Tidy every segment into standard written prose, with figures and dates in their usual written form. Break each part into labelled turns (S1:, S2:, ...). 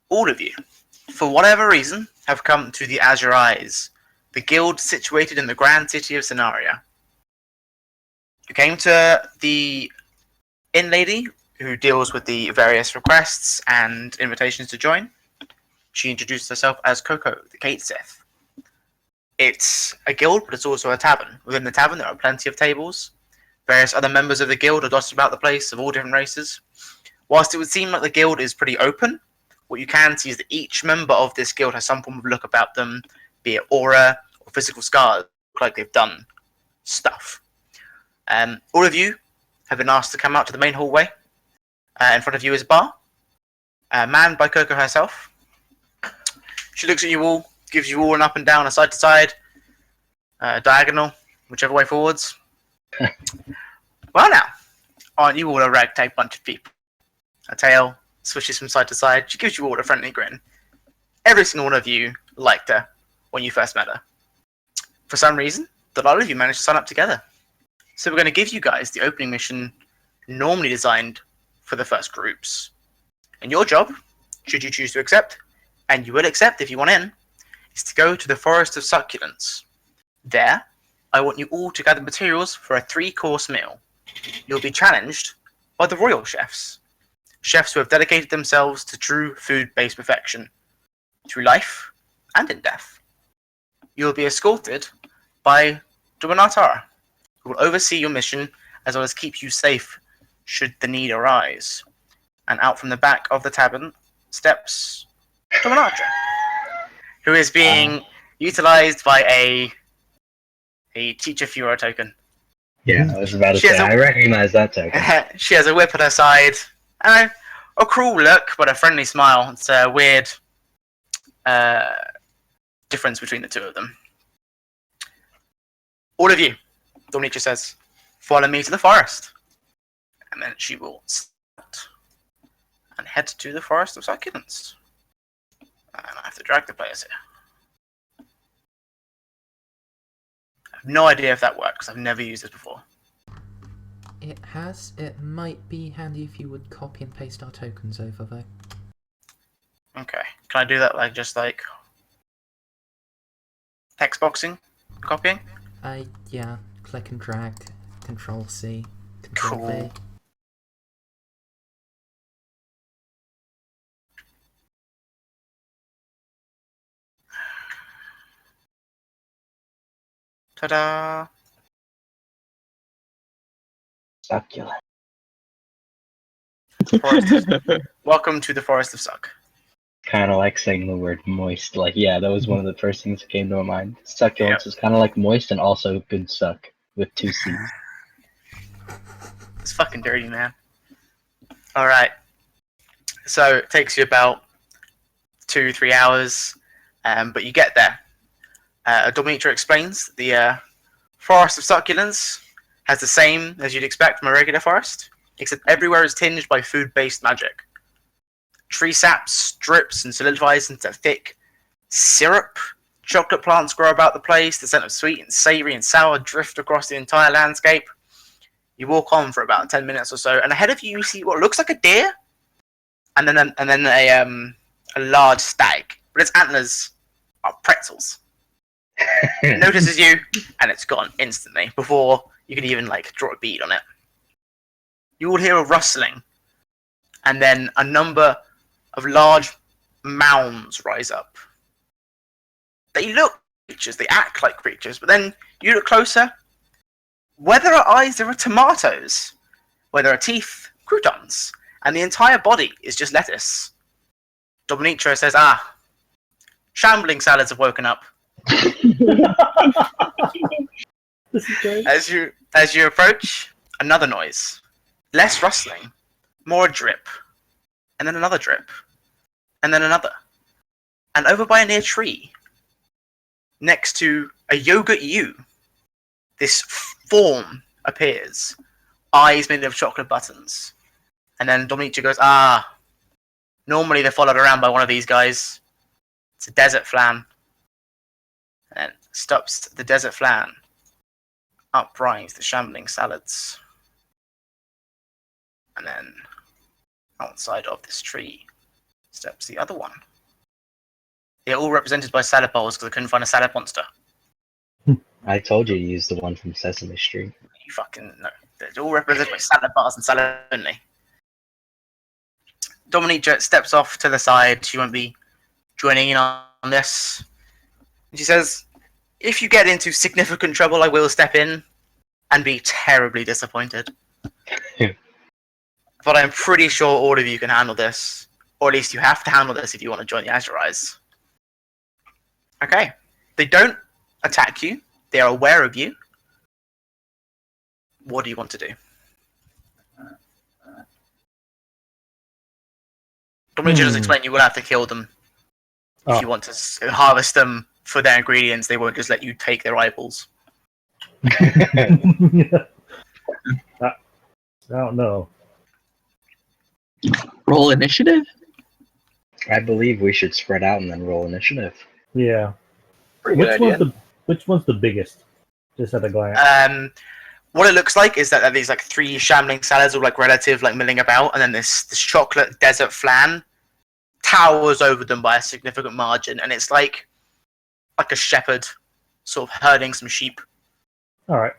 S1: All of you, for whatever reason, have come to the Azure Eyes, the guild situated in the grand city of Scenaria. You came to the inn lady, who deals with the various requests and invitations to join. She introduced herself as Coco, the Kateseth. It's a guild, but it's also a tavern. Within the tavern, there are plenty of tables. Various other members of the guild are dotted about the place, of all different races. Whilst it would seem like the guild is pretty open, what you can see is that each member of this guild has some form of look about them, be it aura or physical scars, look like they've done stuff. All of you have been asked to come out to the main hallway. In front of you is a bar, manned by Coco herself. She looks at you all, gives you all an up and down, a side to side, diagonal, whichever way forwards. Well now, aren't you all a ragtag bunch of people? A tail swishes from side to side. She gives you all a friendly grin. Every single one of you liked her when you first met her. For some reason, the lot of you managed to sign up together. So we're going to give you guys the opening mission normally designed for the first groups. And your job, should you choose to accept, and you will accept if you want in, is to go to the Forest of Succulents. There, I want you all to gather materials for a 3-course meal. You'll be challenged by the royal chefs. Chefs who have dedicated themselves to true food-based perfection, through life and in death. You will be escorted by Duanatar, who will oversee your mission as well as keep you safe should the need arise. And out from the back of the tavern steps Duanatar, who is being utilized by a teacher Furo token.
S2: Yeah, I was about to say, I recognize that token.
S1: She has a whip at her side, and a cruel look, but a friendly smile. It's a weird difference between the two of them. All of you, Dominicia says, follow me to the forest. And then she will start and head to the Forest of Succulents. And I have to drag the players here. I have no idea if that works. I've never used this before.
S3: It has. It might be handy if you would copy and paste our tokens over, though.
S1: Okay. Can I do that just like text boxing? Copying?
S3: Yeah. Click and drag. Control C. Control V. Ta-da!
S2: Succulent.
S1: Welcome to the Forest of Suck.
S2: Kind of like saying the word moist. Like, yeah, that was one of the first things that came to my mind. Succulents is kind of like moist and also good suck with 2 C's.
S1: It's fucking dirty, man. Alright. So, it takes you about 2-3 hours, but you get there. Domitra explains the Forest of Succulents has the same as you'd expect from a regular forest, except everywhere is tinged by food-based magic. Tree sap strips and solidifies into thick syrup. Chocolate plants grow about the place. The scent of sweet and savoury and sour drift across the entire landscape. You walk on for about 10 minutes or so, and ahead of you, you see what looks like a deer, and then a large stag, but its antlers are pretzels. It notices you, and it's gone instantly before you can even draw a bead on it. You will hear a rustling, and then a number of large mounds rise up. They look like creatures, they act like creatures, but then you look closer. Where there are eyes, there are tomatoes. Where there are teeth, croutons. And the entire body is just lettuce. Dominicia says, shambling salads have woken up.
S4: This is great.
S1: As you approach, another noise. Less rustling, more drip. And then another drip. And then another. And over by a near tree, next to a yogurt ewe, this form appears. Eyes made of chocolate buttons. And then Dominicia goes, normally they're followed around by one of these guys. It's a desert flan. And then stops the desert flan. Up rise the shambling salads. And then outside of this tree steps the other one. They're all represented by salad bowls because I couldn't find a salad monster.
S2: I told you to use the one from Sesame Street.
S1: You fucking no. They're all represented by salad bars and salad only. Dominique steps off to the side. She won't be joining in on this. And she says, if you get into significant trouble, I will step in and be terribly disappointed. But I'm pretty sure all of you can handle this. Or at least you have to handle this if you want to join the Azure Eyes. Okay. They don't attack you. They are aware of you. What do you want to do? Dominique just explained you will have to kill them. If you want to harvest them for their ingredients, they won't just let you take their eyeballs.
S4: I don't know.
S5: Roll initiative?
S2: I believe we should spread out and then roll initiative.
S4: Yeah.
S5: Pretty good idea.
S4: Which one's the biggest? Just at a glance.
S1: What it looks like is that there are these like 3 shambling salads all like relative, like milling about, and then this chocolate desert flan towers over them by a significant margin, and it's like a shepherd sort of herding some sheep.
S4: All right.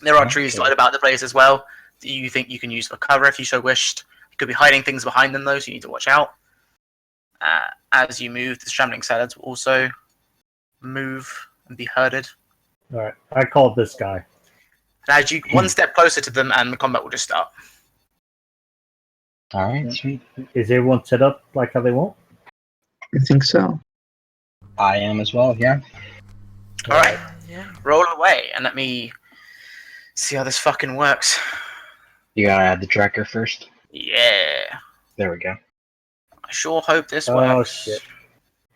S1: There are trees dotted about the place as well that you think you can use for cover if you so wished. You could be hiding things behind them though, so you need to watch out. As you move, the shambling salads will also move and be herded.
S4: All right. I called this guy.
S1: And as you one step closer to them, and the combat will just start.
S2: All right, sweet.
S4: Is everyone set up like how they want?
S5: I think so.
S2: I am as well, yeah.
S1: All right, roll away, and let me see how this fucking works.
S2: You gotta add the tracker first.
S1: Yeah,
S2: There we go.
S1: I sure hope this
S4: Oh,
S1: works.
S4: shit.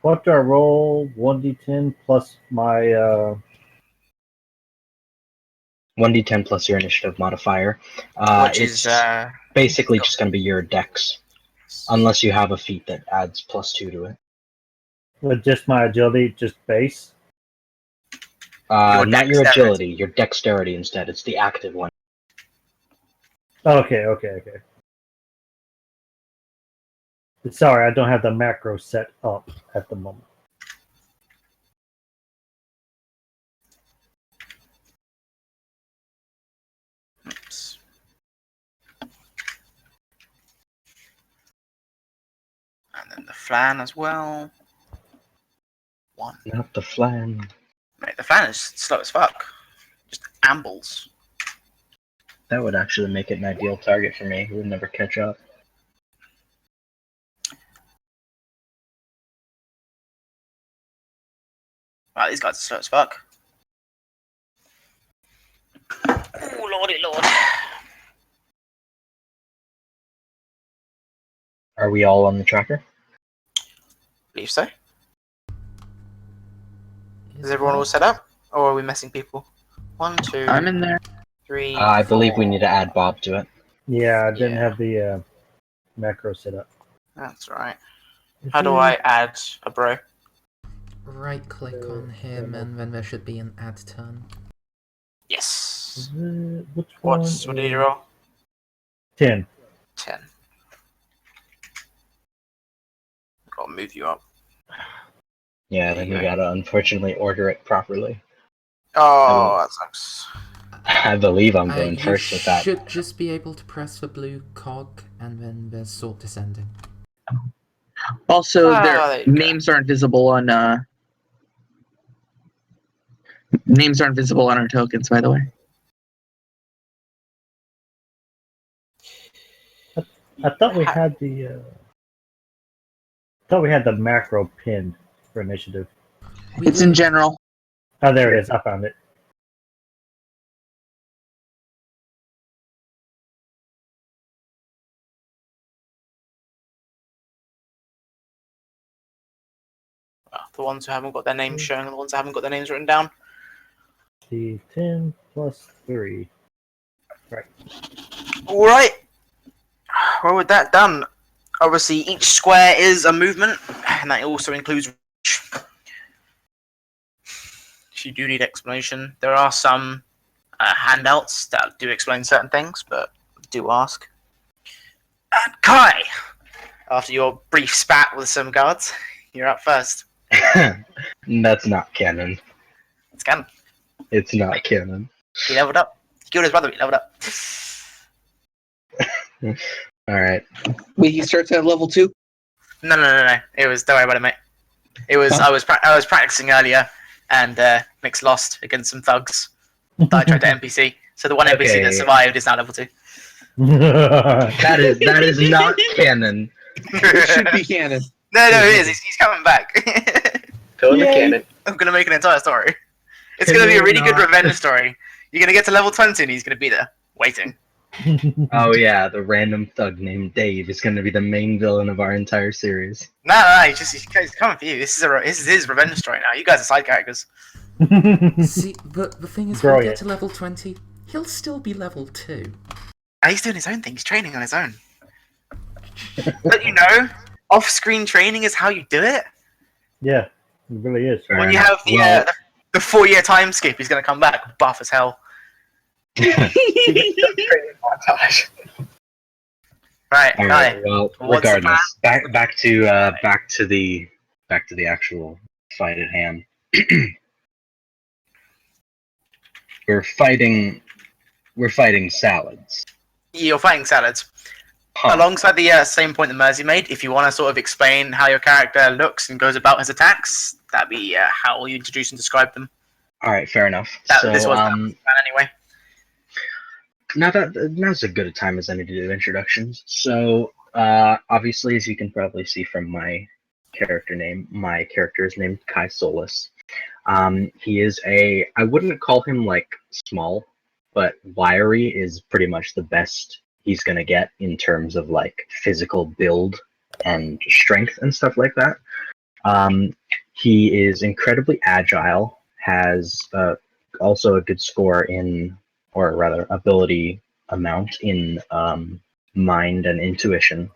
S4: What do I roll? 1d10 plus my
S2: 1d10 plus your initiative modifier.
S1: Which
S2: it's
S1: is
S2: basically just going to be your dex, unless you have a feat that adds +2 to it.
S4: with just my agility, just base.
S2: Not your
S1: dexterity.
S2: agility, your dexterity instead. It's the active one.
S4: Okay. Sorry, I don't have the macro set up at the moment.
S1: Oops. And then the flan as well. 1.
S2: Not the flan.
S1: Mate, the flan is slow as fuck. Just ambles.
S2: That would actually make it an ideal target for me. It would never catch up.
S1: Wow, these guys are slow as fuck. Oh, lordy lord.
S2: Are we all on the tracker?
S1: Believe so. Is everyone all set up? Or are we messing people? 1, 2,
S5: I'm in there.
S1: 3.
S2: I believe we
S1: 4.
S2: need to add Bob to it.
S4: Yeah, I didn't
S1: Yeah.
S4: have the macro set up.
S1: That's right. How do I add a bro?
S3: Right click on him, and then there should be an add turn.
S1: Yes.
S4: Which one?
S1: What did you roll?
S4: 10.
S1: 10. Gotta move you up.
S2: Yeah, then we gotta unfortunately order it properly.
S1: Oh, that sucks.
S2: I believe I'm going
S3: You
S2: first with that.
S3: should just be able to press the blue cog, and then there's sort descending.
S5: Also,
S1: there
S5: their
S1: you go.
S5: names aren't visible on names aren't visible on our tokens, by the way.
S4: I thought we had the macro pinned for initiative.
S5: It's in general.
S4: Oh, there it is. I found it.
S1: The ones who haven't got their names shown and the ones who haven't got their names written down.
S4: The 10 plus 3. Right.
S1: Alright. Well, with that done, obviously each square is a movement, and that also includes reach. If you do need explanation, there are some handouts that do explain certain things, but do ask. And Kai, after your brief spat with some guards, you're up first.
S2: That's not canon.
S1: It's canon.
S2: It's not canon.
S1: He leveled up. He killed his brother, he leveled up.
S2: Alright.
S5: Wait, he starts at level 2?
S1: No. It was, don't worry about it, mate. It was,
S5: Huh?
S1: I was practicing earlier, and Mix lost against some thugs that I tried to NPC. So the one NPC
S2: Okay.
S1: that survived is now level 2.
S2: That is not canon.
S5: It should be canon.
S1: No, it is. He's coming back.
S2: Fill in the
S5: Yay.
S2: canon.
S1: I'm gonna make an entire story. It's
S2: Can
S1: gonna be a
S2: you
S1: really good
S2: not-
S1: revenge story. You're gonna get to level 20 and he's gonna be there, waiting.
S2: Oh yeah, the random thug named Dave is going to be the main villain of our entire series.
S1: No, he's coming for you. This is his revenge story now. You guys are side characters.
S3: See, the thing is, when we
S4: Brilliant.
S3: get to level 20, he'll still be level 2.
S1: He's doing his own thing. He's training on his own. But you know, off-screen training is how you do it.
S4: Yeah, it really is.
S2: Fair
S1: When you
S2: enough.
S1: have the 4-year time skip, he's gonna come back buff as hell. Right,
S2: All right. Well,
S1: What's the
S2: regardless, back to the actual fight at hand. We're fighting salads.
S1: You're fighting salads.
S2: Huh.
S1: Alongside the same point that Mersey made, if you want to sort of explain how your character looks and goes about his attacks, that'd be how you introduce and describe them.
S2: All right, fair enough.
S1: This was anyway.
S2: Now's as good a time as any to do introductions. So, obviously, as you can probably see from my character name, my character is named Kai Solus. He is I wouldn't call him like small, but wiry is pretty much the best he's gonna get in terms of like physical build and strength and stuff like that. He is incredibly agile, has also a good score in, or rather ability amount in mind and intuition,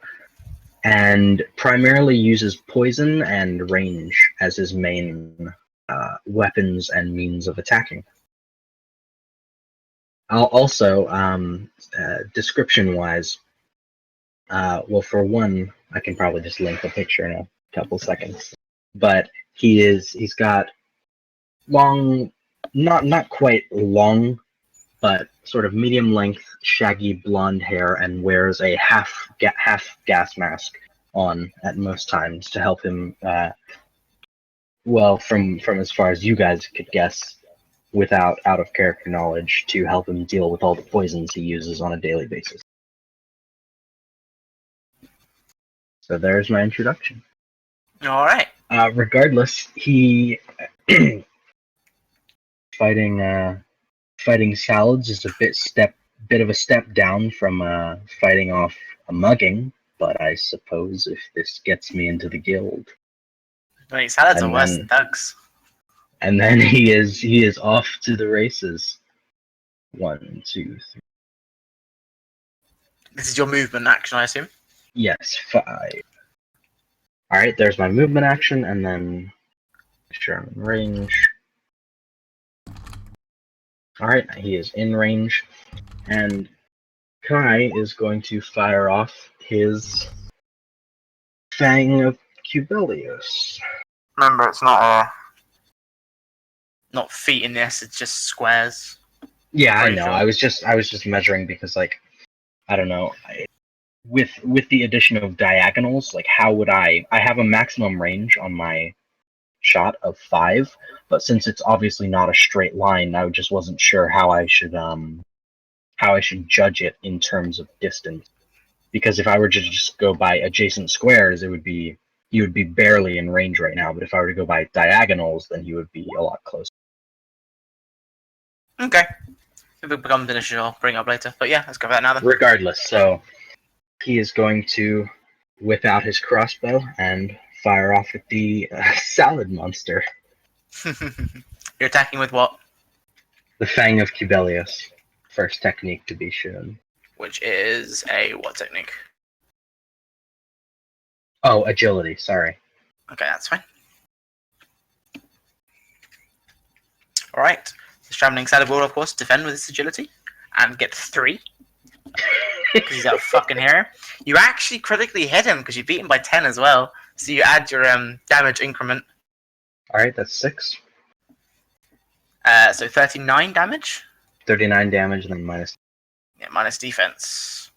S2: and primarily uses poison and range as his main weapons and means of attacking. Also, description-wise, well, for one, I can probably just link the picture in a couple seconds. But he's got long, not quite long, but sort of medium length, shaggy blonde hair, and wears a half gas mask on at most times to help him. Well, from as far as you guys could guess, without out of character knowledge, to help him deal with all the poisons he uses on a daily basis. So there's my introduction.
S1: All right.
S2: Regardless, he fighting salads is a bit of a step down from fighting off a mugging, but I suppose if this gets me into the guild,
S1: Wait, salads
S2: And
S1: are worse
S2: then-
S1: than thugs.
S2: and then he is off to the races. 1, 2, 3.
S1: This is your movement action, I assume.
S2: Yes, 5. All right, there's my movement action, and then sure I'm in range. All right, he is in range, and Kai is going to fire off his Fang of Cubelius.
S1: Remember, it's not feet in this. It's just squares.
S2: Yeah, I
S1: Pretty
S2: know.
S1: sure.
S2: I was just measuring because, like, I don't know. With the addition of diagonals, like, how would I have a maximum range on my shot of 5, but since it's obviously not a straight line, I just wasn't sure how I should judge it in terms of distance. Because if I were to just go by adjacent squares, you would be barely in range right now. But if I were to go by diagonals, then you would be a lot closer.
S1: Okay. If it becomes an issue, I'll bring it up later. But yeah, let's go for that now then.
S2: Regardless, so he is going to whip out his crossbow and fire off at the salad monster,
S1: You're attacking with what?
S2: the Fang of Cubelius. First technique to be shown.
S1: Which is a what technique?
S2: Oh, agility. Sorry.
S1: Okay, that's fine. Alright. The Traveling Salad will, of course, defend with its agility and get 3. because he's a fucking hero. You actually critically hit him because you beat him by 10 as well. So you add your damage increment.
S2: Alright, that's 6.
S1: So 39 damage.
S2: 39 damage, and then minus.
S1: Yeah, minus defense.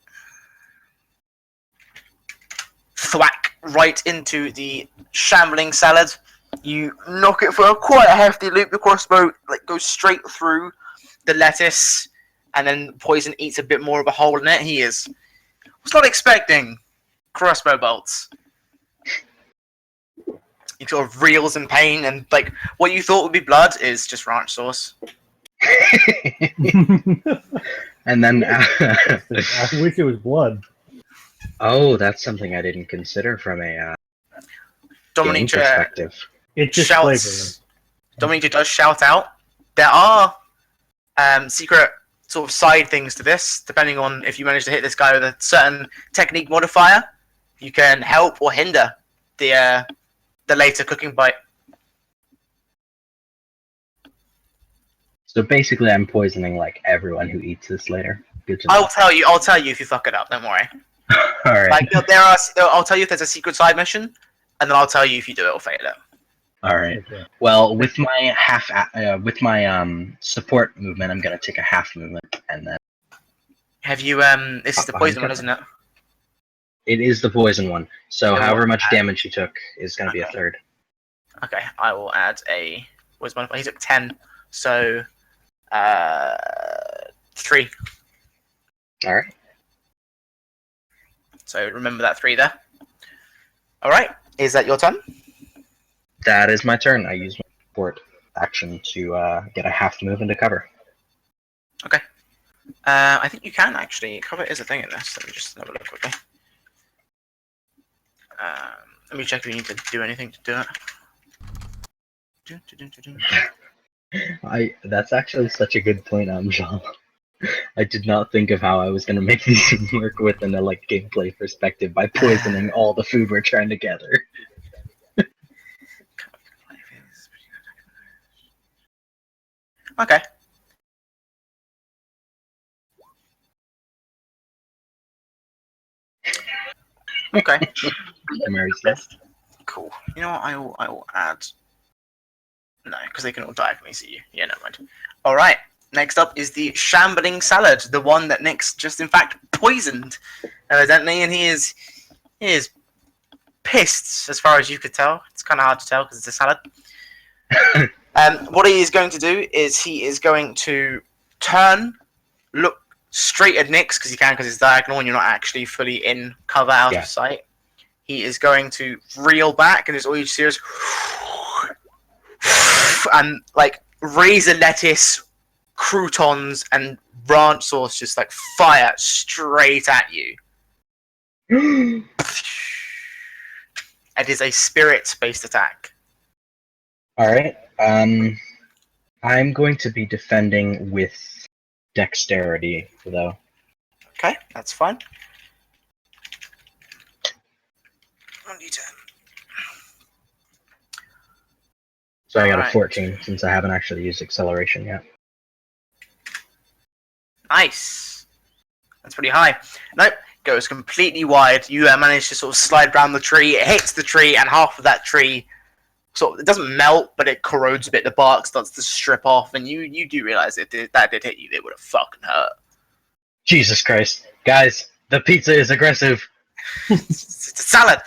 S1: Thwack right into the shambling salad. You knock it for quite a hefty loop. The crossbow goes straight through the lettuce, and then poison eats a bit more of a hole in it. Was not expecting crossbow bolts. He sort of reels in pain, and what you thought would be blood is just ranch sauce.
S2: And then.
S4: I wish it was blood.
S2: Oh, that's something I didn't consider from a game
S1: Dominica
S2: perspective.
S4: It's just
S1: shouts. Dominica does shout out. There are secret sort of side things to this, depending on if you manage to hit this guy with a certain technique modifier. You can help or hinder the later cooking bite.
S2: So basically, I'm poisoning everyone who eats this later. Good to know.
S1: I'll tell you if you fuck it up. Don't worry.
S2: All right.
S1: I'll tell you if there's a secret side mission, and then I'll tell you if you do it or fail it.
S2: All right.
S4: Okay.
S2: Well, with my support movement, I'm gonna take a half movement, and then
S1: Have you this is the poison one, isn't it?
S2: it is the poison one. So
S1: Yeah,
S2: however much damage he took is gonna be a third.
S1: Okay, I will add a what's my he took 10, so 3.
S2: All right.
S1: So remember that 3 there. Alright, is that your turn?
S2: That is my turn. I use my support action to get a half move into cover.
S1: Okay. I think you can actually. Cover is a thing in this. Let me just have a look quickly. Let me check if you need to do anything to do it.
S2: That's actually such a good point, Amxal. I did not think of how I was going to make these work within a gameplay perspective by poisoning all the food we're trying to gather.
S1: Okay. Okay.
S2: Mary's list.
S1: Cool. You know what? I will add. No, because they can all diagonally see you. Yeah, never mind. All right. Next up is the shambling salad, the one that Nick's just in fact poisoned, evidently, and he is pissed as far as you could tell. It's kind of hard to tell because it's a salad. What he is going to do is he is going to turn, look straight at Nyx because he can, because it's diagonal and you're not actually fully in cover out of sight. He is going to reel back, and it's all you see is and razor lettuce, croutons, and ranch sauce just fire straight at you. It is a spirit-based attack.
S2: All right. I'm going to be defending with dexterity, though.
S1: Okay, that's fine. 1d10.
S2: So I got
S1: Alright.
S2: a 14 since I haven't actually used acceleration yet.
S1: Nice. That's pretty high. Nope, goes completely wide. You manage to sort of slide down the tree. It hits the tree, and half of that tree it doesn't melt, but it corrodes a bit. The bark starts to strip off, and you do realize that did hit you. It would have fucking hurt.
S2: Jesus Christ. Guys, the pizza is aggressive.
S1: It's a salad.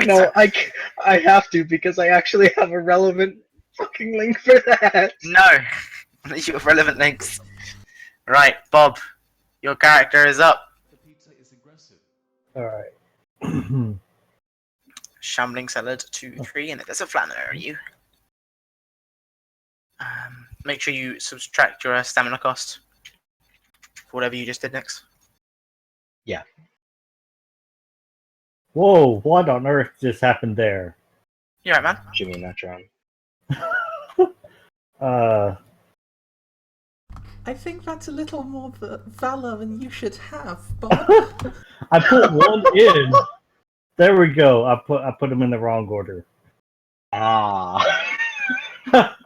S2: No, I have to because I actually have a relevant fucking link for that.
S1: No. You have relevant links. Right, Bob. Your character is up.
S6: The pizza is aggressive.
S4: All right.
S1: Shambling salad 2-3, and there's a flanner. Are you? Make sure you subtract your stamina cost for whatever you just did next.
S2: Yeah.
S4: Whoa! What on earth just happened there?
S1: You right, man?
S2: Jimmy Neutron.
S3: I think that's a little more valor than you should have, Bob.
S4: I put one in. There we go. I put them in the wrong order.
S2: Ah.
S4: I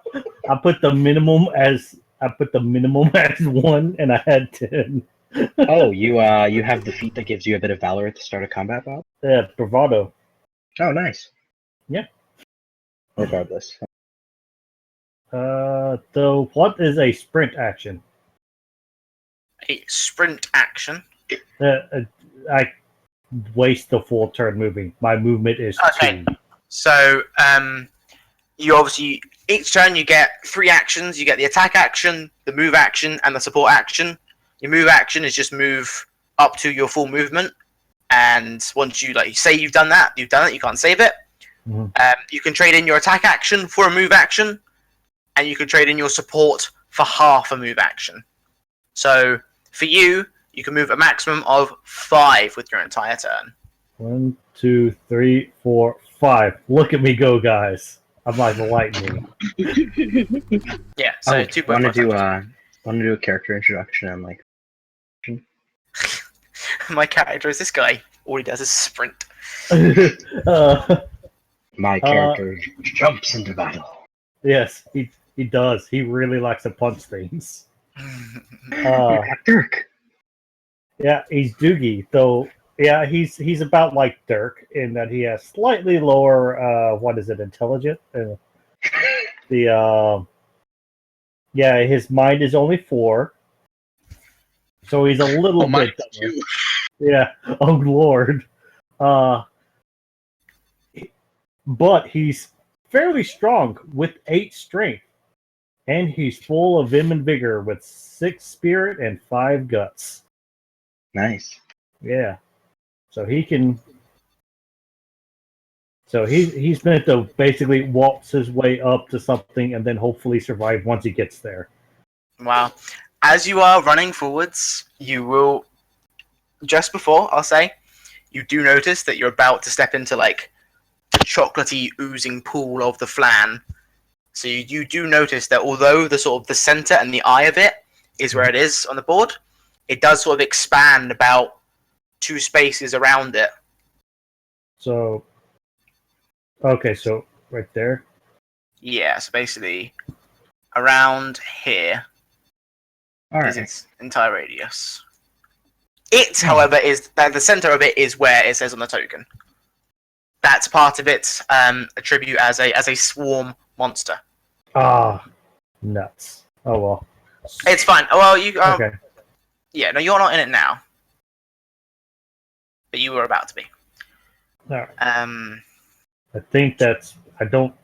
S4: put the minimum as 1, and I had 10.
S2: Oh, you have the feat that gives you a bit of valor at the start of combat, Bob?
S4: Yeah, bravado.
S2: Oh, nice.
S4: Yeah.
S2: Regardless.
S4: So what is a sprint action?
S1: A sprint action.
S4: I waste the full turn moving. My movement is
S1: Okay.
S4: 2.
S1: So, you obviously each turn you get 3 actions. You get the attack action, the move action, and the support action. Your move action is just move up to your full movement, and once you say you've done that. You can't save it.
S4: Mhm.
S1: You can trade in your attack action for a move action, and you can trade in your support for half a move action. So for you, you can move a maximum of 5 with your entire turn.
S4: 1, 2, 3, 4, 5. Look at me go, guys! I'm like lightning.
S1: Yeah. So
S2: Oh,
S1: 2.5
S2: want to do
S1: times.
S2: a character introduction and like.
S1: My character is this guy. All he does is sprint.
S2: My character jumps into battle.
S4: Yes, he does. He really likes to punch things.
S2: Dirk.
S4: Yeah, he's Douggie, though. Yeah, he's about like Dirk in that he has slightly lower. What is it? Intelligent. Yeah, his mind is only 4, so he's a little
S5: Oh, mine
S4: bit
S5: is
S4: dumber.
S5: 2.
S4: Yeah. Oh Lord. But he's fairly strong with 8 strength, and he's full of vim and vigor with 6 spirit and 5 guts.
S2: Nice.
S4: Yeah. So he can. So he's meant to basically waltz his way up to something and then hopefully survive once he gets there.
S1: Wow. As you are running forwards, you will, just before, I'll say, you do notice that you're about to step into like chocolatey oozing pool of the flan. So you do notice that although the sort of the center and the eye of it is where it is on the board, it does sort of expand about 2 spaces around it.
S4: So, okay, so right there.
S1: Yeah, so basically around here
S2: All
S1: is
S2: right.
S1: its entire radius. It, however, is that the center of it is where it says on the token. That's part of its attribute as a swarm monster.
S4: Ah, nuts. Oh well.
S1: It's fine. Oh, well, you.
S4: Okay.
S1: Yeah, no, you're not in it now, but you were about to be.
S4: All right.
S1: I
S4: I think that's. I don't.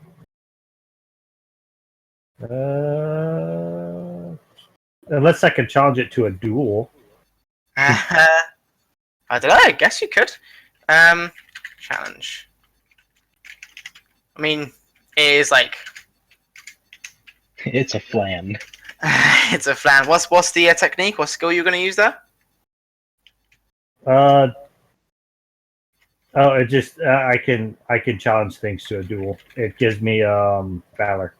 S4: Unless I can challenge it to a duel.
S1: I don't know. I guess you could. Challenge. I mean, it is like
S2: It's a flan.
S1: it's a flan. What's the technique? What skill you're going to use there?
S4: Oh, it just I can challenge things to a duel. It gives me valor.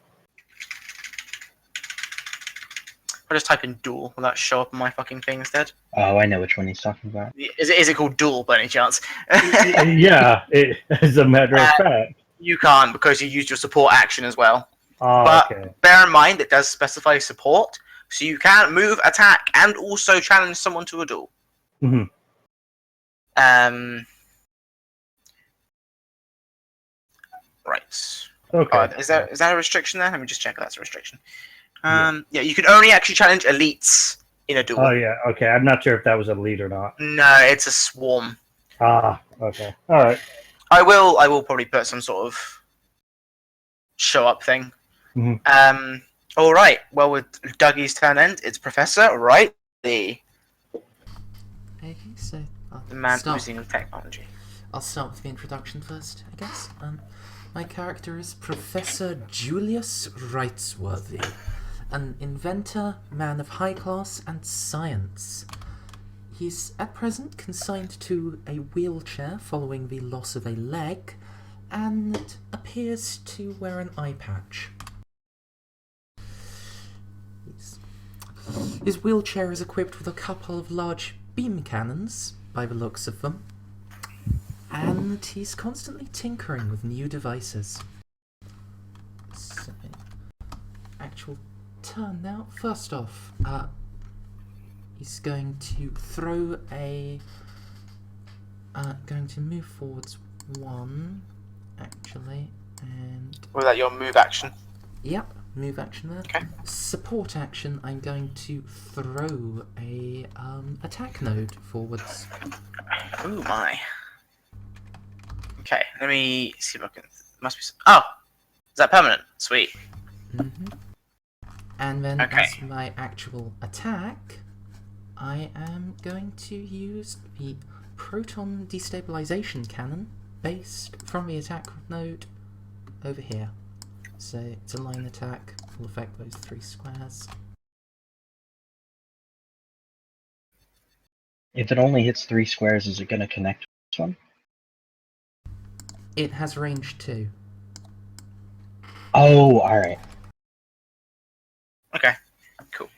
S1: I'll just type in duel. Will that show up on my fucking thing instead?
S2: Oh, I know which one he's talking about.
S1: Is it called duel by any chance?
S4: Yeah, as a matter of fact.
S1: You can't because you used your support action as well.
S4: Oh,
S1: But
S4: okay.
S1: bear in mind it does specify support, so you can move, attack, and also challenge someone to a duel.
S4: Mm-hmm.
S1: Right.
S4: Okay.
S1: Is that a restriction there? Let me just check if that's a restriction. Yeah, you can only actually challenge elites in a duel.
S4: Oh yeah. Okay. I'm not sure if that was a lead or not.
S1: No, it's a swarm.
S4: Ah. Okay. All right.
S1: I will probably put some sort of show up thing.
S4: Mm-hmm.
S1: All right. Well, with Dougie's turn end, it's Professor Rightsworthy,
S3: Okay, so
S1: the man oozing with technology.
S3: I'll start with the introduction first, I guess. My character is Professor Julius Rightsworthy, an inventor, man of high class and science. He's at present consigned to a wheelchair following the loss of a leg, and appears to wear an eye patch. His wheelchair is equipped with a couple of large beam cannons, by the looks of them, and he's constantly tinkering with new devices. So, actual turn now. First off, he's going to throw a. Going to move forwards 1, actually, and.
S1: Was that your move action?
S3: Yep, move action there.
S1: Okay.
S3: Support action, I'm going to throw a attack node forwards.
S1: Oh my. Okay, let me see if I can. Must be. Oh, is that permanent? Sweet.
S3: And then
S1: Okay.
S3: as my actual attack, I am going to use the proton destabilization cannon based from the attack node over here. So it's a line attack, will affect those 3 squares.
S2: If it only hits 3 squares, is it going to connect to this one?
S3: It has range 2.
S2: Oh, alright.
S1: Okay, cool.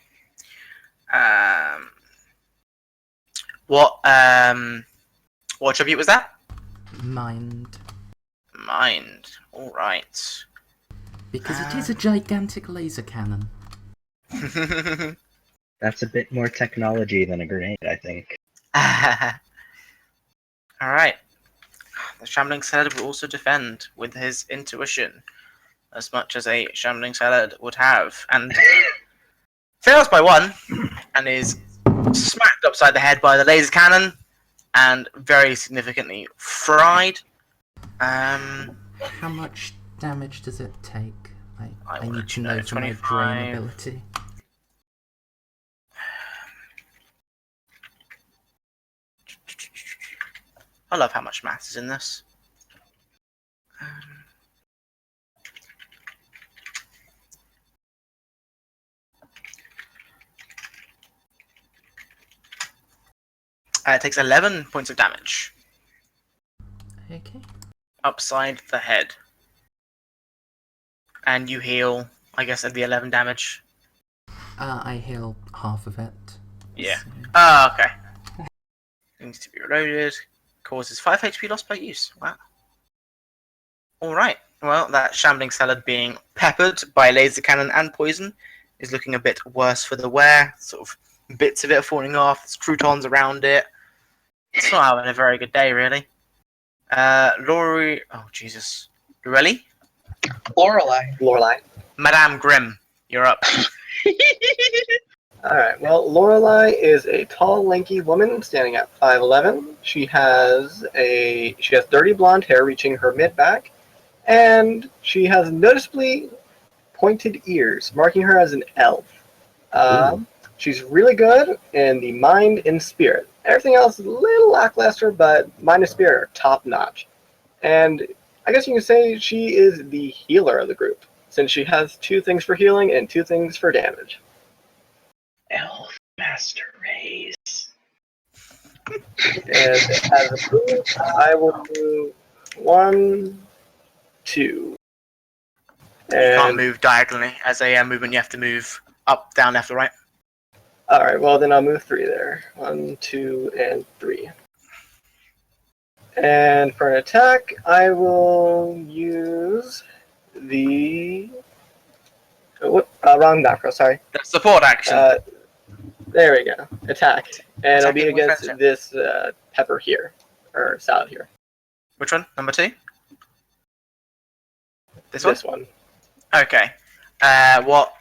S1: What attribute was that?
S3: Mind.
S1: Mind. All right.
S3: Because it is a gigantic laser cannon.
S2: That's a bit more technology than a grenade, I think.
S1: All right. The Shambling Salad will also defend with his intuition, as much as a Shambling Salad would have, and fails by 1, and is smacked upside the head by the laser cannon, and very significantly fried.
S3: How much damage does it take? I need to know for my
S1: 25.
S3: drain ability.
S1: I love how much math is in this. It takes 11 points of damage.
S3: Okay.
S1: Upside the head. And you heal, I guess, at the 11 damage.
S3: I heal half of it.
S1: Yeah.
S3: So-
S1: Ah, okay. Needs to be reloaded. Causes 5 HP loss per use. Wow. Alright. Well, that Shambling Salad being peppered by laser cannon and poison is looking a bit worse for the wear. Sort of bits of it are falling off. There's croutons around it. It's not having a very good day, really. Lorelei. Oh, Jesus. Lorelei?
S5: Lorelei.
S1: Madame Grimm, you're up.
S6: Alright, well, Lorelei is a tall, lanky woman standing at 5'11". She has dirty blonde hair reaching her mid-back, and she has noticeably pointed ears, marking her as an elf. She's really good in the mind and spirit. Everything else is a little lackluster, but mind and spirit are top-notch. And I guess you can say she is the healer of the group, since she has 2 things for healing and 2 things for damage.
S2: Elf Master Race.
S6: And as approved, I will do 1, 2.
S1: You can't
S6: And
S1: move diagonally. As a movement, you have to move up, down, left, or right.
S6: alright, well then I'll move 3 there. 1, 2, and 3. And for an attack, I will use the wrong macro, sorry.
S1: The support action.
S6: There we go. Attack. And it'll be
S1: Attacking with
S6: against
S1: friendship.
S6: this pepper here. Or salad here.
S1: Which one? Number 2? This one?
S6: This one.
S1: Okay. What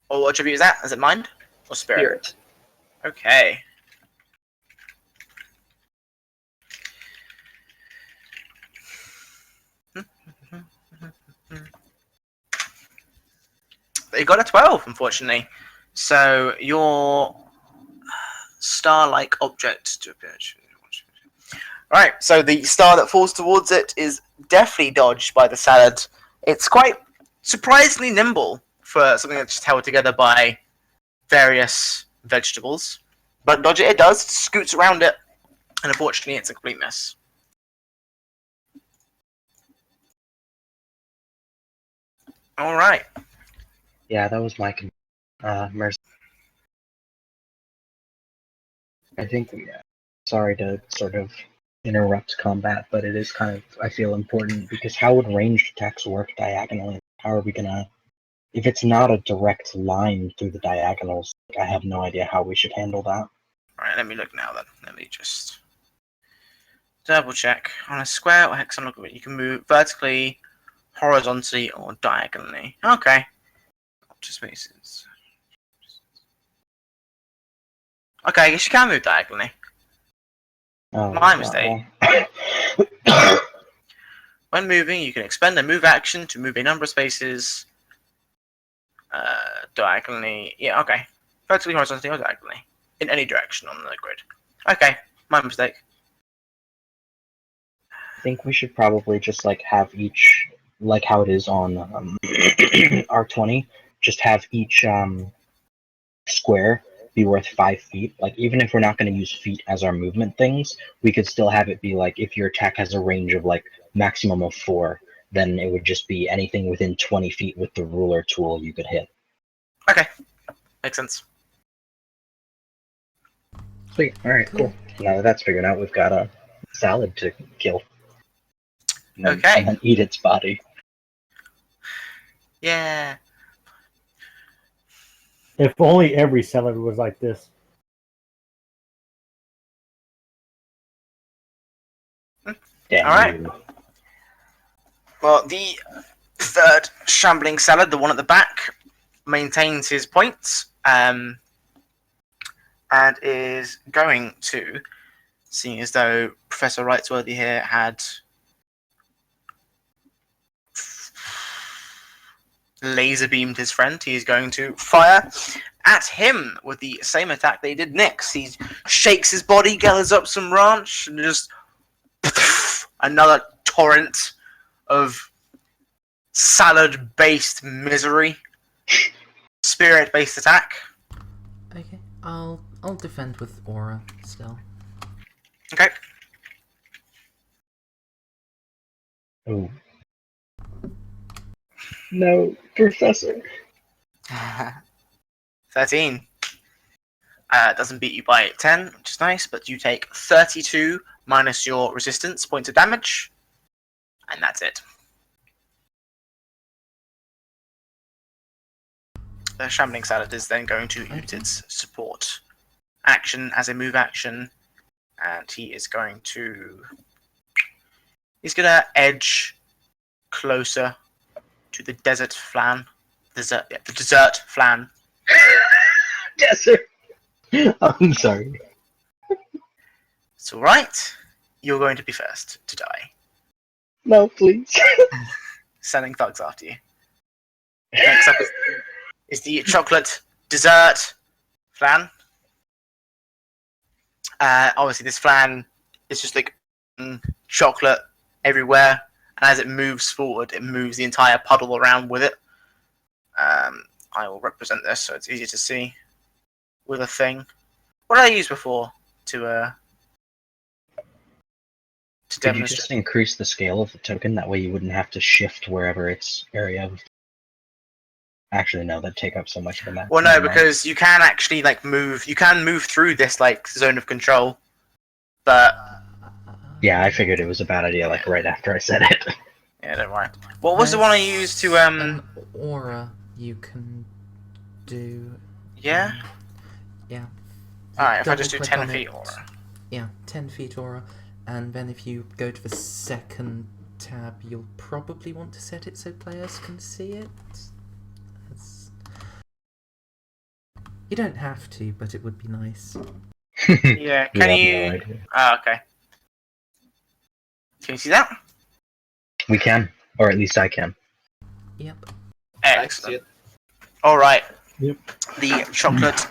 S1: attribute is that? Is it mind or spirit?
S6: Spirit.
S1: Okay. You got a 12, unfortunately. So your star-like object to appear. Right, so the star that falls towards it is definitely dodged by the salad. It's quite surprisingly nimble for something that's just held together by various vegetables. But dodge it does, scoots around it, and unfortunately it's a complete miss. Alright.
S2: Yeah, that was my Merzendi. I think, sorry to sort of interrupt combat, but it is kind of, I feel, important, because how would ranged attacks work diagonally? How are we gonna if it's not a direct line through the diagonals, I have no idea how we should handle that.
S1: Alright, let me look now then. Let me just double check. On a square or hexagonal, you can move vertically, horizontally, or diagonally. Okay. Just makes sense. Okay, I guess you can move diagonally.
S2: Oh,
S1: My mistake.
S2: well.
S1: When moving, you can expend a move action to move a number of spaces diagonally. Yeah, okay. Vertically, horizontally, or diagonally. In any direction on the grid. Okay, my mistake.
S2: I think we should probably just like have each, like how it is on R20, just have each square be worth 5 feet. Like even if we're not going to use feet as our movement things, we could still have it be like if your attack has a range of like maximum of 4, then it would just be anything within 20 feet with the ruler tool you could hit.
S1: Okay, makes sense.
S2: Sweet. All right, cool. Now that that's figured out, we've got a salad to kill.
S1: Okay.
S2: And then eat its body.
S1: Yeah.
S4: If only every salad was like this.
S2: Damn
S1: Alright.
S2: you.
S1: Well, the third shambling salad, the one at the back, maintains his points and is going to, seeing as though Professor Rightsworthy here had laser beamed his friend, he is going to fire at him with the same attack they did next. He shakes his body, gathers up some ranch, and just another torrent of salad-based misery. Spirit-based attack.
S3: Okay, I'll defend with aura still.
S1: Okay.
S2: Oh. No, Professor.
S1: 13. Doesn't beat you by 10, which is nice, but you take 32 minus your resistance points of damage, and that's it. The Shambling Salad is then going to use its support action as a move action, and he is going to... He's going to edge closer to the desert flan. The dessert flan.
S2: Desert. I'm sorry.
S1: It's alright. You're going to be first to die.
S2: No, please.
S1: Sending thugs after you. Next up is the chocolate dessert flan. Obviously, this flan is just like chocolate everywhere, and as it moves forward, it moves the entire puddle around with it. I will represent this so it's easier to see with a thing. What did I use before to
S2: Could you
S1: demonstrate?
S2: just increase the scale of the token? That way you wouldn't have to shift wherever its area of... Actually, no, that'd take up so much of the map.
S1: Well, no,
S2: Never mind.
S1: because you can actually like move. You can move through this like zone of control, but
S2: Yeah, I figured it was a bad idea, like, right after I said it.
S1: yeah, don't worry. What was the one I used to
S3: An aura you can do.
S1: Yeah.
S3: Yeah.
S1: Alright, if I just do
S3: Double-click
S1: 10
S3: on
S1: feet
S3: it.
S1: aura.
S3: Yeah, 10 feet aura, and then if you go to the second tab, you'll probably want to set it so players can see it. It's... You don't have to, but it would be nice.
S1: Yeah, can you? Oh, okay. Can you see that?
S2: We can, or at least I can.
S3: Yep.
S1: Excellent. Alright.
S4: Yep.
S1: The chocolate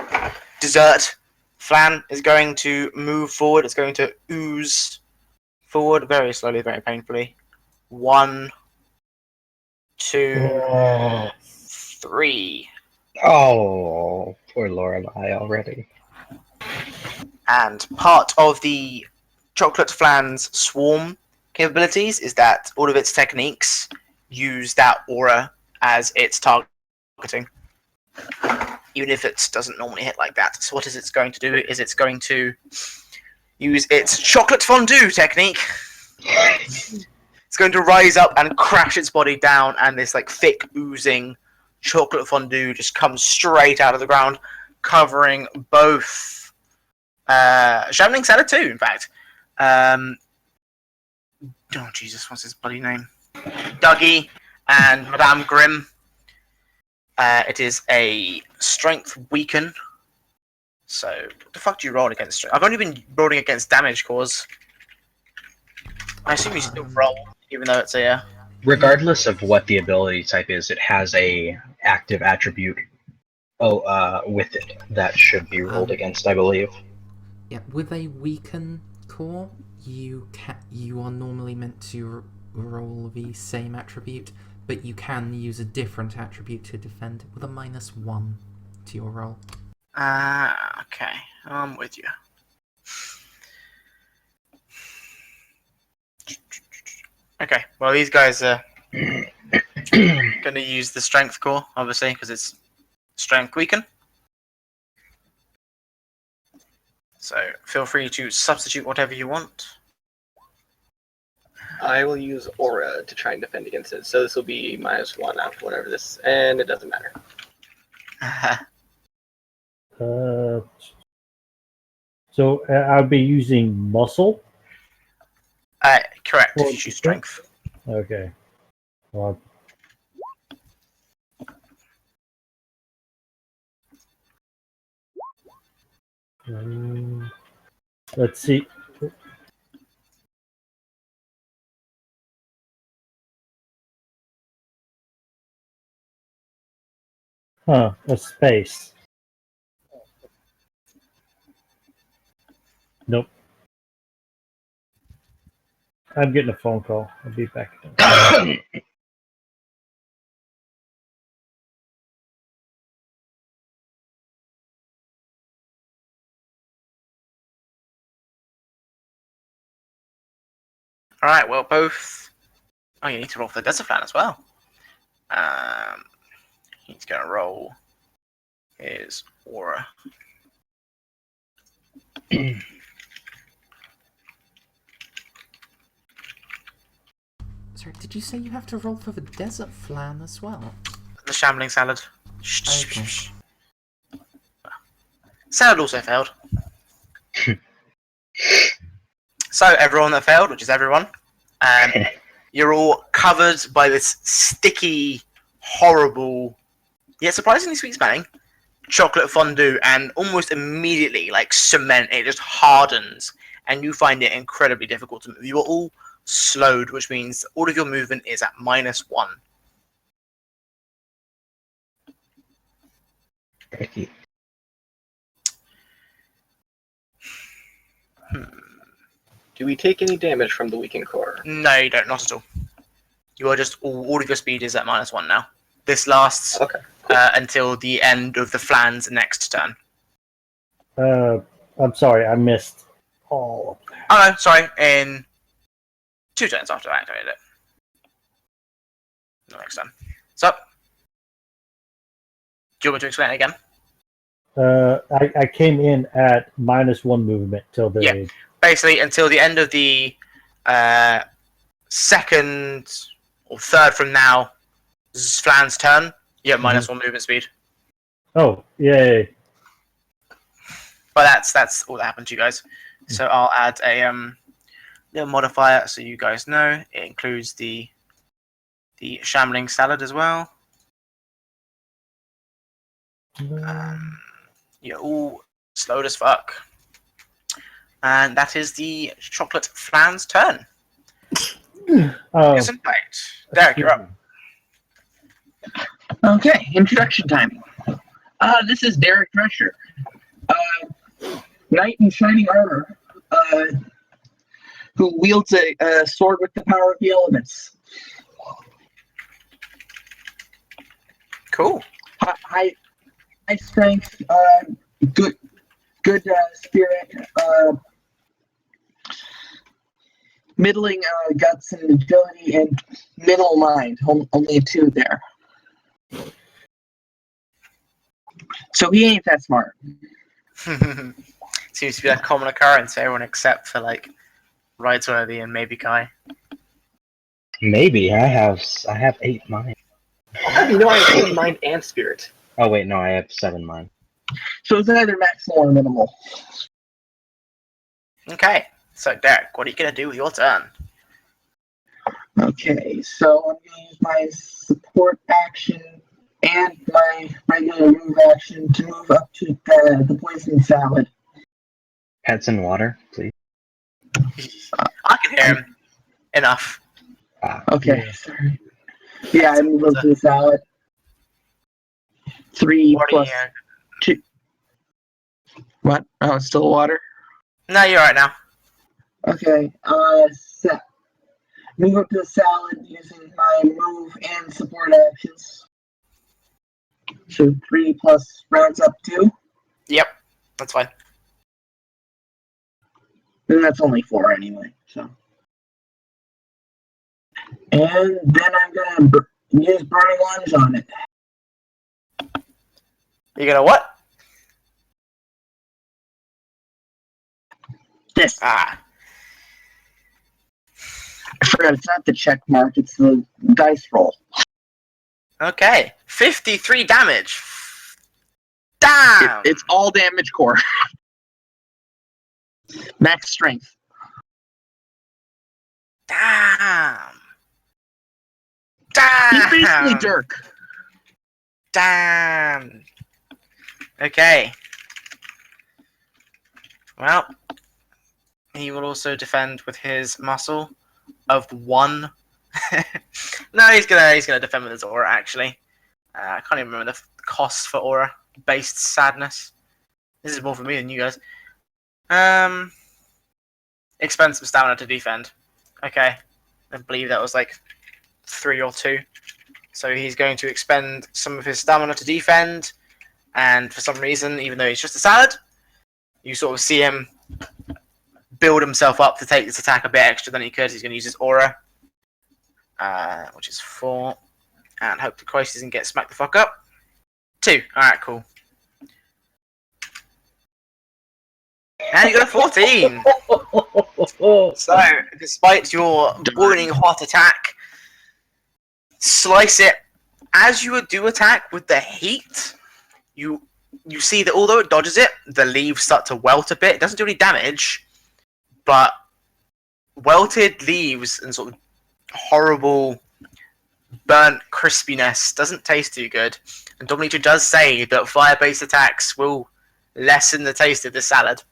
S1: dessert flan is going to move forward. It's going to ooze forward very slowly, very painfully. 1, 2, 3.
S2: Oh, poor Lorelei already.
S1: And part of the chocolate flan's swarm capabilities is that all of its techniques use that aura as its targeting, even if it doesn't normally hit like that. So what is it going to do is it's going to use its chocolate fondue technique. It's going to rise up and crash its body down, and this like thick oozing chocolate fondue just comes straight out of the ground, covering both Shambling Salad too, in fact. Oh, Jesus, what's his bloody name? Douggie and Madame Grimm. It is a strength weaken. So, what the fuck do you roll against? I've only been rolling against damage cause. I assume you still roll, even though it's a...
S2: Regardless of what the ability type is, it has a active attribute with it that should be rolled against, I believe.
S3: Yeah, with a weaken core, you are normally meant to roll the same attribute, but you can use a different attribute to defend with a -1 to your roll.
S1: Okay, I'm with you. Okay, well these guys are going to use the strength core, obviously, because it's strength weaken. So feel free to substitute whatever you want.
S6: I will use Aura to try and defend against it. So this will be -1 after whatever this, and it doesn't matter.
S4: So I'll be using muscle.
S1: Correct,
S4: Well,
S1: if you choose strength.
S4: Okay. Well, let's see. A space. Nope. I'm getting a phone call. I'll be back.
S1: Alright, well both... Oh, you need to roll for the desert plan as well. He's going to roll his aura.
S3: Sorry, did you say you have to roll for the desert flan as well?
S1: The shambling salad.
S3: Okay.
S1: Salad also failed. So everyone that failed, which is everyone, you're all covered by this sticky, horrible, yet surprisingly sweet-smelling chocolate fondue, and almost immediately, like cement, it just hardens, and you find it incredibly difficult to move. You are all slowed, which means all of your movement is at -1.
S2: Thank you.
S6: Do we take any damage from the weakened core?
S1: No, you don't, not at all. You are just, all of your speed is at -1 now. This lasts
S6: Okay.
S1: until the end of the flan's next turn.
S4: I'm sorry, I missed all of that.
S1: Oh no, sorry, in 2 turns after I activated it. The next turn. So, do you want me to explain it again?
S4: I came in at -1 movement till the...
S1: Yeah. Basically, until the end of the second or third from now, Flan's turn, you have -1 movement speed.
S4: Oh, yay.
S1: But that's all that happened to you guys. So I'll add a little modifier so you guys know. It includes the shambling salad as well. You're all slowed as fuck. And that is the chocolate flan's turn. Yes, in fact. Derek, you're up.
S5: Okay, introduction time. This is Derek Drescher. Knight in shining armor, who wields a sword with the power of the elements.
S1: Cool.
S5: High strength, good spirit, middling guts and agility, and middle mind. Only a 2 there. So he ain't that smart.
S1: Seems to be a common occurrence for everyone except for like Rightsworthy and maybe Kai.
S2: Maybe I have 8 mind.
S6: How do you know I have 8 mind and spirit?
S2: Oh wait, no, I have 7 mind.
S5: So it's either maximal or minimal.
S1: Okay, so Derek, what are you gonna do with your turn?
S5: Okay, so I'm going to use my support action and my regular move action to move up to the poison salad.
S2: Pets and water, please.
S1: I can hear him. Enough.
S5: Okay,
S4: Yeah.
S5: sorry. Yeah, I move up to the salad. 3
S1: What are
S5: plus
S1: you?
S5: 2. What? Oh, it's still water?
S1: No, you're right now.
S5: Okay, move up to the salad using my move and support actions. So 3 plus rounds up 2.
S1: Yep, that's fine.
S5: And that's only 4 anyway, so. And then I'm gonna use Burning Lunge on it.
S1: You gonna what?
S5: This.
S1: Ah,
S5: I forgot, it's not the check mark, it's the dice roll.
S1: okay. 53 damage. Damn.
S5: It's all damage core. Max strength.
S1: Damn.
S5: He's
S1: Damn.
S5: basically Dirk.
S1: Damn. Okay. Well, he will also defend with his muscle of 1. No, he's gonna defend with his aura. Actually, I can't even remember the cost for aura based sadness. This is more for me than you guys. Expensive stamina to defend. Okay, I believe that was like 3 or 2. So he's going to expend some of his stamina to defend, and for some reason, even though he's just a salad, you sort of see him build himself up to take this attack a bit extra than he could. He's going to use his aura, which is 4, and hope the Christ doesn't get smacked the fuck up. 2. Alright, cool. And you got a 14! So, despite your boiling hot attack, slice it. As you do attack with the heat, you see that although it dodges it, the leaves start to welt a bit. It doesn't do any damage, but welted leaves and sort of horrible burnt crispiness doesn't taste too good. And Dominator does say that fire-based attacks will lessen the taste of the salad.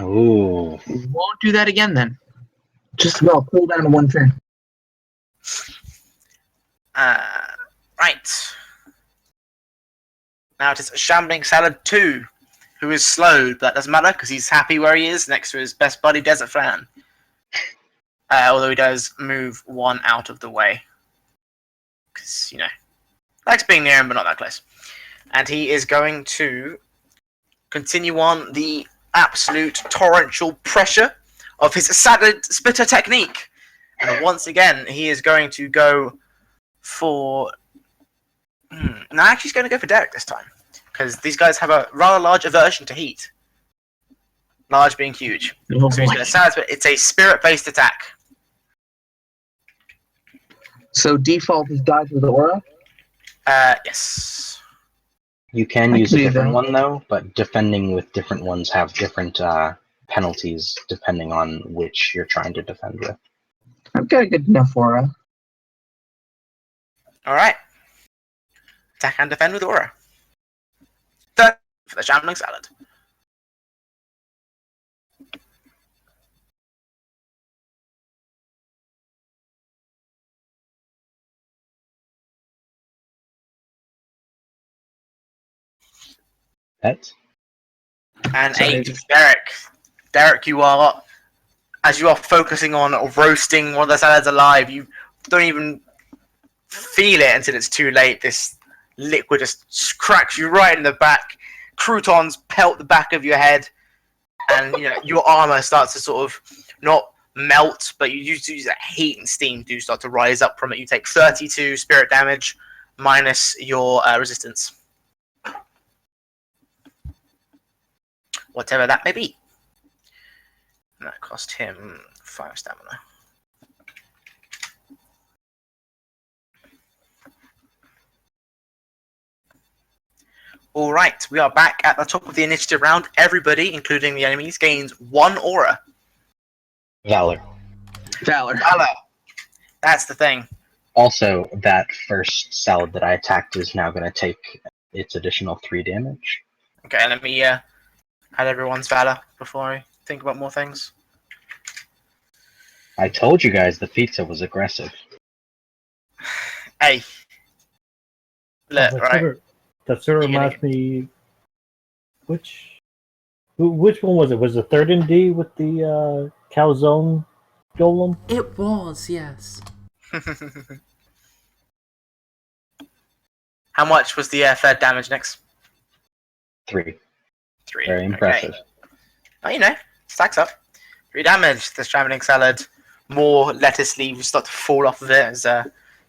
S2: Ooh.
S5: Won't do that again then. Just well, cool down to 1 turn.
S1: Right. Now it is Shambling Salad 2, who is slowed, but that doesn't matter because he's happy where he is next to his best buddy Desert Flan. Although he does move 1 out of the way. Because, you know, likes being near him but not that close. And he is going to continue on the absolute torrential pressure of his salad splitter technique. And once again, he is going to go for... No, actually he's going to go for Derek this time. Because these guys have a rather large aversion to heat. Large being huge.
S5: Oh,
S1: So he's going to salad split. It's a spirit-based attack.
S5: So default is dodge with aura.
S1: Yes.
S2: You can
S5: I
S2: use
S5: can
S2: a
S5: do
S2: different
S5: that.
S2: one though, but defending with different ones have different penalties depending on which you're trying to defend with.
S5: I've got a good enough aura.
S1: Alright. Attack and defend with aura. Third for the Shambling Salad.
S2: Pets?
S1: And
S5: Sorry.
S1: 8 Derek. Derek, you are, as you are focusing on roasting one of the salads alive, you don't even feel it until it's too late. This liquid just cracks you right in the back. Croutons pelt the back of your head, and you know your armor starts to sort of not melt, but you use that heat and steam do start to rise up from it. You take 32 spirit damage minus your resistance, whatever that may be. And that cost him 5 stamina. All right, we are back at the top of the initiative round. Everybody, including the enemies, gains 1 aura.
S2: Valor.
S5: Valor.
S1: Valor. That's the thing.
S2: Also, that first salad that I attacked is now going to take its additional 3 damage.
S1: Okay, let me add everyone's valor before I think about more things.
S2: I told you guys the pizza was aggressive.
S1: Hey. Look,
S4: that
S1: right.
S4: Sort of reminds me. Which one was it? Was the third in D with the calzone golem?
S3: It was, yes.
S1: How much was the third damage next?
S2: 3.
S1: 3.
S2: Very impressive.
S1: Okay. Oh, you know, stacks up. 3 damage. The scrambling salad. More lettuce leaves start to fall off of it as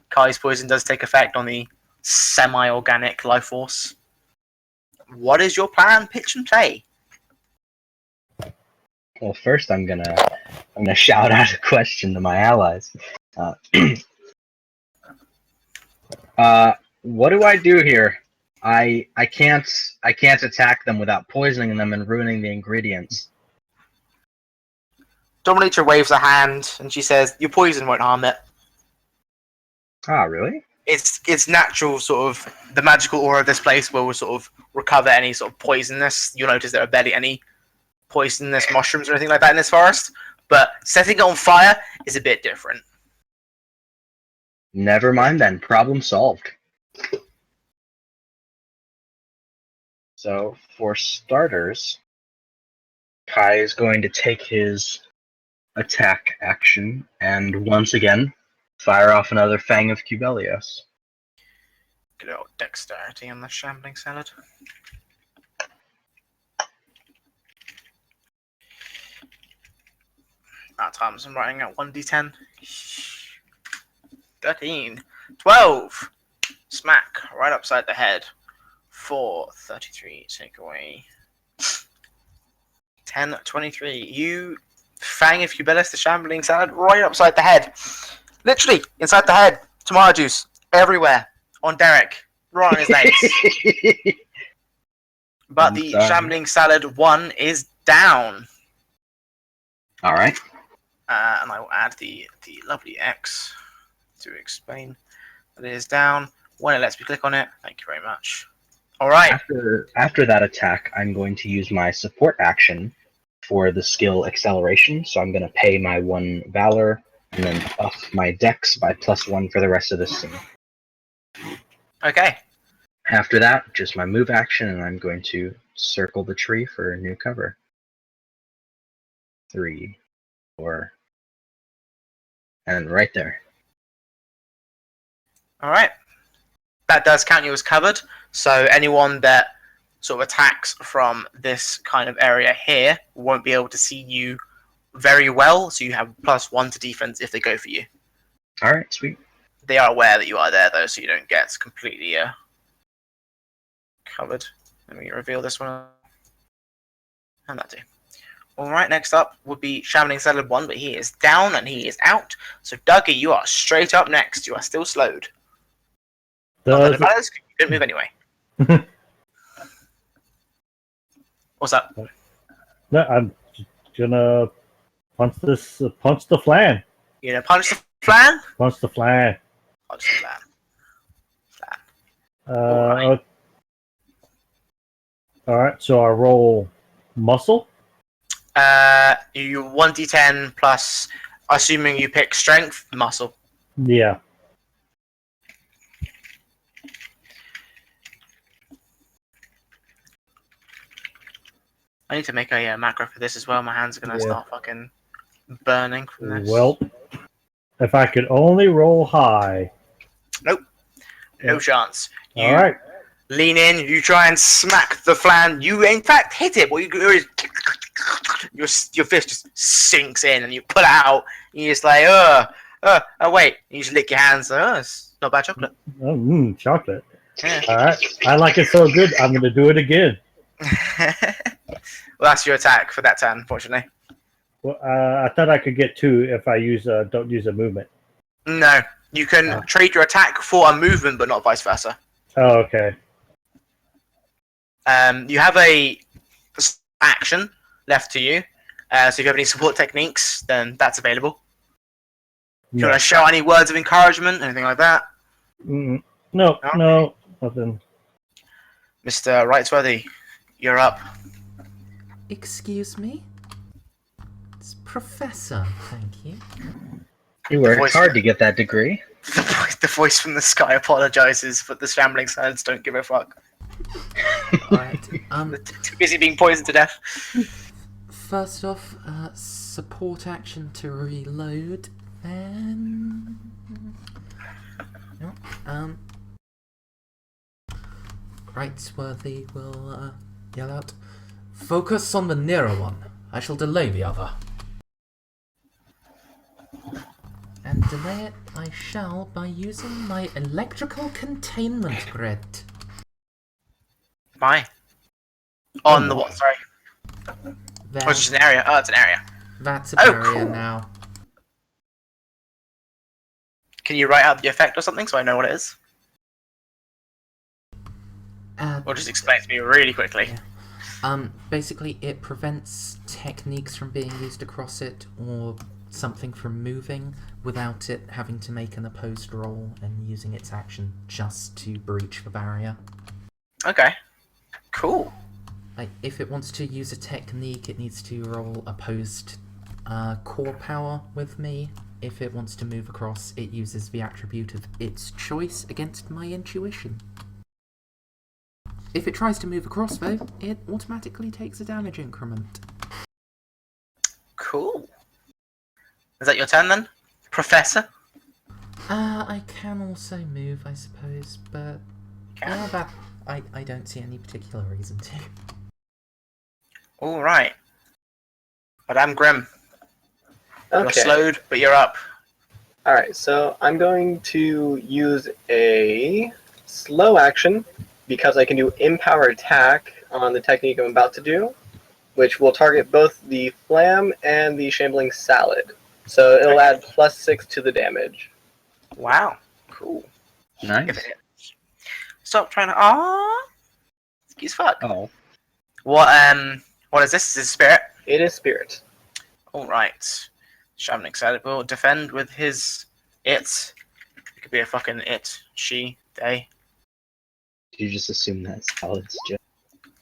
S1: Kai's poison does take effect on the semi-organic life force. What is your plan, pitch and play?
S2: Well, first I'm gonna shout out a question to my allies. What do I do here? I can't attack them without poisoning them and ruining the ingredients.
S1: Dominator waves a hand and she says, "Your poison won't harm it."
S2: Ah, really?
S1: It's natural, sort of the magical aura of this place will sort of recover any sort of poisonous. You'll notice there are barely any poisonous mushrooms or anything like that in this forest. But setting it on fire is a bit different.
S2: Never mind then. Problem solved. So, for starters, Kai is going to take his attack action and once again fire off another Fang of Cubelios.
S1: Good old dexterity on the shambling salad. That times I'm writing out 1d10. 13. 12. Smack. Right upside the head. 4. 33. Take away. 10. 23. You Fang of Cubelios, the shambling salad, right upside the head. Literally, inside the head. Tomato juice. Everywhere. On Derek. Right on his legs. But the shambling salad 1 is down.
S2: Alright.
S1: And I will add the lovely X to explain that it is down. When it lets me click on it, thank you very much. Alright.
S2: After that attack, I'm going to use my support action for the skill acceleration. So I'm going to pay my 1 Valor and then buff my Dex by +1 for the rest of this scene.
S1: Okay.
S2: After that, just my move action, and I'm going to circle the tree for new cover. 3, 4, and right there.
S1: Alright. That does count you as covered. So anyone that sort of attacks from this kind of area here won't be able to see you very well. So you have +1 to defense if they go for you.
S2: Alright, sweet.
S1: They are aware that you are there, though, so you don't get completely covered. Let me reveal this one. And that too. Alright, next up would be Shambling Salad 1, but he is down and he is out. So, Douggie, you are straight up next. You are still slowed. Not that it matters, you couldn't move anyway. What's up?
S4: No, I'm gonna punch the flan.
S1: You gonna punch the flan?
S4: Punch the flan.
S1: Punch the flan.
S4: All right, so I roll muscle.
S1: You 1d10 plus, assuming you pick strength, muscle.
S4: Yeah.
S1: I need to make a macro for this as well. My hands are gonna start fucking burning from this.
S4: Well, if I could only roll high.
S1: Nope. No chance. You
S4: All right.
S1: lean in, you try and smack the flan. You, in fact, hit it. What you do is your fist just sinks in and you pull it out. And you're just like, oh, wait. You just lick your hands. Oh, it's not bad chocolate.
S4: Oh, chocolate.
S1: Yeah.
S4: All right. I like it so good, I'm going to do it again.
S1: Well, that's your attack for that turn, unfortunately.
S4: Well, I thought I could get 2 if I don't use a movement.
S1: No. You can trade your attack for a movement, but not vice versa.
S4: Oh, okay.
S1: You have a action left to you. So if you have any support techniques, then that's available. If you want to shout any words of encouragement, anything like that.
S4: No, nothing.
S1: Mr. Rightsworthy, you're up.
S3: Excuse me? It's Professor, thank you.
S2: You worked hard to get that degree.
S1: The voice from the sky apologizes, but the shambling silence don't give a fuck.
S3: Alright,
S1: They're too busy being poisoned to death.
S3: first off, support action to reload, then... No, Rightsworthy will, yell out, "Focus on the nearer one. I shall delay the other." And delay it I shall by using my electrical containment grid.
S1: Why? On the what? Sorry.
S3: There,
S1: Oh, it's just an area. Oh, it's an area.
S3: that's a barrier
S1: cool.
S3: now.
S1: Can you write out the effect or something so I know what it is? Or just explain it to me really quickly.
S3: Yeah. Basically it prevents techniques from being used across it, or something from moving, without it having to make an opposed roll and using its action just to breach the barrier.
S1: Okay. Cool.
S3: Like, if it wants to use a technique, it needs to roll opposed core power with me. If it wants to move across, it uses the attribute of its choice against my intuition. If it tries to move across, though, it automatically takes a damage increment.
S1: Cool. Is that your turn then, Professor?
S3: I can also move, I suppose, but yeah, that I don't see any particular reason to.
S1: Alright. Madame Grimm. You're
S6: Okay.
S1: slowed, but you're up.
S6: Alright, so I'm going to use a slow action because I can do Empower Attack on the technique I'm about to do, which will target both the Flam and the Shambling Salad. So it'll add +6 to the damage.
S1: Wow. Cool.
S2: Nice.
S1: Stop trying to. Aww. Excuse fuck.
S2: Oh.
S1: What is this? Is this a spirit?
S6: It is Spirit.
S1: Alright. Shaman excited will defend with his it. It could be a fucking it, she, they.
S2: You just assume that Salad's just...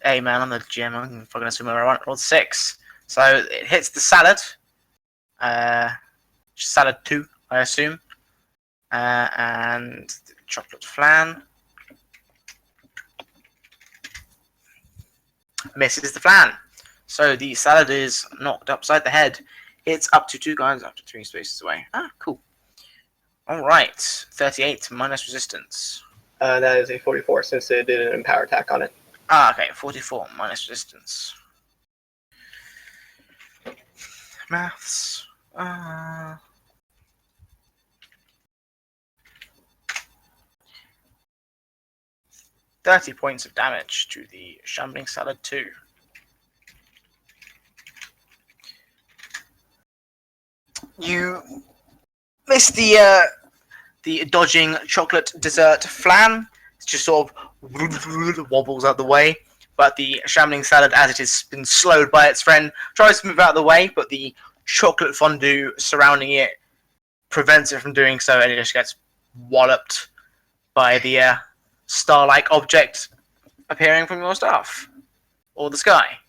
S1: Hey man, I'm the GM, I can fucking assume whatever I want. Rolled 6. So it hits the salad. Salad 2, I assume. And the chocolate flan. Misses the flan. So the salad is knocked upside the head. It's up to 2 guys up to 3 spaces away. Ah, cool. Alright. 38 minus resistance.
S6: That is a 44 since it did an Empower Attack on it.
S1: Ah, okay. 44 minus resistance. Maths. 30 points of damage to the Shambling Salad 2. You miss the dodging chocolate dessert flan. It just sort of wobbles out the way. But the Shambling Salad, as it has been slowed by its friend, tries to move out of the way, but the chocolate fondue surrounding it prevents it from doing so, and it just gets walloped by the star-like object appearing from your staff. Or the sky.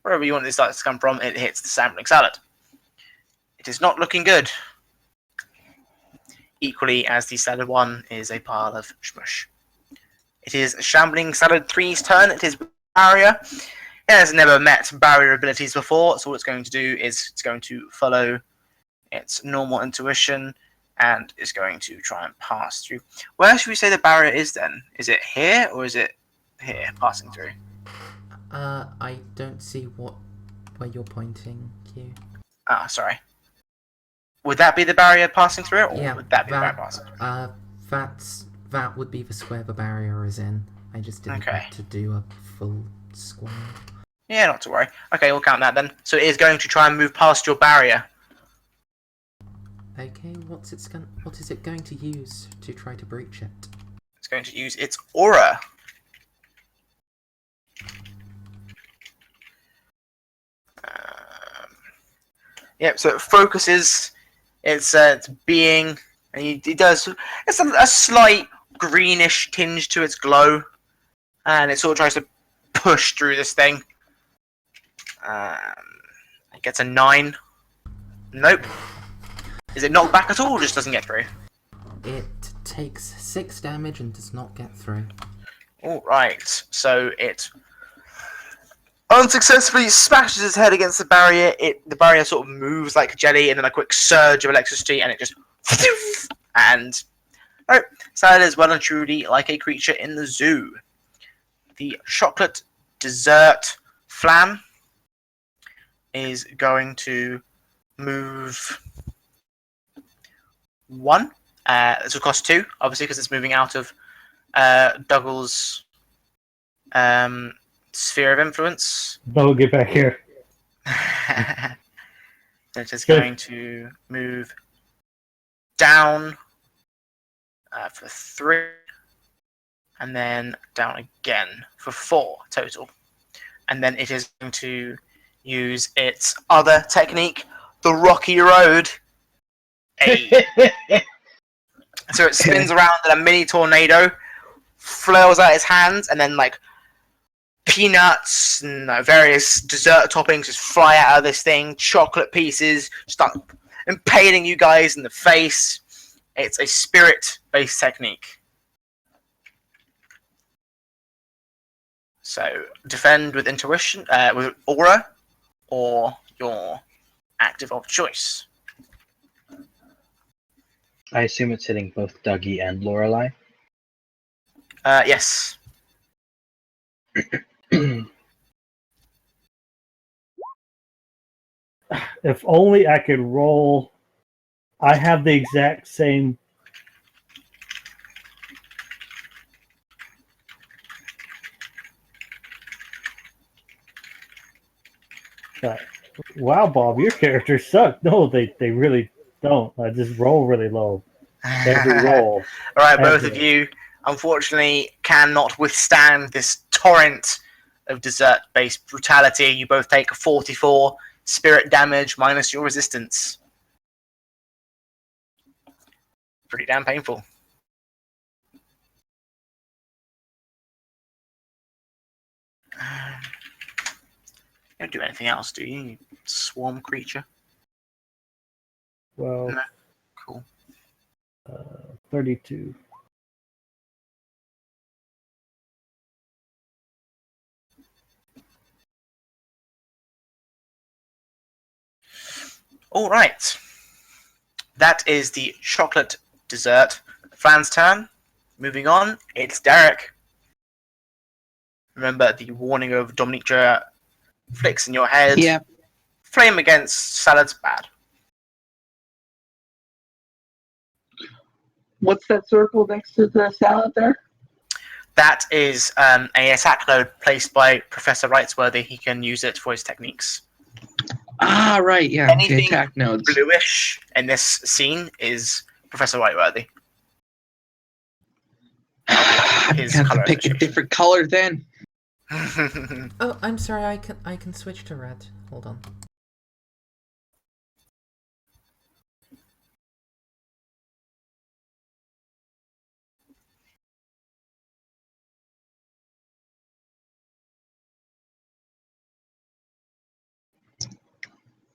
S1: Wherever you want this to come from, it hits the Shambling Salad. It is not looking good. Equally as the Salad 1 is a pile of shmush. It is Shambling Salad 3's turn. It is Barrier. It has never met barrier abilities before, so what it's going to do is it's going to follow its normal intuition and is going to try and pass through. Where should we say the barrier is then? Is it here or is it here, passing through?
S3: I don't see where you're pointing, Q.
S1: Ah, sorry. Would that be the barrier passing through it, or
S3: Yeah,
S1: would that be the barrier passing through?
S3: That would be the square the barrier is in. I just didn't
S1: Okay.
S3: want to do a full square.
S1: Yeah, not to worry. Okay, we'll count that then. So it is going to try and move past your barrier.
S3: Okay, what is it going to use to try to breach it?
S1: It's going to use its aura. Yep. So it focuses its being, and it does. It's a slight greenish tinge to its glow, and it sort of tries to push through this thing. It gets a 9. Nope. Is it knocked back at all, or just doesn't get through?
S3: It takes 6 damage and does not get through.
S1: Alright, so it unsuccessfully smashes its head against the barrier. The barrier sort of moves like jelly, and then a quick surge of electricity, and it just... And... Alright, Salad is well and truly like a creature in the zoo. The chocolate dessert flam is going to move 1. This will cost 2, obviously, because it's moving out of Dougle's sphere of influence.
S4: No, get back here.
S1: It is going to move down for 3, and then down again for 4 total. And then it is going to use its other technique, the Rocky Road. So it spins around in a mini tornado, flails out its hands, and then like peanuts and various dessert toppings just fly out of this thing. Chocolate pieces start impaling you guys in the face. It's a spirit-based technique. So defend with intuition, with aura, or your active of choice.
S2: I assume it's hitting both Douggie and Lorelei.
S1: Yes.
S4: If only I could roll. I have the exact same. Wow, Bob, your characters suck. No, they really don't. I just roll really low. Every roll.
S1: Alright, both of you, unfortunately, cannot withstand this torrent of dessert-based brutality. You both take 44 spirit damage minus your resistance. Pretty damn painful. You don't do anything else, do you? You swarm creature.
S4: Well,
S1: No. Cool.
S4: 32.
S1: All right. That is the chocolate dessert. Flan's turn. Moving on, it's Derek. Remember the warning of Dominica flicks in your head.
S5: Yeah.
S1: Flame against Salad's bad.
S5: What's that circle next to the salad there?
S1: That is a attack node placed by Professor Rightsworthy. He can use it for his techniques.
S5: Ah, right, yeah.
S1: Anything
S5: Okay, attack nodes.
S1: bluish in this scene is Professor Rightworthy.
S5: I'm
S1: His
S5: gonna have
S1: color
S5: to pick a
S1: association.
S5: different color then.
S3: Oh, I'm sorry, I can switch to red. Hold on.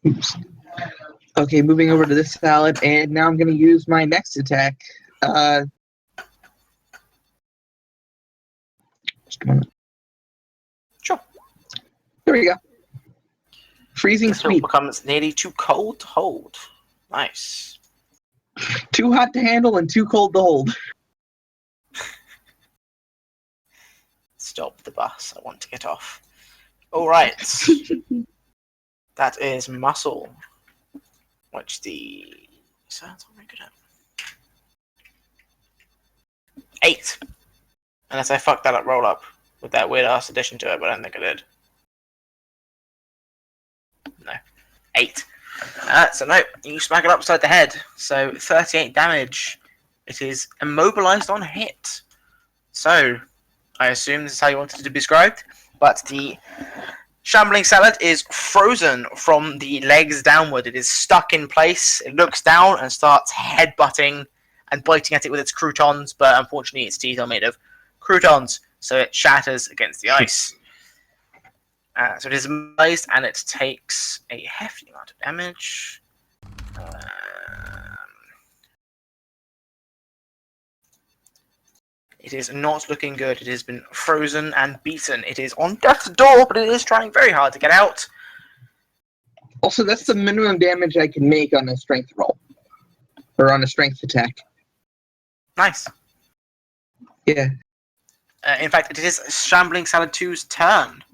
S5: Oops. Okay, moving over to this salad, and now I'm going to use my next attack. Just a moment.
S1: Sure.
S5: There we go. Freezing
S1: This one
S5: sweep.
S1: becomes nearly too cold to hold. Nice.
S5: Too hot to handle and too cold to hold.
S1: Stop the bus. I want to get off. All right. That is muscle. Which the... Sounds very good at. 8. Unless I fucked that up roll up with that weird ass addition to it, but I don't think I did. No. 8. So no, you smack it upside the head. So 38 damage. It is immobilized on hit. So, I assume this is how you wanted it to be described, but the Shambling Salad is frozen from the legs downward. It is stuck in place. It looks down and starts headbutting and biting at it with its croutons, but unfortunately its teeth are made of croutons, so it shatters against the ice. So it is immobilized and it takes a hefty amount of damage. It is not looking good. It has been frozen and beaten. It is on death's door, but it is trying very hard to get out.
S5: Also, that's the minimum damage I can make on a strength roll. Or on a strength attack.
S1: Nice.
S5: Yeah.
S1: In fact, it is Shambling Salad 2's turn.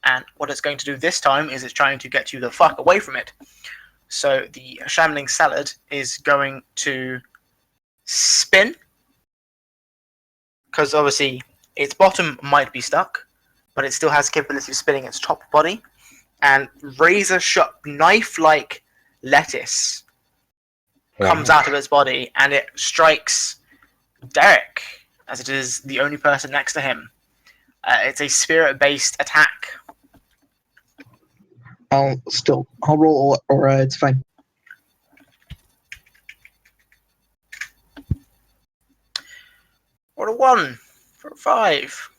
S1: And what it's going to do this time is it's trying to get you the fuck away from it. So the Shambling Salad is going to spin. Because obviously its bottom might be stuck, but it still has the capability of spinning its top body. And razor-sharp, knife-like lettuce comes out of its body, and it strikes Derek, as it is the only person next to him. It's a spirit-based attack.
S5: I'll roll aura, it's fine.
S1: What a 1 for a 5.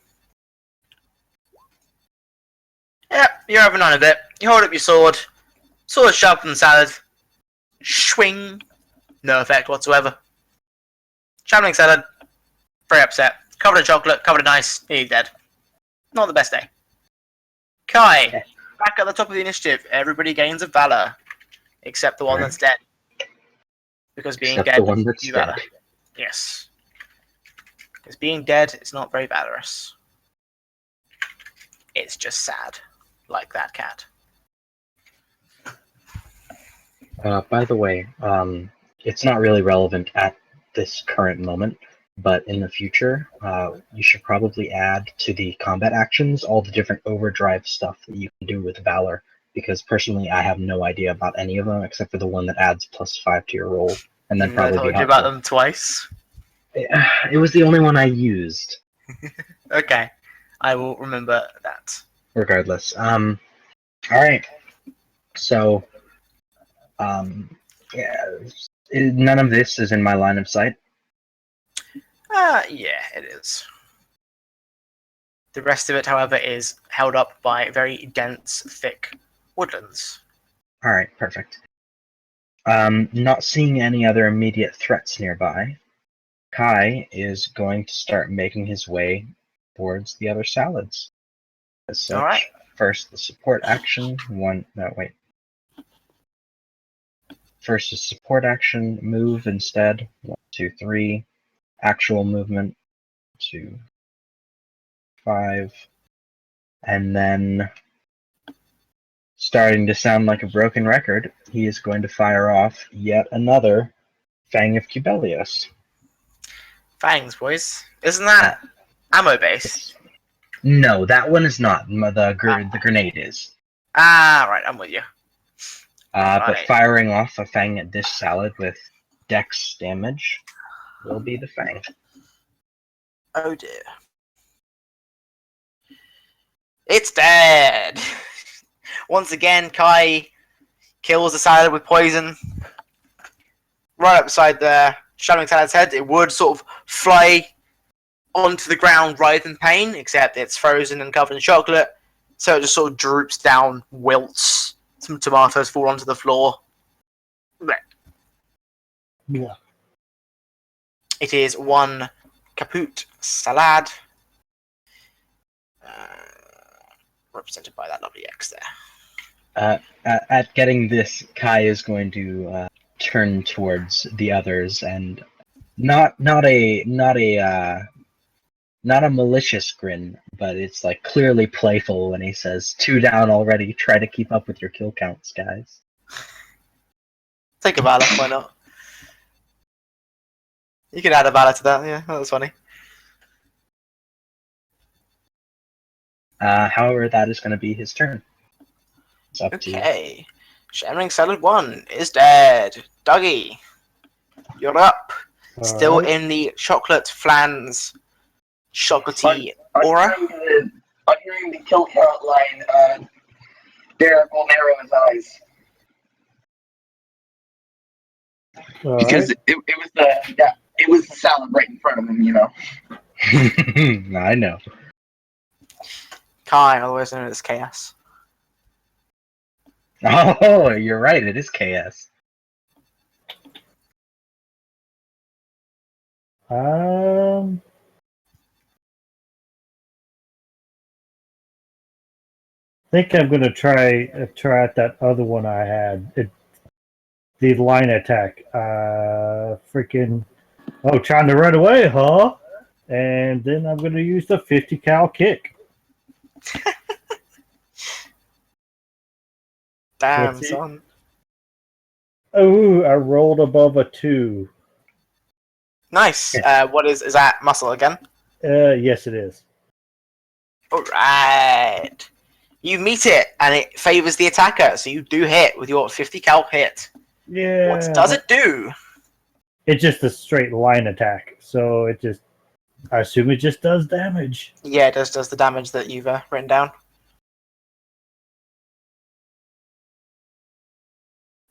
S1: Yep, you're having none of it. You hold up your sword. Sword sharper than salad. Swing. No effect whatsoever. Shambling Salad. Very upset. Covered in chocolate, covered in ice. He's dead. Not the best day. Kai. Back at the top of the initiative. Everybody gains a Valor. Except the one that's dead. Because being
S2: Except
S1: dead
S2: the one that's
S1: gives you Valor.
S2: dead.
S1: Yes. Because being dead is not very valorous. It's just sad. Like that cat.
S2: By the way, it's not really relevant at this current moment, but in the future, you should probably add to the combat actions all the different overdrive stuff that you can do with Valor, because personally I have no idea about any of them except for the one that adds +5 to your roll, and then
S1: I told you about them twice.
S2: It was the only one I used.
S1: Okay. I will remember that.
S2: Regardless. Alright. So, yeah, none of this is in my line of sight.
S1: Yeah, it is. The rest of it, however, is held up by very dense, thick woodlands.
S2: Alright, perfect. Not seeing any other immediate threats nearby, Kai is going to start making his way towards the other salads. As such,
S1: Alright.
S2: first the support action, First is support action, move instead, 1, 2, 3. Actual movement, 2, 5. And then, starting to sound like a broken record, he is going to fire off yet another Fang of Cubelius.
S1: Fangs, boys. Isn't that ammo-based?
S2: No, that one is not. The grenade is.
S1: Ah, right, I'm with you.
S2: But
S1: Right.
S2: firing off a Fang at this salad with Dex damage will be the Fang.
S1: Oh dear. It's dead! Once again, Kai kills the salad with poison. Right up beside the Shambling Salad's head, it would sort of fly onto the ground rather than pain, except it's frozen and covered in chocolate, so it just sort of droops down, wilts. Some tomatoes fall onto the floor. Blech.
S4: Yeah.
S1: It is one kaput salad, represented by that lovely X there.
S2: At getting this, Kai is going to turn towards the others and not a malicious grin, but it's like clearly playful when he says, 2 down already, try to keep up with your kill counts, guys.
S1: Take a Valor, why not? You can add a Valor to that, yeah, that was funny.
S2: However, that is going to be his turn. It's up to you.
S1: Okay. Shambling Salad 1 is dead. Douggie, you're up. Still
S4: Alright.
S1: in the chocolate flans, chocolatey aura.
S5: On hearing the kill count line, Derek will narrow his eyes.
S4: All
S5: Because
S4: right.
S5: it was the salad right in front of him, you know.
S2: I know.
S1: Kai, otherwise known as Chaos.
S2: Oh, you're right. It is KS.
S4: Think I'm gonna try out that other one I had. The line attack. Freaking. Oh, trying to run away, huh? And then I'm gonna use the 50 cal kick.
S1: Damn,
S4: Let's see.
S1: son.
S4: Oh, I rolled above a 2.
S1: Nice. What is that muscle again?
S4: Yes, it is.
S1: Alright. You meet it, and it favors the attacker, so you do hit with your 50 cal hit.
S4: Yeah.
S1: What does it do?
S4: It's just a straight line attack, so it just. I assume it just does damage.
S1: Yeah, it does the damage that you've written down.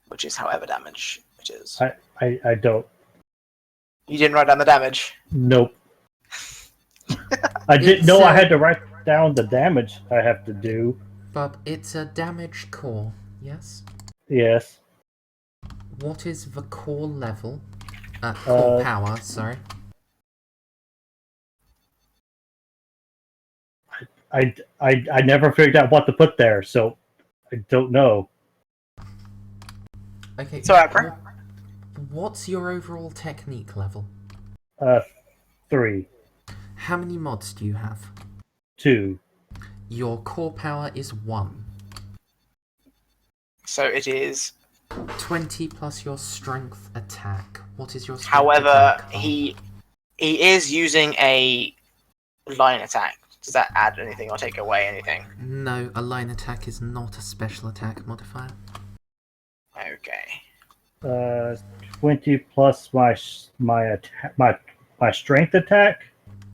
S1: Which is however damage it is.
S4: I don't.
S1: You didn't write down the damage.
S4: Nope. I didn't know I had to write down the damage I have to do.
S3: Bob, it's a damage core, yes?
S4: Yes.
S3: What is the core level? Core power, sorry.
S4: I never figured out what to put there, so I don't know.
S3: Okay.
S1: It's alright, bro.
S3: What's your overall technique level?
S4: 3.
S3: How many mods do you have?
S4: 2.
S3: Your core power is 1.
S1: So it is.
S3: 20 plus your strength attack. What is your strength
S1: However,
S3: attack? Bob?
S1: he is using a line attack. Does that add anything or take away anything?
S3: No, a line attack is not a special attack modifier.
S1: Okay.
S4: 20 plus my strength attack,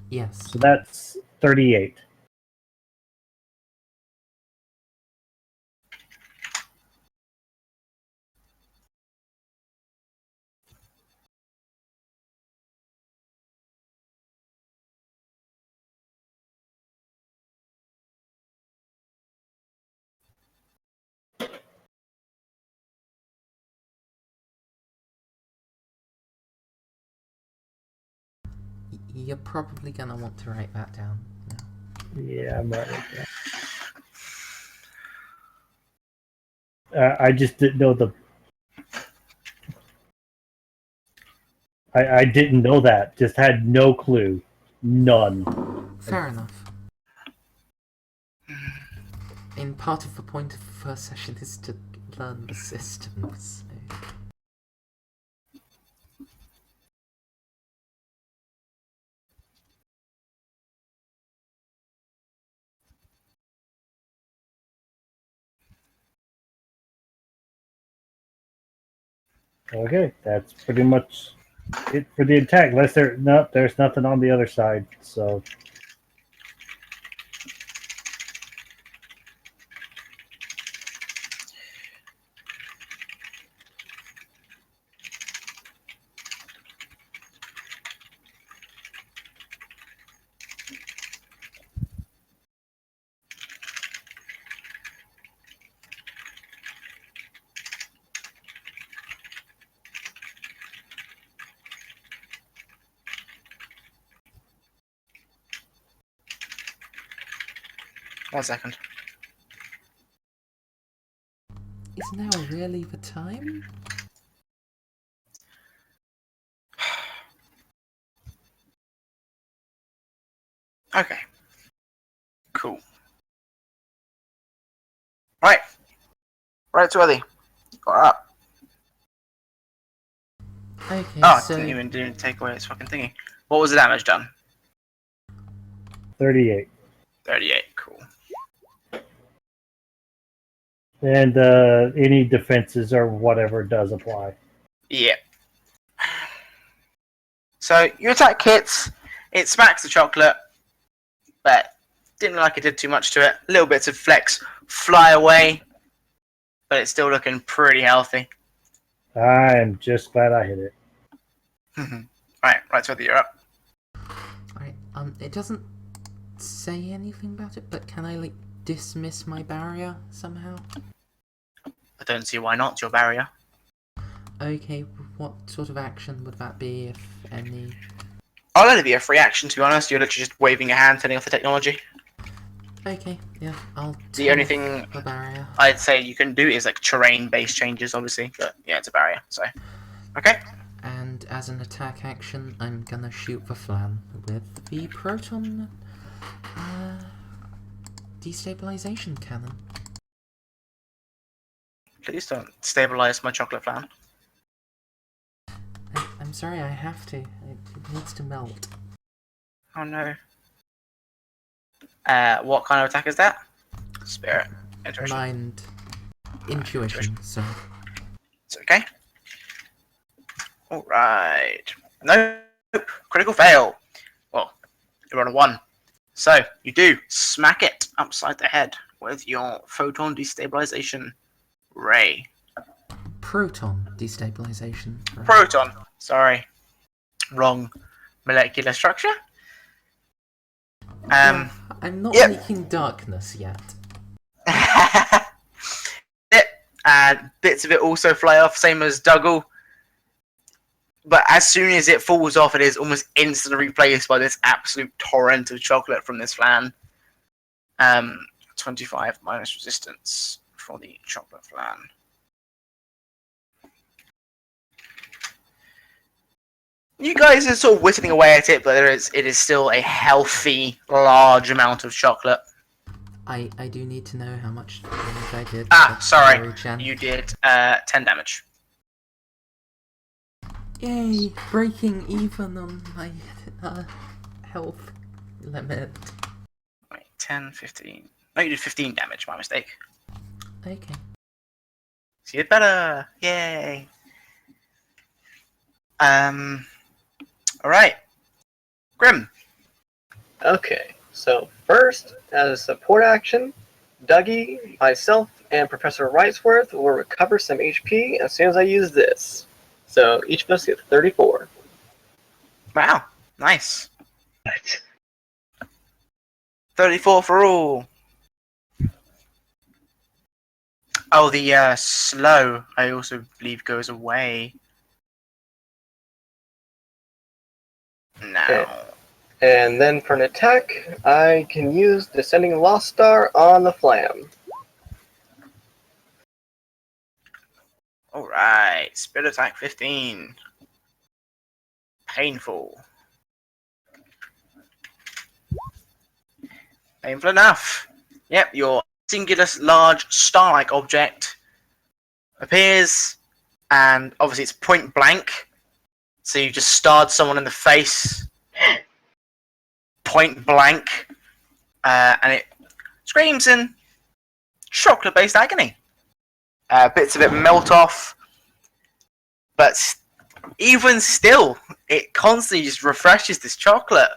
S3: Yes.
S4: so that's 38.
S3: You're probably gonna want to write that down now.
S4: Yeah, I'm writing it down. I just didn't know the. I didn't know that. Just had no clue. None.
S3: Fair enough. And part of the point of the first session is to learn the systems. So.
S4: Okay, that's pretty much it for the attack. Unless there's nothing on the other side. So
S1: One second.
S3: Is now really the time?
S1: Okay. Cool. Right. Rightsworthy. Got up.
S3: Okay,
S1: Oh,
S3: so
S1: didn't even take away its fucking thingy. What was the damage done?
S4: 38.
S1: 38. Cool.
S4: And any defenses or whatever does apply.
S1: Yeah. So your attack hits. It smacks the chocolate, but didn't look like it did too much to it. Little bits of flecks fly away, but it's still looking pretty healthy.
S4: I am just glad I hit it.
S1: Right, so you're up.
S3: Alright, it doesn't say anything about it, but can I, like, dismiss my barrier somehow?
S1: I don't see why not, your barrier.
S3: Okay, what sort of action would that be, if any?
S1: I'll let it be a free action, to be honest. You're literally just waving your hand, turning off the technology.
S3: Okay, yeah, I'll
S1: The
S3: turn
S1: only
S3: off
S1: thing
S3: the barrier.
S1: I'd say you can do is like terrain-based changes, obviously, but yeah, it's a barrier, so. Okay.
S3: And as an attack action, I'm gonna shoot the flan with the proton destabilization cannon.
S1: Please don't stabilize my chocolate flan.
S3: I'm sorry, I have to. It needs to melt.
S1: Oh no. What kind of attack is that? Spirit. Intuition.
S3: Mind. Intuition, so.
S1: It's okay. Alright. Nope. Critical fail. Well, you're on a 1. So, you do smack it upside the head with your photon destabilization ray.
S3: Proton destabilization. Right.
S1: Proton. Sorry. Wrong molecular structure.
S3: Yeah, I'm not
S1: yep.
S3: making darkness yet.
S1: And bits of it also fly off, same as Douggie. But as soon as it falls off, it is almost instantly replaced by this absolute torrent of chocolate from this flan. 25 minus resistance for the chocolate flan. You guys are sort of whittling away at it, but it is still a healthy, large amount of chocolate.
S3: I do need to know how much damage I did.
S1: Sorry. You did 10 damage.
S3: Yay! Breaking even on my health limit.
S1: Wait, 10, 15. No, you did 15 damage, my mistake.
S3: Okay.
S1: So you did better! Yay! Alright. Grimm.
S6: Okay, so first, as a support action, Douggie, myself, and Professor Rightsworthy will recover some HP as soon as I use this. So each of us gets 34.
S1: Wow, nice.
S2: What?
S1: 34 for all. Oh, the slow, I also believe, goes away. Now.
S6: Okay. And then for an attack, I can use Descending Lost Star on the Flam.
S1: Alright, Spirit Attack 15. Painful. Painful enough. Yep, your singular large star-like object appears, and obviously it's point blank. So you just starred someone in the face, point blank, and it screams in chocolate-based agony. Bits of it melt off, but even still, it constantly just refreshes this chocolate.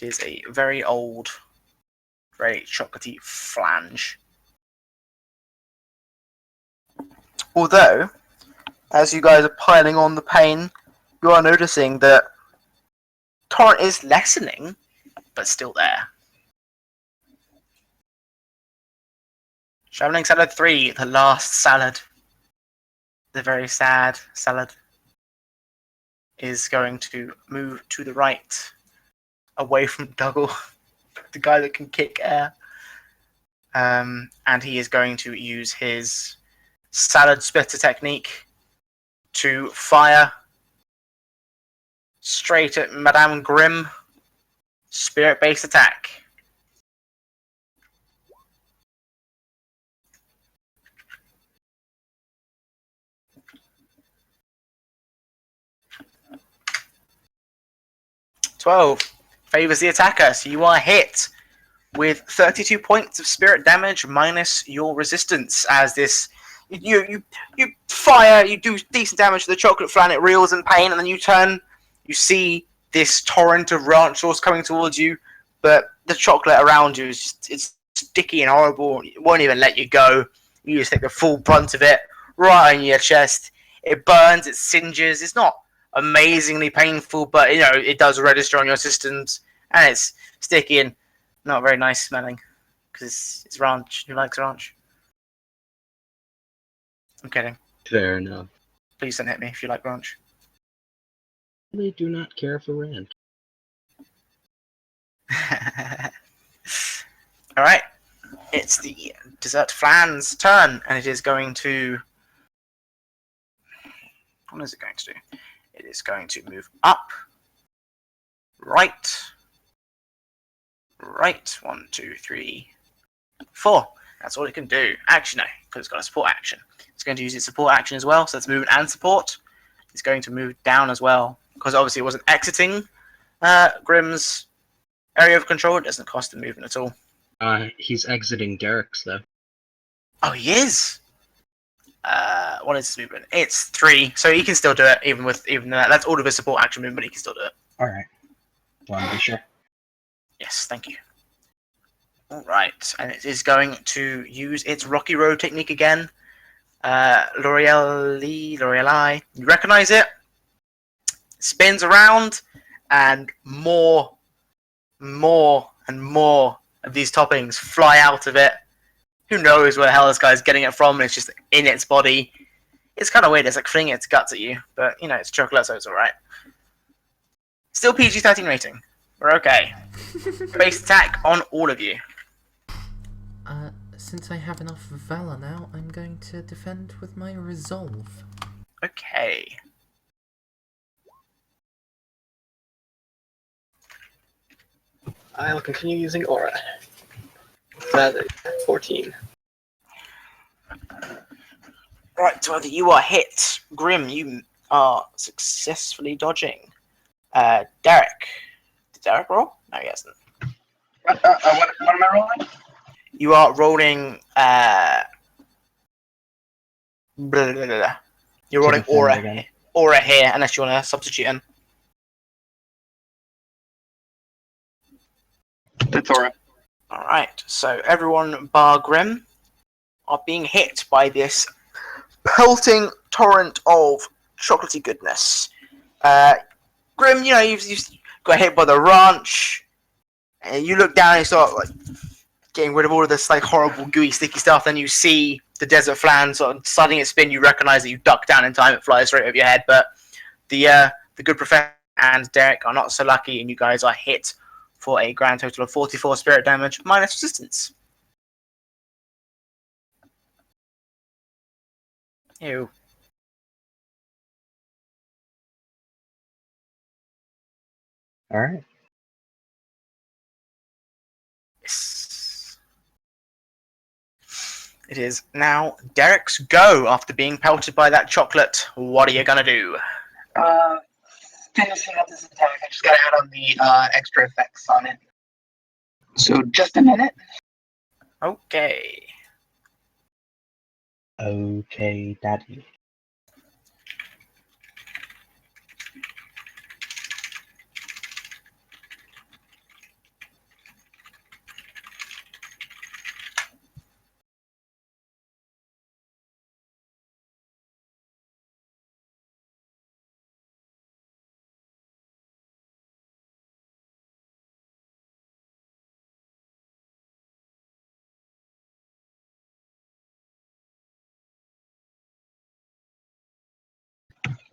S1: It is a very old, very chocolatey flange. Although, as you guys are piling on the pain, you are noticing that torrent is lessening, but still there. Traveling Salad 3, the last salad, the very sad salad, is going to move to the right, away from Douggie, the guy that can kick air. And he is going to use his salad splitter technique to fire straight at Madame Grimm. Spirit-based attack. Favors the attacker, so you are hit with 32 points of spirit damage minus your resistance. As this, you fire, you do decent damage to the chocolate flan, it reels in pain, and then you turn, you see this torrent of ranch sauce coming towards you, but the chocolate around you is just, it's sticky and horrible. It won't even let you go. You just take the full brunt of it right on your chest. It burns, it singes. It's not amazingly painful, but it does register on your systems, and it's sticky and not very nice smelling because it's ranch. Who likes ranch? I'm kidding.
S2: Fair enough.
S1: Please don't hit me if you like ranch.
S2: I really do not care for ranch.
S1: Alright. It's the dessert flan's turn, and it is going to... What is it going to do? It is going to move up. Right. 1, 2, 3, 4. That's all it can do. Actually, no, because it's got a support action. It's going to use its support action as well, so it's movement and support. It's going to move down as well, because obviously it wasn't exiting Grimm's area of control. It doesn't cost the movement at all.
S2: He's exiting Derek's, though.
S1: Oh, he is? What is his movement? It's 3, so he can still do it, even that. That's all of his support action movement, he can still do it.
S2: Alright. Want to be sure?
S1: Yes, thank you. Alright, and it is going to use its Rocky Road technique again. Lorelei, you recognize it? Spins around, and more and more of these toppings fly out of it. Who knows where the hell this guy's getting it from? It's just in its body. It's kind of weird. It's like flinging its guts at you, but it's chocolate, so it's alright. Still PG-13 rating. We're okay. Base attack on all of you.
S3: Since I have enough valor now, I'm going to defend with my resolve.
S1: Okay.
S6: I will continue using aura. That is 14.
S1: Right, so you are hit. Grimm, you are successfully dodging. Derek. Did Derek roll? No, he hasn't.
S5: What am I rolling?
S1: You are rolling. Blah, blah, blah. You're rolling aura here, unless you want to substitute in.
S5: That's aura.
S1: Alright, so everyone bar Grimm are being hit by this pelting torrent of chocolatey goodness. Grimm, you've got hit by the ranch, and you look down and start getting rid of all of this horrible gooey sticky stuff. Then you see the desert flan sort of starting its spin. You recognize that you duck down in time. It flies straight over your head. But the good professor and Derek are not so lucky, and you guys are hit for a grand total of 44 spirit damage minus resistance. Ew.
S2: Alright.
S1: Yes. It is now Derek's go after being pelted by that chocolate. What are you gonna do?
S5: Finishing up this attack, I just gotta add on the extra effects on it. So just a minute.
S1: Okay.
S2: Okay, Daddy.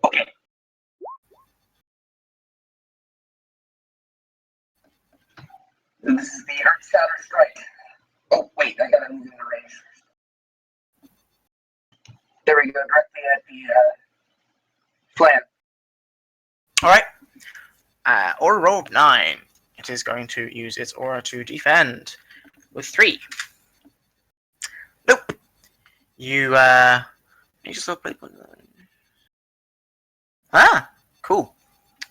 S5: Okay. And this is the Earth Shatter Strike. Oh, wait, I gotta move into range. There we go, directly at the flan.
S1: Alright. Aura rolled 9. It is going to use its aura to defend with 3. Nope. You just saw play. Ah, cool.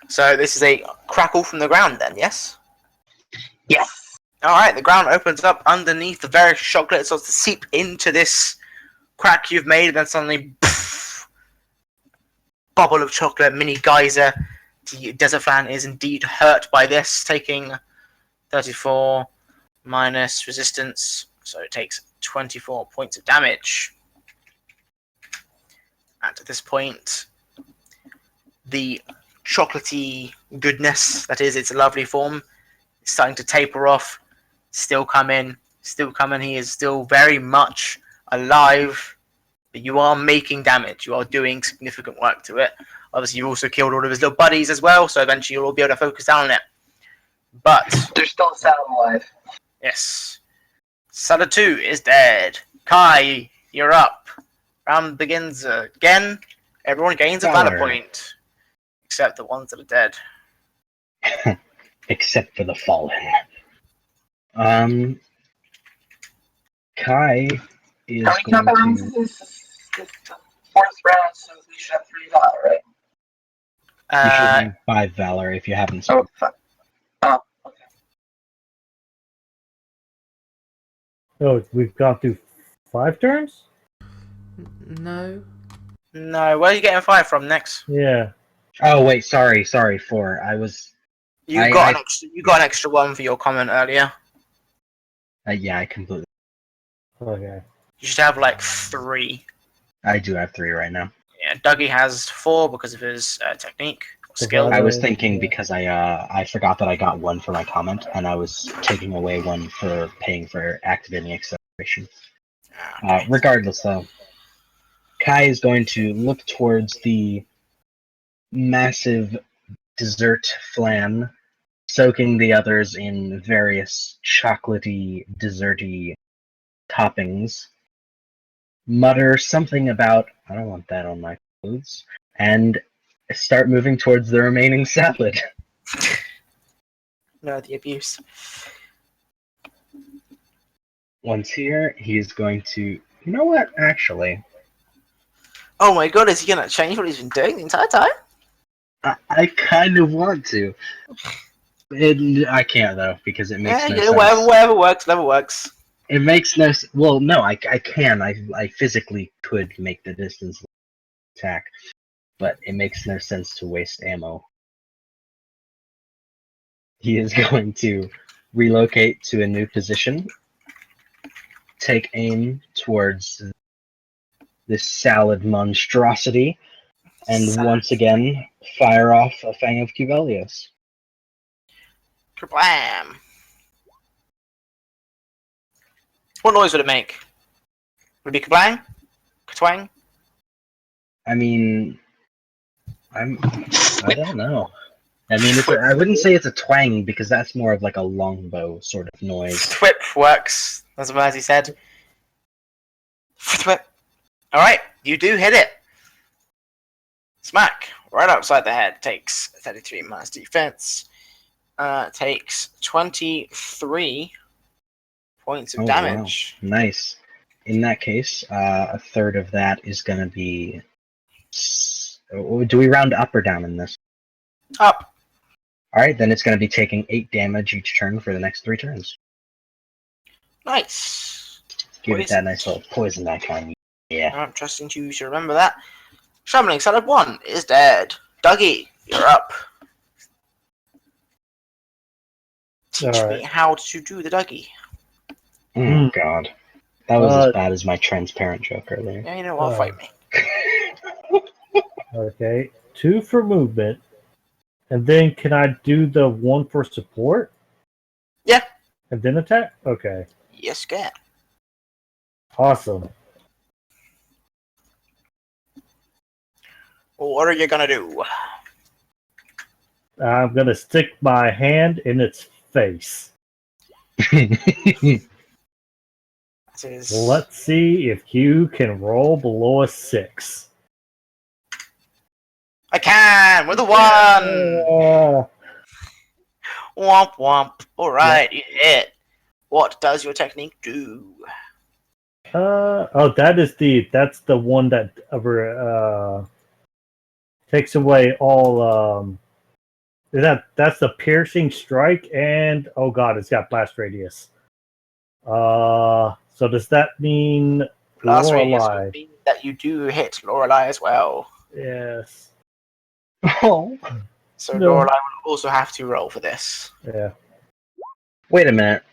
S1: So this is a crackle from the ground then, yes?
S5: Yes.
S1: Alright, the ground opens up underneath the various chocolate. It starts to seep into this crack you've made, and then suddenly bubble of chocolate, mini geyser. The desert flan is indeed hurt by this, taking 34 minus resistance So it takes 24 points of damage. At this point, the chocolatey goodness that is its lovely form is starting to taper off. Still coming. He is still very much alive. But you are making damage. You are doing significant work to it. Obviously, you also killed all of his little buddies as well, so eventually you'll all be able to focus down on it. But
S5: There's still sound alive.
S1: yes, Sada 2 is dead. Kai, you're up. Round begins again. Everyone gains a Valor
S2: Valor.
S1: point, except the ones that are dead.
S2: Except for the fallen. Kai is
S5: How many combat
S2: going
S5: rounds
S2: to.
S5: is this? This is the fourth round, so we should have 3 Valor, right?
S2: You should have 5 Valor if you haven't.
S5: Oh, fuck. Oh, okay.
S4: Oh, we've gone through 5 turns?
S3: No.
S1: No, where are you getting 5 from next?
S4: Yeah.
S2: Oh wait, sorry, 4. I was.
S1: You got an extra 1 for your comment earlier.
S2: Yeah, I completely.
S4: Okay.
S1: You should have like 3.
S2: I do have 3 right now.
S1: Yeah, Douggie has 4 because of his technique or skill.
S2: I was thinking because I forgot that I got 1 for my comment, and I was taking away 1 for paying for activating acceleration.
S1: Okay.
S2: Regardless, though, Kai is going to look towards the massive dessert flan, soaking the others in various chocolatey, desserty toppings, mutter something about, I don't want that on my clothes, and start moving towards the remaining salad.
S1: No, the abuse.
S2: Once here, he's going to. You know what? Actually,
S1: Oh my god, is he gonna change what he's been doing the entire time?
S2: I kind of want to. I can't though because it makes no sense.
S1: Whatever works.
S2: It makes no. Well, no, I can. I physically could make the distance attack, but it makes no sense to waste ammo. He is going to relocate to a new position, take aim towards this salad monstrosity, and once again fire off a Fang of Cuvelius.
S1: Kablam! What noise would it make? Would it be kablang? Katwang?
S2: I mean, I don't know. I mean, I wouldn't say it's a twang because that's more of like a longbow sort of noise.
S1: Thwip works, as Merzy said. Thwip. Alright, you do hit it. Smack. Right outside the head. Takes 33 minus defense. Takes 23 points of damage.
S2: Wow. Nice. In that case, a third of that is going to be... Do we round up or down in this?
S1: Up.
S2: Alright, then it's going to be taking 8 damage each turn for the next 3 turns.
S1: Nice.
S2: Give it that nice little poison icon. Yeah.
S1: I'm trusting you to remember that. Summoning Salad 1 is dead. Douggie, you're up. Teach me how to do the Douggie.
S2: Oh, God. That was as bad as my transparent joke earlier.
S1: Yeah, you know what? Fight me.
S4: Okay. 2 for movement. And then can I do the 1 for support?
S1: Yeah.
S4: And then attack? Okay.
S1: Yes, can.
S4: Awesome.
S1: What are you gonna do?
S4: I'm going to stick my hand in its face. Let's see if you can roll below a 6.
S1: I can with a 1. Womp womp. All right, you hit. What does your technique do?
S4: That's the one that takes away all that's the piercing strike, and oh god, it's got blast radius. So does that mean
S1: Blast radius
S4: Lorelei?
S1: would mean that you do hit Lorelei as well.
S4: Yes.
S2: Oh.
S1: So
S4: No.
S1: Lorelei will also have to roll for this.
S4: Yeah.
S2: Wait a minute.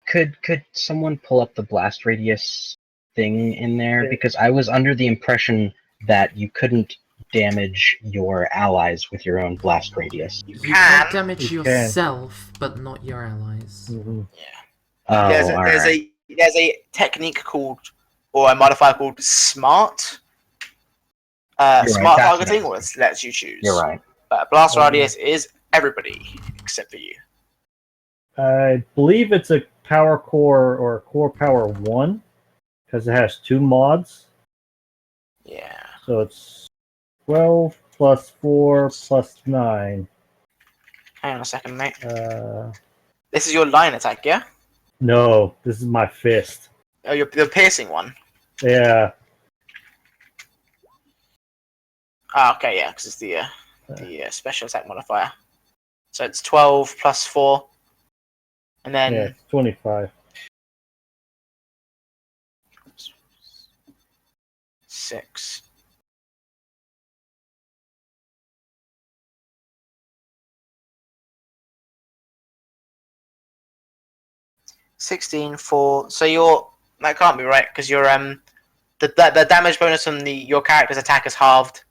S2: Could someone pull up the blast radius thing in there?
S4: Yeah.
S2: Because I was under the impression that you couldn't damage your allies with your own blast radius.
S1: You
S3: You
S1: can.
S3: can't damage
S4: You can.
S3: yourself, but not your allies.
S4: Mhm.
S2: Oh,
S1: There's
S2: alright.
S1: a technique called, or a modifier called smart.
S2: You're
S1: Smart
S2: right, that's
S1: targeting,
S2: what
S1: which lets you choose.
S2: You're right.
S1: But blast
S4: Oh,
S1: radius is everybody except for you.
S4: I believe it's a power core or core power 1 because it has 2 mods.
S1: Yeah.
S4: So it's 12 plus 4 plus 9.
S1: Hang on a second, mate.
S4: Uh,
S1: This is your line attack, yeah?
S4: no, this is my fist.
S1: Oh, the piercing one.
S4: Yeah.
S1: Ah, okay, yeah, because it's the special attack modifier. So it's 12 plus 4, and then
S4: Yeah, it's 25.
S1: 6. $16 for, so you're, that can't be right because you're the damage bonus on your character's attack is halved.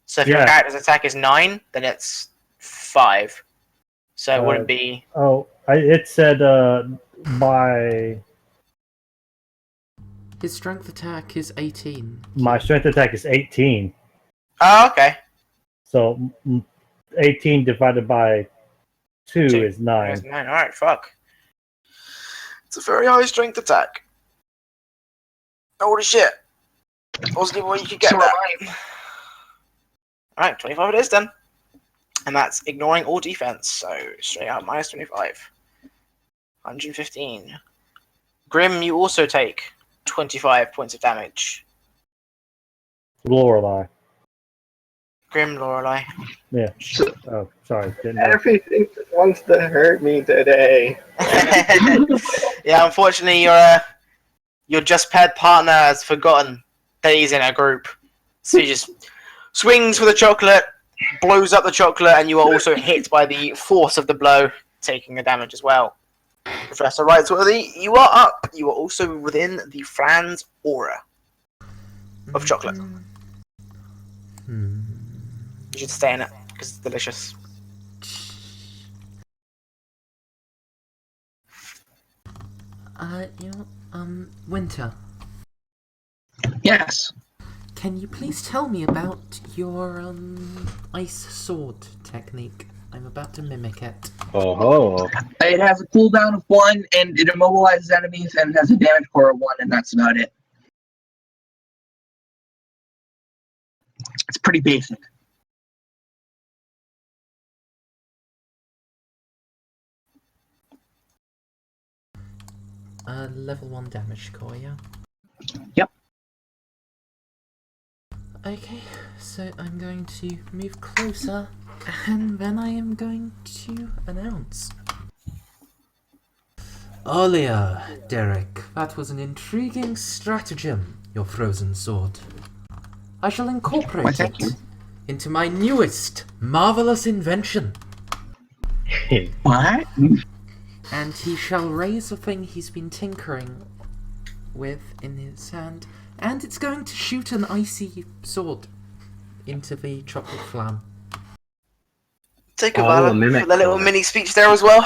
S1: So if your
S4: Yeah.
S1: character's attack is 9, then it's 5. So it wouldn't be.
S4: Oh, it said my
S3: His strength attack is 18.
S4: strength attack is 18.
S1: Oh, okay.
S4: So 18 divided by 2
S1: Two.
S4: is 9.
S1: There's 9. All right, fuck. It's a very high strength attack. Holy shit! I wasn't even where you could get
S5: So
S1: that.
S5: am
S1: Alright, 25 it is then. And that's ignoring all defense, so straight out minus 25. 115. Grimm, you also take 25 points of damage.
S4: Lorelei.
S1: Grimm, Lorelei.
S4: Yeah.
S5: So,
S4: Oh, sorry. Didn't know.
S6: Everything wants to hurt me today.
S1: Yeah, unfortunately, your just paired partner has forgotten that he's in a group. So he just swings for the chocolate, blows up the chocolate, and you are also hit by the force of the blow, taking the damage as well. Professor Rightsworthy, you are up. You are also within the Fran's aura of chocolate. You should stay in it because it's delicious.
S3: Winter,
S5: yes.
S3: can you please tell me about your, ice sword technique? I'm about to mimic it.
S2: Oh,
S5: It has a cooldown of 1, and it immobilizes enemies, and it has a damage core of 1, and that's about it. It's pretty basic.
S3: Level 1 damage core, yeah?
S5: Yep.
S3: Okay, so I'm going to move closer, and then I am going to announce. Earlier, Derek, that was an intriguing stratagem, your frozen sword. I shall incorporate
S5: Why, thank you.
S3: it into my newest, marvelous invention.
S5: What?
S3: And he shall raise the thing he's been tinkering with in his hand, and it's going to shoot an icy sword into the chocolate flam.
S1: Take a
S2: Oh,
S1: Valor
S2: a mimic
S1: for the little
S2: sword.
S1: mini speech there as well.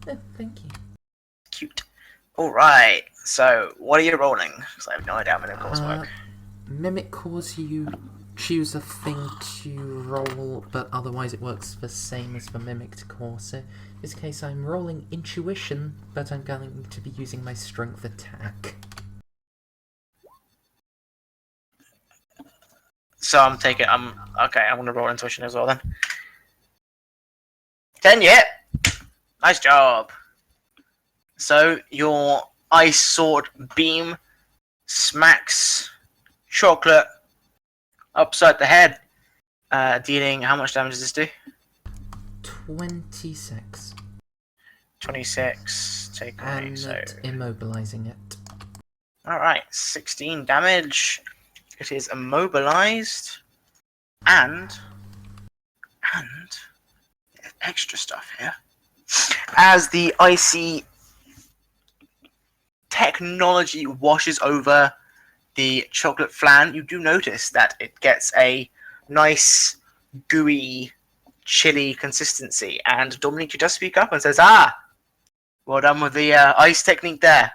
S3: Oh, thank you.
S1: Cute. Alright, so what are you rolling? Because I have no idea how mimic cores work.
S3: Mimic cores you choose a thing to roll, but otherwise it works the same as the mimicked core. So in this case I'm rolling intuition, but I'm going to be using my strength attack.
S1: So I'm gonna roll intuition as well then. 10 yet. Nice job. So your ice sword beam smacks chocolate upside the head, dealing how much damage does this do?
S3: 26.
S1: 26. Take away.
S3: And
S1: So
S3: immobilizing it.
S1: all right, 16 damage. It is immobilized, and extra stuff here. As the icy technology washes over the chocolate flan, you do notice that it gets a nice, gooey, chilly consistency. And Dominique does speak up and says, well done with the ice technique there.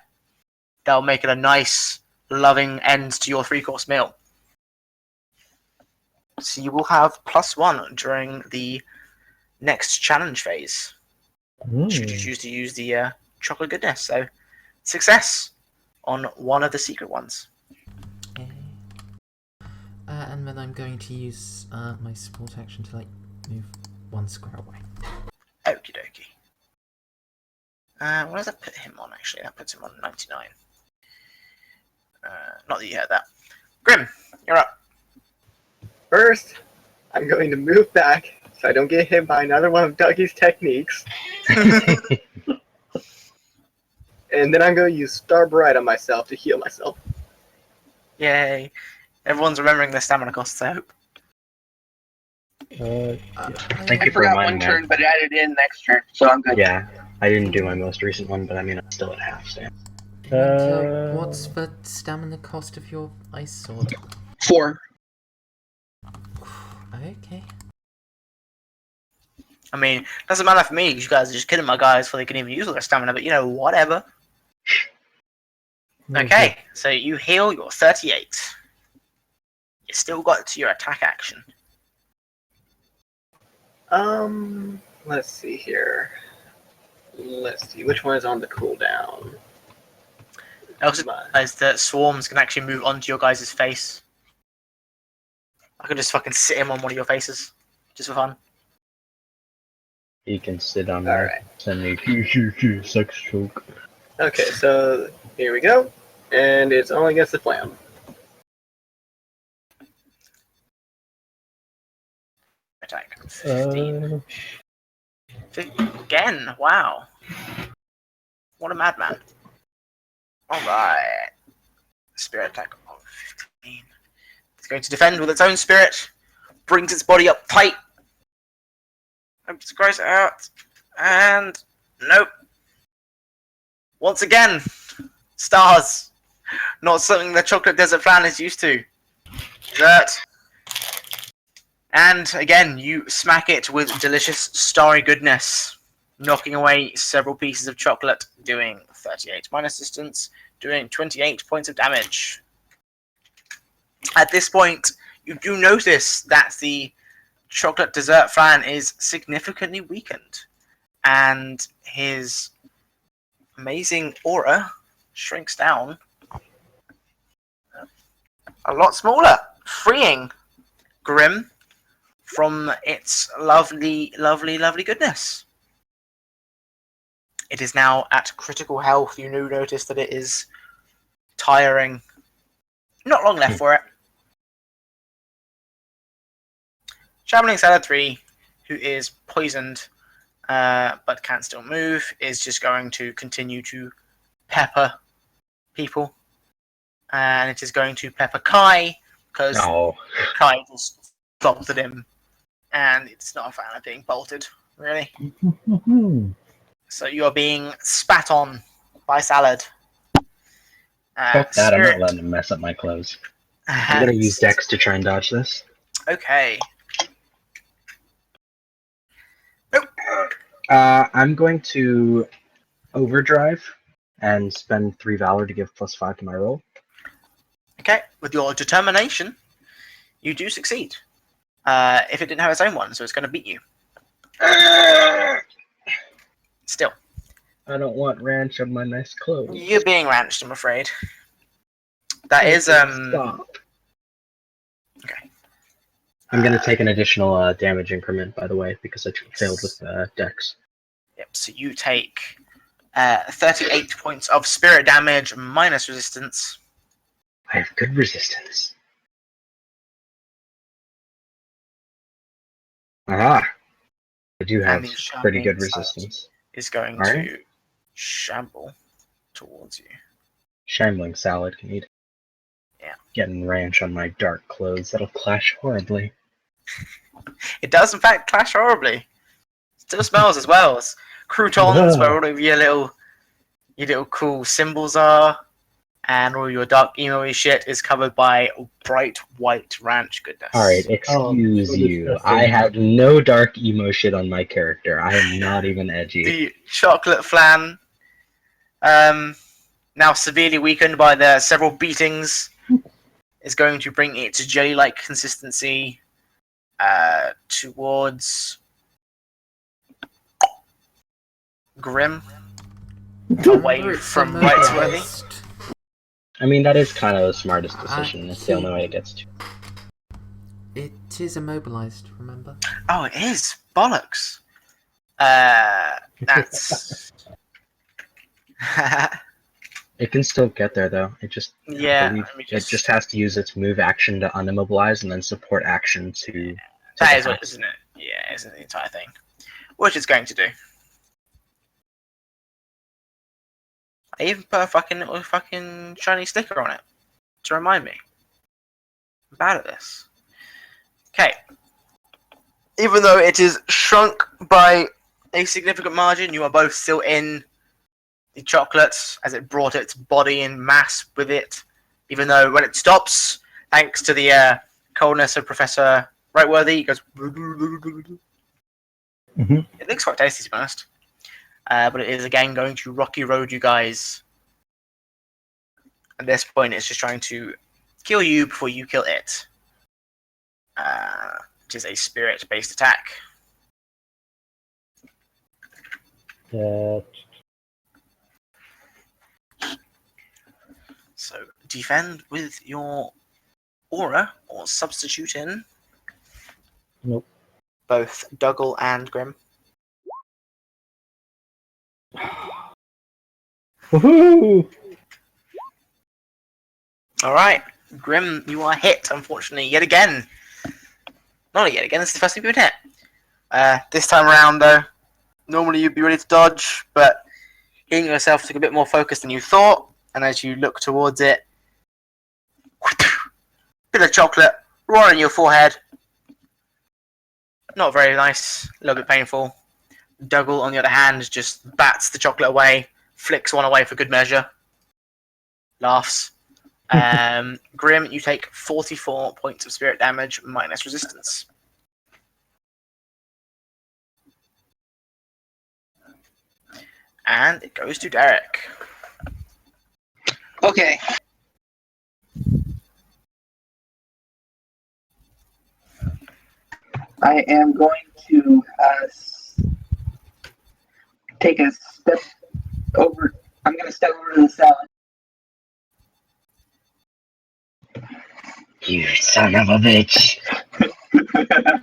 S1: That'll make it a nice, loving end to your 3-course meal. So you will have +1 during the next challenge phase. Should you choose to use the chocolate goodness. So, success on one of the secret ones.
S3: Okay. And then I'm going to use my support action to move 1 square away.
S1: Okie dokie. What does that put him on, actually? That puts him on 99. Not that you heard that. Grimm, you're up.
S6: First, I'm going to move back so I don't get hit by another one of Dougie's techniques. And then I'm going to use Star Bright on myself to heal myself.
S1: Yay. Everyone's remembering their stamina costs, I hope.
S2: Thank
S5: I
S2: you for
S5: forgot one
S2: reminding me.
S5: turn, but it added in next turn, so I'm good.
S2: Yeah, I didn't do my most recent one, but I mean, I'm still at half stand.
S3: And what's the stamina cost of your ice sword?
S5: 4.
S3: Okay.
S1: I mean, doesn't matter for me, because you guys are just killing my guys before they can even use all their stamina, but whatever. Okay, so you heal your 38. You still got to your attack action.
S6: Let's see here. Let's see, which one is on the cooldown?
S1: Also, as the swarms can actually move onto your guys' face. I could just fucking sit him on one of your faces, just for fun.
S2: You can sit on
S6: All
S2: there,
S6: right.
S2: send me sex joke.
S6: Okay, so here we go. And it's only against the flam.
S1: Attack. 15. Again, wow. What a madman. Alright. Spirit attack of 15. It's going to defend with its own spirit. Brings its body up tight. Hopes to gross it out. And nope. Once again, stars. Not something the chocolate desert flan is used to. Dirt. And again, you smack it with delicious starry goodness, knocking away several pieces of chocolate, doing 38 minus distance, doing 28 points of damage. At this point, you do notice that the chocolate dessert flan is significantly weakened, and his amazing aura shrinks down a lot smaller, freeing Grimm from its lovely, lovely, lovely goodness. It is now at critical health. You do notice that it is tiring. Not long left for it. Traveling Salad 3, who is poisoned but can still move, is just going to continue to pepper people. And it is going to pepper Kai, because Kai just bolted him. And it's not a fan of being bolted, really. So you're being spat on by Salad.
S2: Fuck that, I'm not letting him mess up my clothes. I'm gonna use Dex to try and dodge this.
S1: Okay.
S2: I'm going to overdrive and spend 3 Valor to give +5 to my roll.
S1: Okay, with your determination, you do succeed. If it didn't have its own one, so it's going to beat you. Still.
S2: I don't want ranch on my nice clothes.
S1: You're being ranched, I'm afraid. That is,
S2: Stop.
S1: Okay.
S2: I'm gonna take an additional damage increment, by the way, because I failed with Dex.
S1: Yep, so you take 38 points of spirit damage minus resistance.
S2: I have good resistance. Aha! I do have
S1: And the
S2: pretty good
S1: shambling salad
S2: resistance.
S1: is going
S2: Alright.
S1: to shamble towards you.
S2: Shambling salad can eat.
S1: Yeah.
S2: Getting ranch on my dark clothes, that'll clash horribly.
S1: It does, in fact, clash horribly. Still smells as well. It's croutons where all of your little cool symbols are, and all your dark emo shit is covered by bright white ranch goodness.
S2: Alright, excuse
S4: so
S2: you.
S4: disgusting.
S2: I have no dark emo shit on my character. I am not even edgy.
S1: The chocolate flan, now severely weakened by the several beatings, is going to bring it to jelly-like consistency towards Grimm, away
S3: Remember, it's
S1: from
S3: immobilized.
S1: Rightsworthy.
S2: I mean, that is kind of the smartest decision. It's the
S3: see-
S2: only way it gets to.
S3: It is immobilized, remember?
S1: Oh, it is bollocks. That's
S2: It can still get there, though. It just,
S1: yeah.
S2: I believe
S1: Let me
S2: it just has to use its move action to unimmobilize and then support action to.
S1: That is what, isn't it? Yeah, isn't the entire thing, which it's going to do. I even put a fucking shiny sticker on it to remind me. I'm bad at this. Okay. Even though it is shrunk by a significant margin, you are both still in the chocolates as it brought its body in mass with it. Even though when it stops, thanks to the coldness of Professor Rightworthy, it goes.
S4: Mhm.
S1: It looks quite tasty, to be honest. But it is again going to rocky road you guys. At this point, it's just trying to kill you before you kill it. Which is a spirit-based attack. So defend with your aura or substitute in.
S4: Nope.
S1: Both Dougal and Grimm.
S4: Woohoo!
S1: Alright, Grimm, you are hit, unfortunately, yet again. Not yet again, this is the first time you've been hit. This time around, though, normally you'd be ready to dodge, but healing yourself took a bit more focus than you thought, and as you look towards it, bit of chocolate right on your forehead. Not very nice, a little bit painful. Dougal, on the other hand, just bats the chocolate away, flicks one away for good measure, laughs. Grimm, you take 44 points of spirit damage minus resistance. And it goes to Derek.
S5: Okay. I am going to take a step over. I'm going to step over to the salad.
S2: You son of a bitch!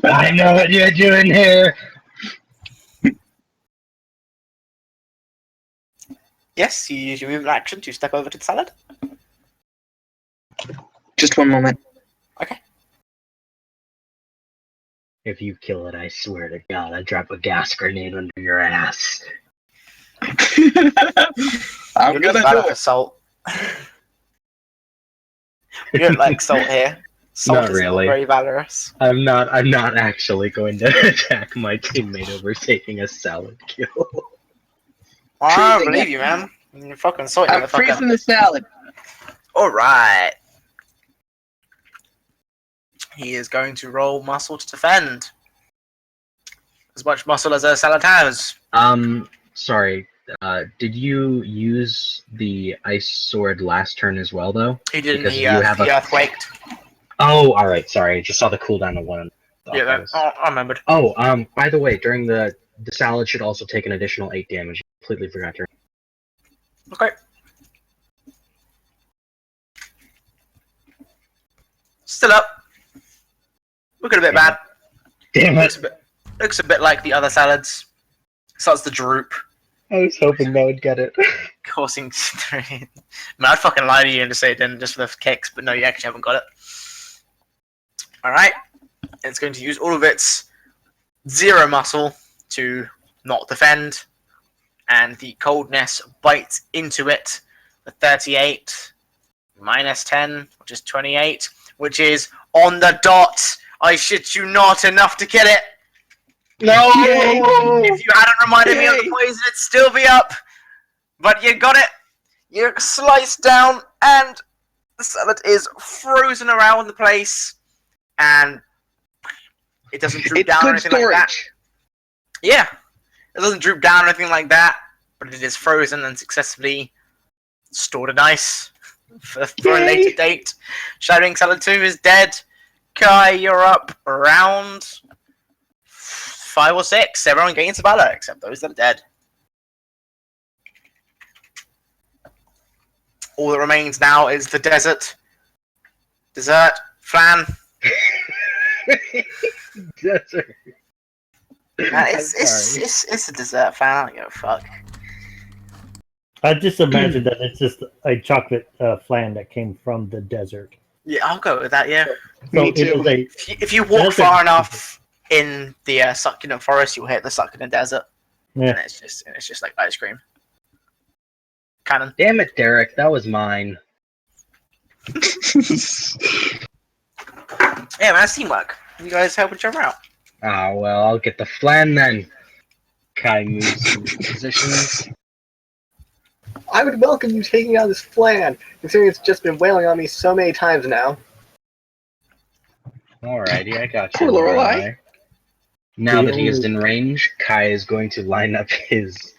S2: I know what you're doing here!
S1: Yes, you use your movement action to step over to the salad.
S5: Just one moment.
S2: If you kill it, I swear to God, I drop a gas grenade under your ass.
S5: I'm
S1: You're
S5: gonna
S1: just bad
S5: do
S1: for
S5: it.
S1: salt. We don't like salt here. Salt
S2: Not
S1: is
S2: really.
S1: not very valorous.
S2: I'm not actually going to attack my teammate over taking a salad kill.
S1: I don't
S5: Freezing
S1: believe
S5: it.
S1: you, man. You're fucking salty,
S5: I'm
S1: motherfucker.
S5: freezing the salad.
S1: Alright. He is going to roll muscle to defend. As much muscle as a salad has.
S2: Sorry. Did you use the ice sword last turn as well, though?
S1: He didn't,
S2: Because
S1: he
S2: you have a-
S1: earthquaked.
S2: Oh, alright, sorry. I just saw the cooldown of one.
S1: Yeah, I remembered.
S2: Oh, by the way, during the salad should also take an additional 8 damage. Completely forgot to.
S1: Okay. Still up. Looking a bit bad.
S2: Damn it!
S1: Looks a bit like the other salads. Starts to droop,
S2: I was hoping that would get it.
S1: causing. Man, I'd fucking lie to you and just say it didn't just for the kicks, but no, you actually haven't got it. Alright. It's going to use all of its 0 muscle to not defend, and the coldness bites into it. The 38 minus 10, which is 28, which is on the dot. I shit you not, enough to kill it.
S2: No!
S1: If you hadn't reminded me of the poison, it'd still be up. But you got it. You slice down, and the salad is frozen around the place, and it doesn't droop down or anything like that. Yeah, it doesn't droop down or anything like that, but it is frozen and successfully stored in ice for a later date. Shadowing Salad 2 is dead. Kai, you're up. Round 5 or 6. Everyone gains a Valor, except those that are dead. All that remains now is the desert. Dessert. Flan.
S2: Desert.
S1: It's a dessert fan. I don't give a fuck.
S4: I just imagine that it's just a chocolate flan that came from the desert.
S1: Yeah, I'll go with that. Yeah.
S4: So
S6: Me
S4: it
S6: too.
S4: is
S1: If you walk far enough in the succulent forest, you'll hit the succulent desert, and
S4: yeah.
S1: it's just like ice cream. Cannon.
S2: Damn it, Derek, that was mine.
S1: Yeah, man, it's teamwork. You guys help each other out.
S2: Ah, well, I'll get the flan then. Kai moves to positions.
S6: I would welcome you taking out this flan, considering it's just been wailing on me so many times now.
S2: Alrighty, I got you.
S7: Poor Lorelei.
S2: Now that he is in range, Kai is going to line up his.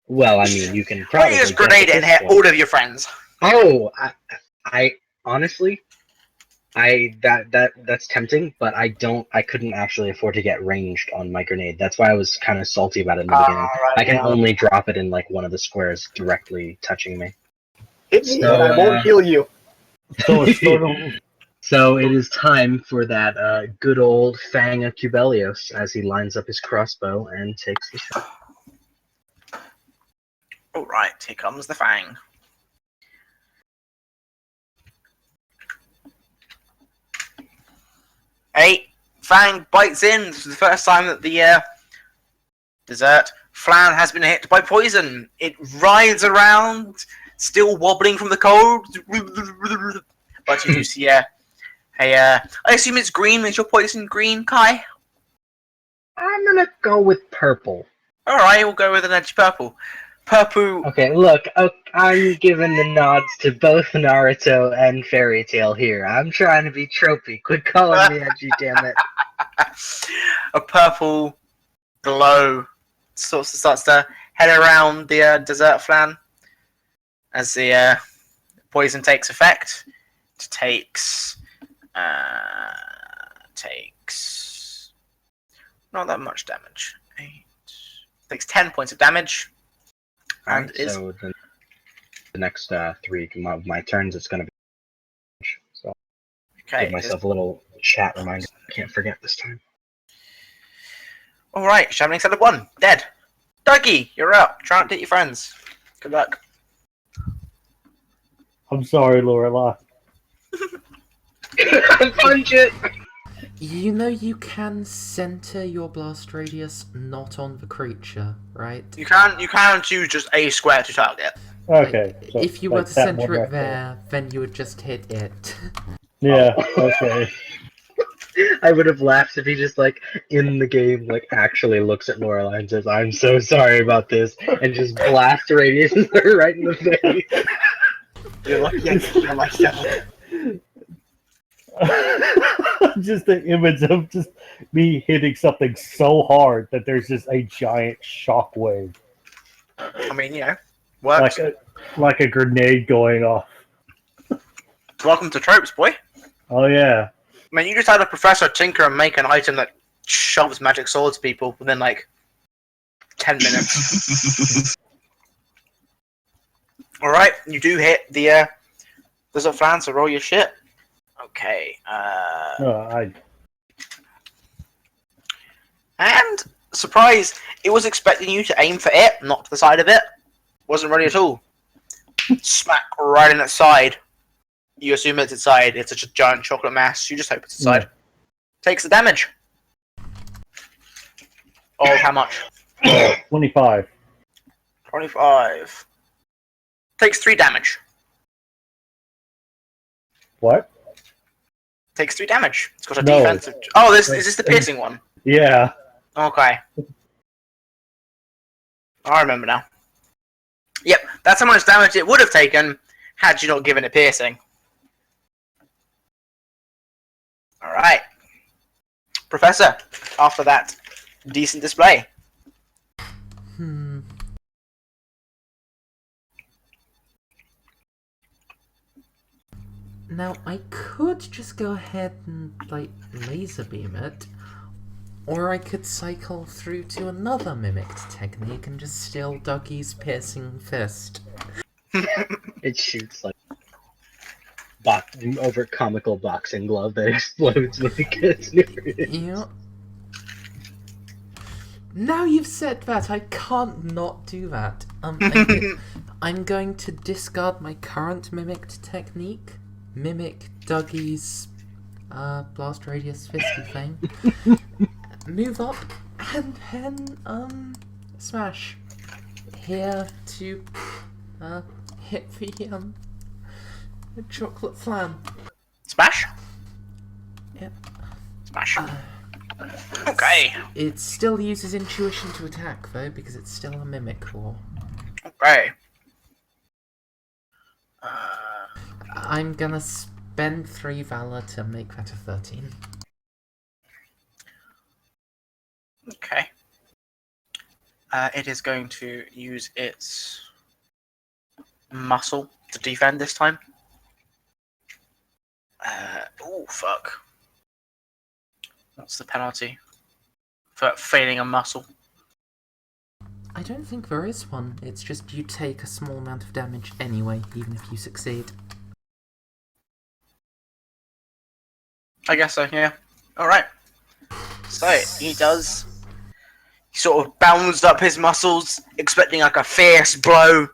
S2: Well, I mean, you can
S1: Why
S2: probably.
S1: don't you just grenade it and hit all of your friends?
S2: Oh, I honestly, that's tempting, but I couldn't actually afford to get ranged on my grenade. That's why I was kind of salty about it in the beginning.
S1: Right,
S2: I can
S1: yeah.
S2: only drop it in like one of the squares directly touching me.
S6: Hit me
S2: So,
S6: and I won't heal you.
S4: So it's sort of
S2: So it is time for that good old Fang of Cubelios as he lines up his crossbow and takes the shot.
S1: Alright, here comes the Fang. Fang bites in. This is the first time that the dessert flan has been hit by poison. It rides around, still wobbling from the cold. But you do see I assume it's green. Is your poison green, Kai?
S2: I'm gonna go with purple.
S1: Alright, we'll go with an edge purple. Purple.
S2: Okay, look, I'm giving the nods to both Naruto and Fairy Tail here. I'm trying to be tropey. Quit calling me edgy, damn it.
S1: A purple glow starts to head around the dessert flan as the poison takes effect. It takes not that much damage. Takes 10 points of damage. And
S2: Alright, so the next 3 of my turns, it's gonna be. So
S1: okay.
S2: give myself a little chat reminder. I can't forget this time.
S1: Alright, Shadowing Salad 1, dead. Douggie, you're up. Try not to hit your friends. Good luck.
S4: I'm sorry, Lorelei.
S2: Punch it!
S3: You know you can center your blast radius not on the creature, right?
S1: You can choose just a square to target.
S4: Okay.
S3: Like,
S4: So
S3: if you were
S4: like
S3: to
S4: that
S3: center
S4: one
S3: it
S4: right
S3: there, then you would just hit it.
S4: Yeah. Okay.
S2: I would have laughed if he just like in the game like actually looks at Lorelei and says, "I'm so sorry about this," and just blast radiuses her right in the face.
S6: You're lucky I can heal myself.
S4: Just the image of just me hitting something so hard that there's just a giant shockwave,
S1: I mean, you know, works.
S4: like a grenade going off.
S1: Welcome to tropes, boy.
S4: Oh yeah.
S1: I mean, you just had a professor tinker and make an item that shoves magic swords at people within like 10 minutes. Alright, you do hit the desert flan, so roll your shit. Okay. And surprise, it was expecting you to aim for it, not to the side of it. Wasn't ready at all. Smack right in its side. You assume it's its side. It's such a giant chocolate mass. You just hope it's its side. Takes the damage. Oh, how much?
S4: 25.
S1: 25. Takes 3 damage.
S4: What?
S1: takes 3 damage. It's got a
S4: No.
S1: defensive. Oh, is this the piercing one?
S4: Yeah.
S1: Okay. I remember now. Yep, that's how much damage it would have taken had you not given it piercing. Alright. Professor, after that decent display.
S3: Now, I could just go ahead and, like, laser beam it, or I could cycle through to another mimicked technique and just steal Dougie's piercing fist.
S2: It shoots like over comical boxing glove that explodes when it gets near it.
S3: Yeah. Now you've said that, I can't not do that. I'm going to discard my current mimicked technique, mimic Dougie's blast radius fisty thing, move up, and then smash here to hit the chocolate flan.
S1: Smash?
S3: Yep.
S1: Smash. Okay.
S3: It still uses intuition to attack though, because it's still a mimic core.
S1: Okay.
S3: I'm gonna spend 3 Valor to make that a 13.
S1: Okay. It is going to use its muscle to defend this time. Oh, fuck. What's the penalty for failing a muscle?
S3: I don't think there is one. It's just you take a small amount of damage anyway, even if you succeed.
S1: I guess so, yeah. Alright. So, he does. He sort of bounds up his muscles, expecting like a fierce blow,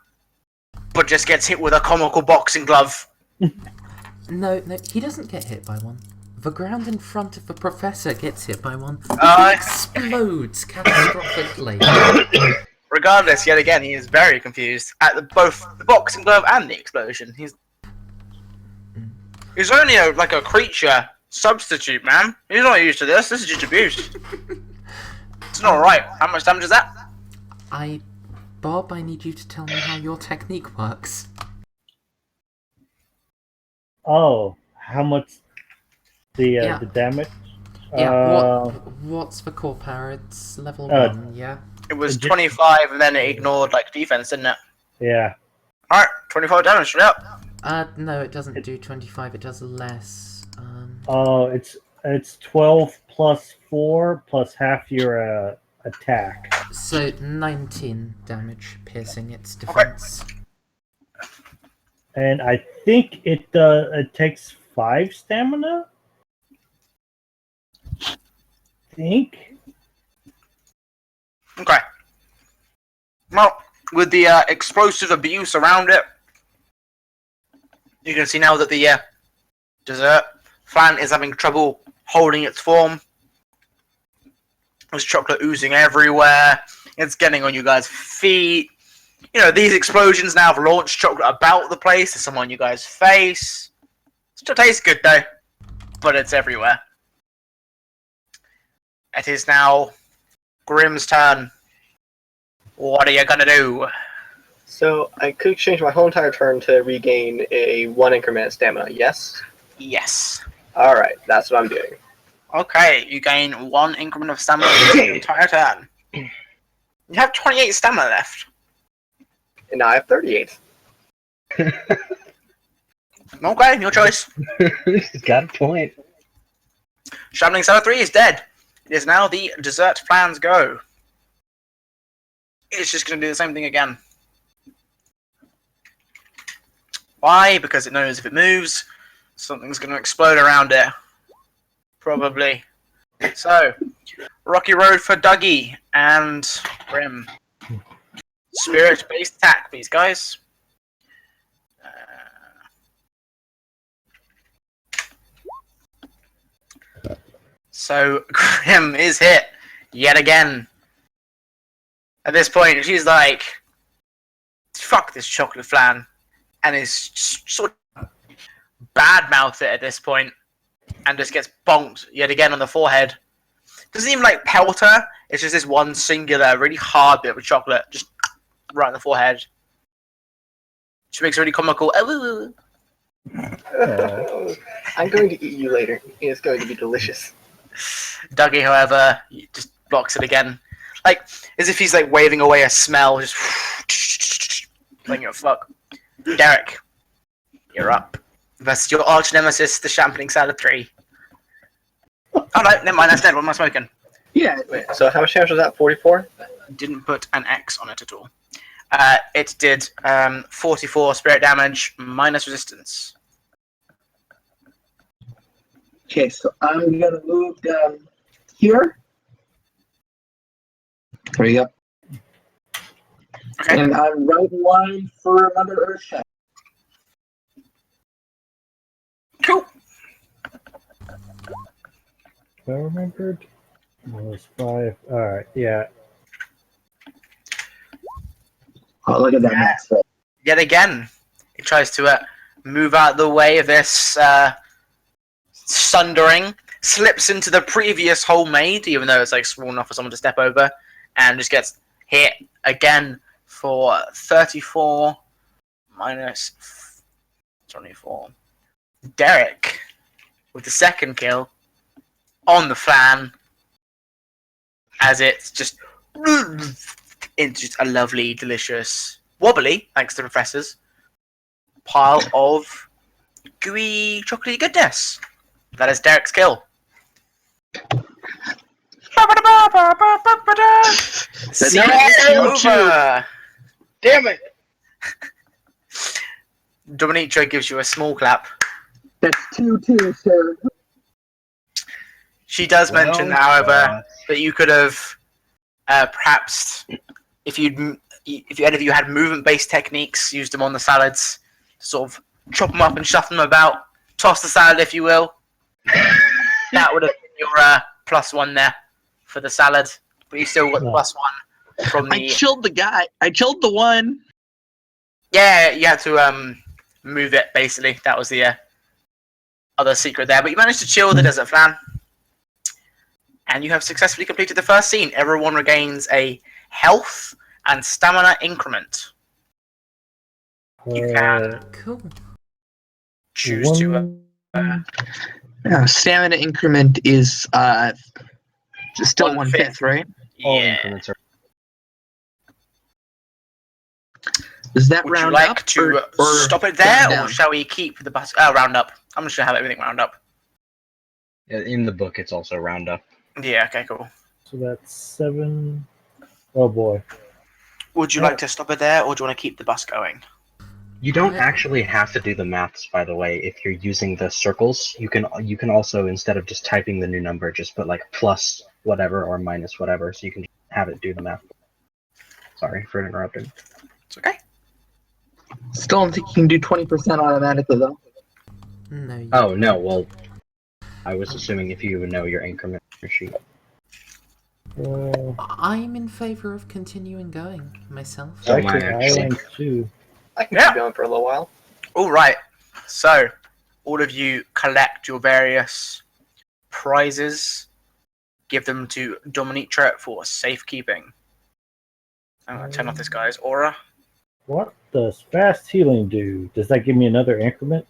S1: but just gets hit with a comical boxing glove.
S3: No, he doesn't get hit by one. The ground in front of the professor gets hit by one.
S1: Uh,
S3: It explodes catastrophically.
S1: Regardless, yet again, he is very confused at both the boxing glove and the explosion. He's only like a creature substitute, man. He's not used to this. This is just abuse. It's not right. How much damage is that?
S3: Bob, I need you to tell me how your technique works.
S4: Oh, how much the damage?
S3: Yeah, what's the core power? It's level 1, yeah?
S1: It was 25, and then it ignored like defense, didn't it?
S4: Yeah.
S1: Alright, 25 damage straight up.
S3: No, it doesn't do 25, it does less.
S4: Oh, it's 12 plus 4 plus half your attack.
S3: So 19 damage, piercing its defense.
S4: And I think it takes 5 stamina. I think.
S1: Okay. Well, with the explosive abuse around it, you can see now that the dessert flan is having trouble holding its form. There's chocolate oozing everywhere. It's getting on you guys' feet. You know, these explosions now have launched chocolate about the place. There's some on you guys' face. Still tastes good though, but it's everywhere. It is now Grimm's turn. What are you gonna do?
S6: So I could change my whole entire turn to regain a 1 increment of stamina, yes?
S1: Yes.
S6: Alright, that's what I'm doing.
S1: Okay, you gain 1 increment of stamina for the entire turn. You have 28 stamina left.
S6: And now I have 38.
S1: Okay, your choice.
S2: He's got a point.
S1: Shambling Cell 3 is dead. It is now the dessert plan's go. It's just going to do the same thing again. Why? Because it knows if it moves, something's going to explode around it. Probably. So, Rocky Road for Douggie and Grimm. Spirit-based attack, please, guys. So, Grimm is hit yet again. At this point, she's like, fuck this chocolate flan. And is sort of bad-mouthed it at this point. and just gets bonked yet again on the forehead. Doesn't even like pelt her. It's just this one singular, really hard bit of chocolate, just right on the forehead. She makes a really comical.
S6: I'm going to eat you later. It's going to be delicious.
S1: Douggie, however, just blocks it again, like as if he's like waving away a smell. Just like you fuck. Derek, you're up versus your arch nemesis, the Championing Salad 3. Oh no, never mind. That's dead. What am I smoking?
S5: Yeah.
S6: Wait, so how much damage was that? 44?
S1: Didn't put an X on it at all. It did 44 spirit damage minus resistance.
S5: Okay, so I'm gonna move down here. There you go.
S1: Okay.
S5: And I'm right in line for another Earth shot.
S1: Cool.
S4: I remembered. It was 5. Alright, yeah.
S5: Oh, look at that max roll.
S1: Yet again, it tries to move out the way of this sundering, slips into the previous hole made, even though it's like small enough for someone to step over, and just gets hit again for 34 minus 24. Derek with the second kill on the fan, as it's just into just a lovely, delicious, wobbly, thanks to the professors, pile of gooey, chocolatey goodness. That is Derek's kill. Scene over.
S2: Damn it!
S1: Dominitra gives you a small clap.
S5: That's 2-2, sir.
S1: She does mention, however, that you could have perhaps, if any of you had movement-based techniques, used them on the salads, sort of chop them up and shuffle them about, toss the salad, if you will. That would have been your +1 there for the salad, but you still got the +1 from the.
S5: I killed the guy. I killed the one.
S1: Yeah, you had to move it, basically. That was the other secret there. But you managed to chill the desert flan. And you have successfully completed the first scene. Everyone regains a health and stamina increment. You can
S3: Cool.
S1: choose to...
S5: Stamina increment is still 1/5, right?
S2: All
S1: yeah.
S2: increments are.
S5: Does that
S1: Would you
S5: round
S1: like
S5: up
S1: to
S5: or
S1: stop it there,
S5: down?
S1: or shall we keep the bus? Oh, round up. I'm just going to have everything round up.
S2: In the book, it's also round up.
S1: Yeah, okay, cool.
S4: So that's 7. Oh boy.
S1: Would you like to stop it there, or do you want to keep the bus going?
S2: You don't actually have to do the maths, by the way. If you're using the circles, you can also, instead of just typing the new number, just put like plus whatever or minus whatever, so you can have it do the math. Sorry for interrupting.
S1: It's okay.
S5: Still don't think you can do 20% automatically, though.
S3: No. You
S2: Oh no, well, I was assuming if you would know your increment sheet.
S3: I'm in favor of continuing going myself.
S2: So am I,
S4: Actually, I
S2: actually.
S4: am too.
S6: I can
S1: Yeah.
S6: keep going for a little while.
S1: All right. So, all of you collect your various prizes, give them to Dominitra for safekeeping. I'm going to turn off this guy's aura.
S4: What does fast healing do? Does that give me another increment?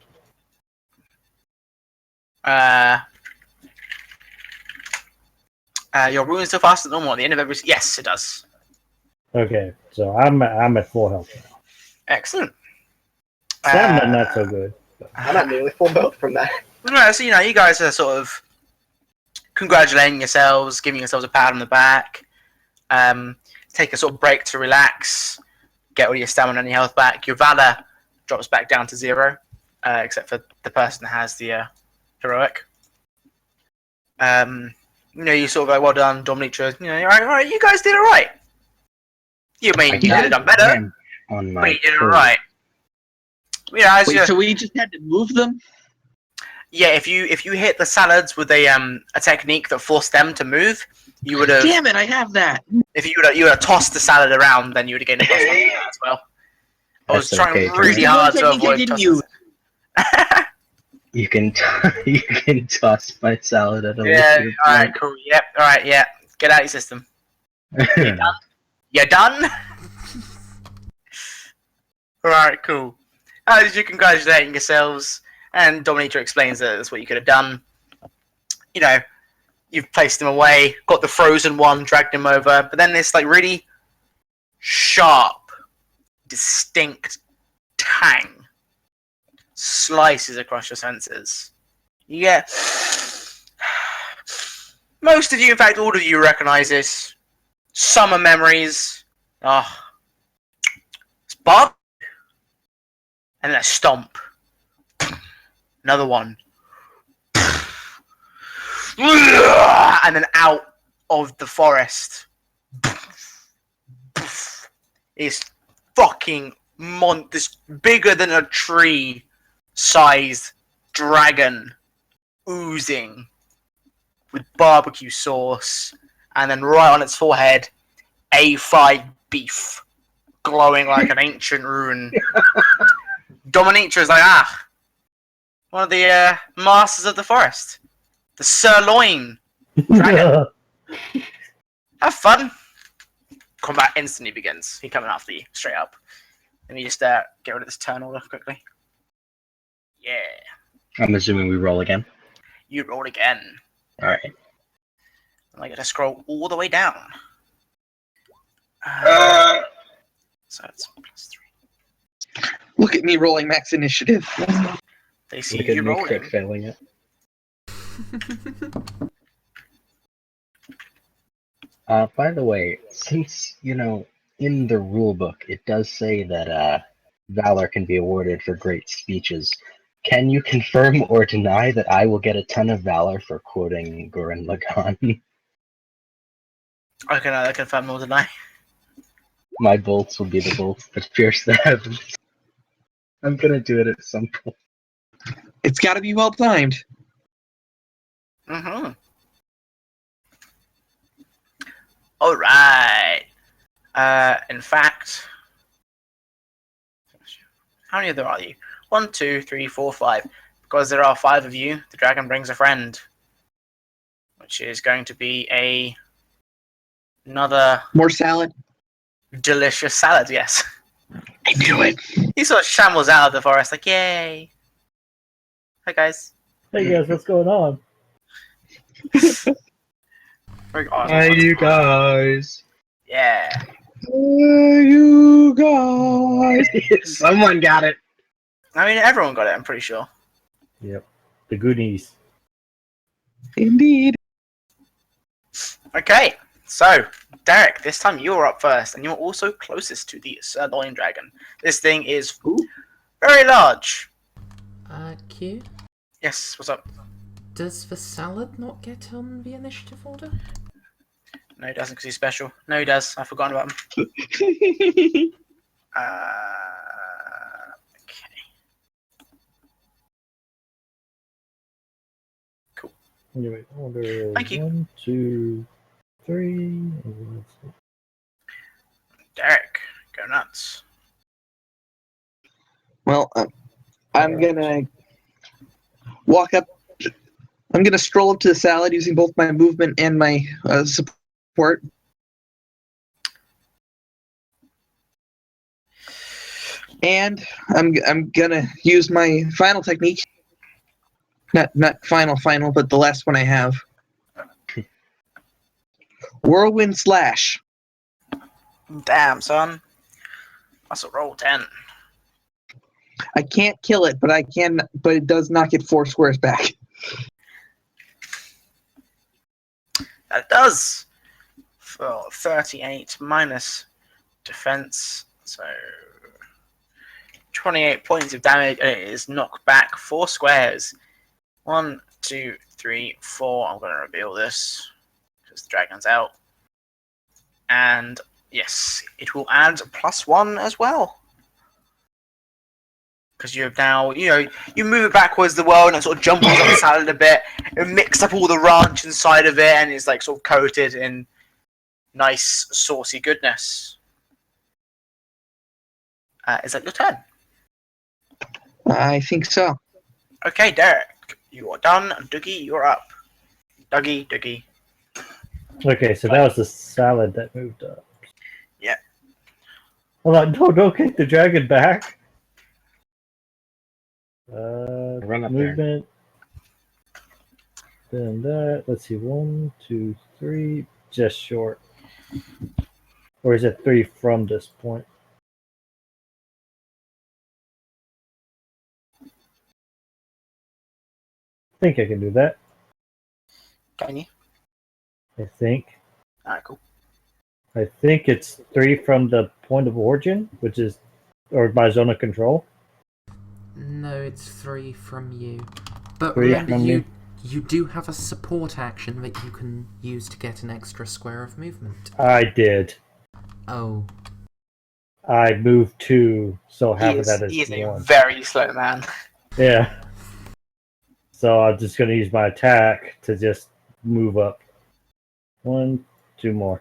S1: Your wounds still faster than normal at the end of every... Yes, it does.
S4: Okay, so I'm at full health now.
S1: Excellent.
S4: Stamina not so good.
S6: I'm at nearly full health from that.
S1: Yeah, so, you guys are sort of congratulating yourselves, giving yourselves a pat on the back. Take a sort of break to relax, get all your stamina and your health back. Your valor drops back down to 0, except for the person that has the heroic. You sort of like, well done, Dominitra. You're all right, you guys did all right. You mean you could have done better,
S2: On my
S1: but you did all
S2: turn.
S1: right. Yeah,
S5: Wait, so we just had to move them?
S1: yeah. If you hit the salads with a technique that forced them to move, you would have.
S5: Damn it, I have that.
S1: If you would have tossed the salad around, then you would have gained a +1 for that as well. I was
S2: That's
S1: trying
S2: okay,
S1: really
S5: There's one
S1: hard to
S5: technique I
S1: avoid
S5: didn't
S1: tossing.
S5: use.
S2: You can you can toss my salad at a
S1: Yeah,
S2: liquid
S1: alright, cool. Yep, alright, yeah. Get out of your system.
S2: plant.
S1: You done? Alright, cool. As you're congratulating yourselves, and Dominator explains that that's what you could have done. You know, you've placed him away, got the frozen one, dragged him over, but then this like really sharp, distinct tang slices across your senses. You get most of you, in fact, all of you recognize this. Summer memories. Oh, it's Bob, and then a stomp. Another one. And then out of the forest is fucking this bigger than a tree sized dragon oozing with barbecue sauce, and then right on its forehead A5 beef glowing like an ancient rune. Dominator is like, one of the masters of the forest. The sirloin dragon. Have fun. Combat instantly begins. He coming after you, straight up. Let me just get rid of this turn order quickly. Yeah.
S2: I'm assuming we roll again.
S1: You roll again.
S2: Alright.
S1: And I get to scroll all the way down. So it's +3.
S5: Look at me rolling max initiative.
S1: They see
S2: Look at
S1: you
S2: me
S1: rolling.
S2: crit failing it. By the way, since, in the rulebook, it does say that Valor can be awarded for great speeches, can you confirm or deny that I will get a ton of Valor for quoting Gurren Lagann?
S1: I can either confirm or deny.
S2: My bolts will be the bolts that pierce the heavens. I'm gonna do it at some point.
S5: It's got to be well timed.
S1: Mm-hmm. Alright. In fact, how many of there are you? 1, 2, 3, 4, 5. Because there are 5 of you, the dragon brings a friend. Which is going to be another
S5: More salad.
S1: delicious salad, yes.
S5: I knew it.
S1: He sort of shambles out of the forest like, yay. Hi guys.
S4: Hey guys, what's going on?
S1: Very awesome.
S2: Hi, you guys.
S1: Yeah.
S5: Hey, you guys.
S2: Someone got it.
S1: I mean, everyone got it, I'm pretty sure.
S4: Yep. The Goonies.
S5: Indeed.
S1: Okay, so, Derek, this time you're up first, and you're also closest to the sirloin dragon. This thing is very large.
S3: Q?
S1: Yes, what's up?
S3: Does the salad not get on the initiative order?
S1: No, he doesn't because he's special. No, he does. I've forgotten about him. Okay. Cool.
S4: Anyway, order
S1: Thank you.
S4: 1, 2, 3.
S1: Derek, go nuts.
S5: Well, I'm gonna walk up. I'm gonna stroll up to the salad using both my movement and my support. And I'm gonna use my final technique. Not final, but the last one I have. Whirlwind Slash.
S1: Damn, son. That's a roll 10.
S5: I can't kill it, but it does knock it 4 squares back.
S1: That does. For 38 minus defense, so 28 points of damage, and it is knocked back 4 squares. 1, 2, 3, 4. I'm going to reveal this because the dragon's out. And yes, it will add +1 as well. Because you have now, you move it backwards the world and it sort of jumbles up the salad a bit. It mixed up all the ranch inside of it and it's like sort of coated in nice saucy goodness. Is that your turn?
S5: I think so.
S1: Okay, Derek, you are done. Douggie, you're up. Douggie.
S4: Okay, so that was the salad that moved up.
S1: Yeah.
S4: Hold on, no, don't kick the dragon back.
S2: Run up there.
S4: Movement. Then that. Let's see, 1, 2, 3, just short. Or is it 3 from this point? I think I can do that.
S1: Can you?
S4: I think.
S1: Alright, cool.
S4: I think it's 3 from the point of origin, which is, or my zone of control.
S3: No, it's 3 from you. But
S4: 3
S3: remember,
S4: from me.
S3: you do have a support action that you can use to get an extra square of movement.
S4: I did.
S3: Oh.
S4: I moved 2, so half of that
S1: He
S4: is
S1: is a
S4: 1.
S1: very slow man.
S4: Yeah. So I'm just going to use my attack to just move up. 1, 2 more.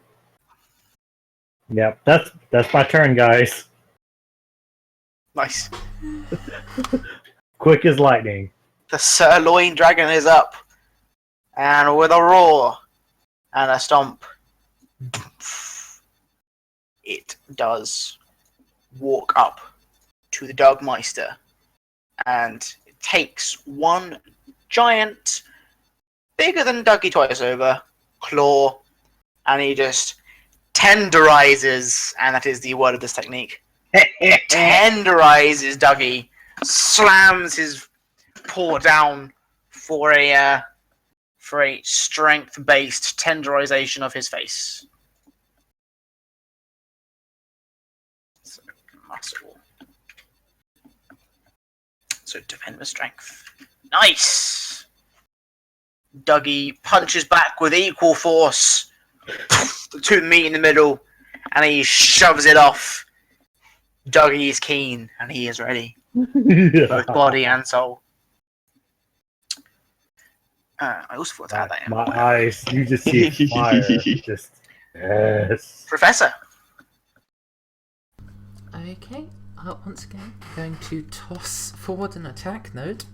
S4: Yep, that's my turn, guys.
S1: Nice.
S4: Quick as lightning.
S1: The sirloin dragon is up. And with a roar and a stomp, it does walk up to the Dogmeister. And it takes one giant, bigger than Douggie twice over, claw, and he just tenderizes, and that is the word of this technique, tenderizes Douggie, slams his paw down for a strength-based tenderization of his face. So, muscle. So defend with strength. Nice! Douggie punches back with equal force. The two meet in the middle, and he shoves it off. Douggie is keen, and he is ready. Both body and soul. I also thought to add that in.
S4: My eyes, you just see fire. Just, yes.
S1: Professor.
S3: Okay, once again, going to toss forward an attack node.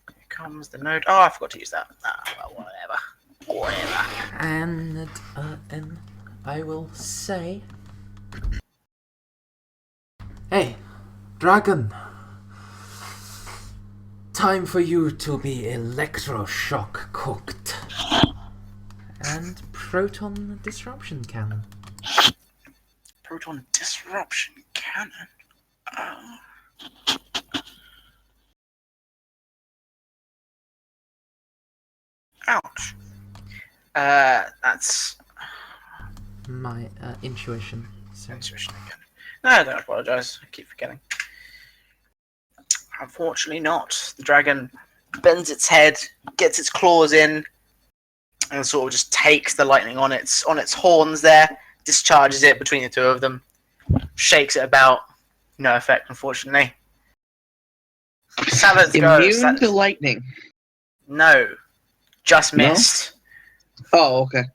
S1: Here comes the node. Oh, I forgot to use that. Well, whatever.
S3: And I will say... Hey, dragon! Time for you to be electroshock cooked. And proton disruption cannon.
S1: Proton disruption cannon. Ouch. That's
S3: My intuition. So.
S1: intuition again. No, don't apologise. I keep forgetting. Unfortunately not. The dragon bends its head, gets its claws in, and sort of just takes the lightning on its horns there, discharges it between the two of them, shakes it about. No effect, unfortunately. Salad goes.
S5: Immune to lightning.
S1: No. Just
S5: No?
S1: missed.
S5: Oh, okay.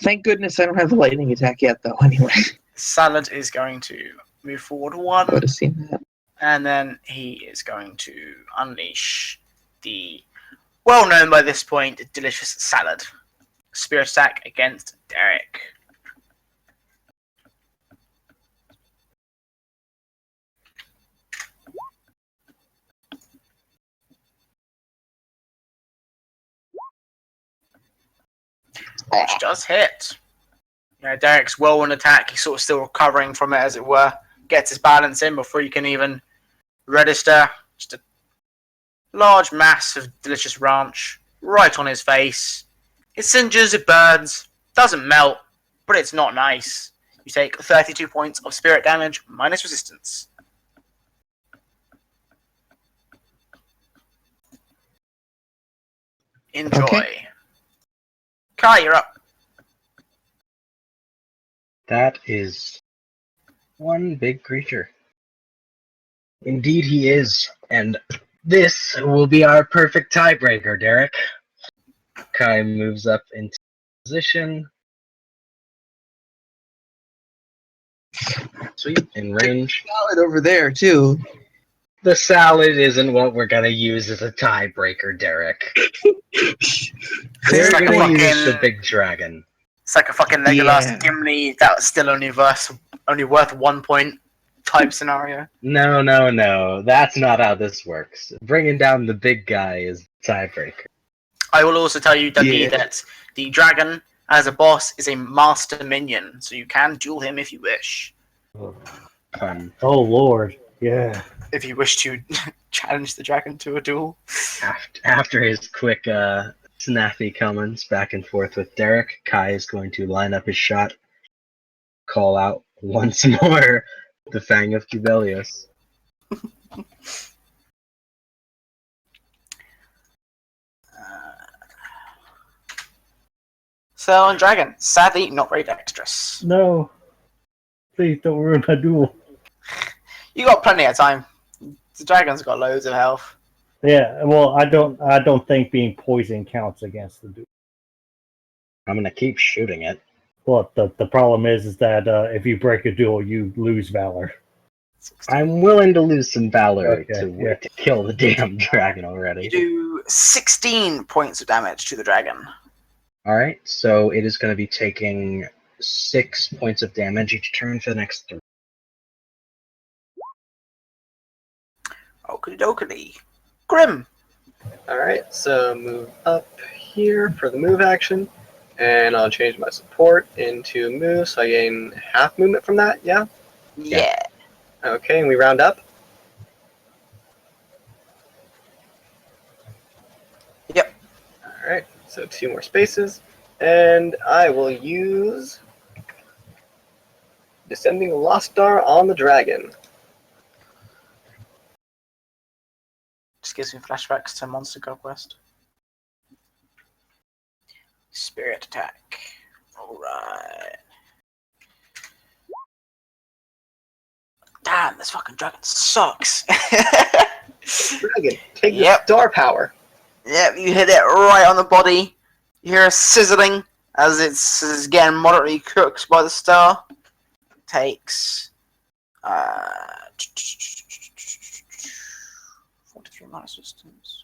S5: Thank goodness I don't have the lightning attack yet, though. Anyway,
S1: Salad is going to move forward
S5: I
S1: one,
S5: would have seen that.
S1: and then he is going to unleash the well-known by this point delicious salad. Spirit attack against Derek. Which does hit. Derek's whirlwind attack, he's sort of still recovering from it, as it were. Gets his balance in before you can even register. Just a large mass of delicious ranch right on his face. It singes, it burns, doesn't melt, but it's not nice. You take 32 points of spirit damage minus resistance. Enjoy.
S5: Okay.
S1: Kai, you're up.
S2: That is one big creature. Indeed he is. And this will be our perfect tiebreaker, Derek. Kai moves up into position. Sweet. In range.
S5: Solid over there, too.
S2: The salad isn't what we're gonna use as a tiebreaker, Derek. We're
S1: like a
S2: gonna use
S1: fucking-
S2: the big dragon.
S1: It's like a fucking Legolas
S5: Yeah.
S1: Gimli that's still only worth 1 point type scenario.
S2: No. That's not how this works. Bringing down the big guy is tiebreaker.
S1: I will also tell you, Douggie,
S5: Yeah.
S1: that the dragon as a boss is a master minion, so you can duel him if you wish.
S2: Fun.
S4: Oh Lord, yeah.
S1: If you wish to challenge the dragon to a duel.
S2: After his quick snappy comments back and forth with Derek, Kai is going to line up his shot, call out once more the Fang of Cubelius.
S1: So, on dragon, sadly not very dexterous.
S4: No, please don't ruin my duel.
S1: You got plenty of time. The dragon's got loads of health.
S4: Yeah, well, I don't think being poisoned counts against the duel.
S2: I'm gonna keep shooting it.
S4: Well, the problem is that if you break a duel, you lose valor.
S2: I'm willing to lose some valor
S4: Okay, yeah.
S2: to kill the damn dragon
S1: You
S2: already.
S1: do 16 points of damage to the dragon.
S2: Alright, so it is going to be taking 6 points of damage each turn for the next 3.
S1: Oakley dokley. Grimm.
S6: Alright, so move up here for the move action. And I'll change my support into move, so I gain half movement from that, yeah?
S1: Yeah.
S6: Okay, and we round up.
S1: Yep.
S6: Alright, so 2 more spaces. And I will use Descending Lost Star on the dragon.
S1: Just gives me flashbacks to Monster God Quest. Spirit attack. Alright. Damn, this fucking dragon sucks.
S6: Dragon, take the
S1: Yep.
S6: star power.
S1: Yep, you hit it right on the body. You hear a sizzling as it's getting moderately cooked by the star. Takes 43 minus distance.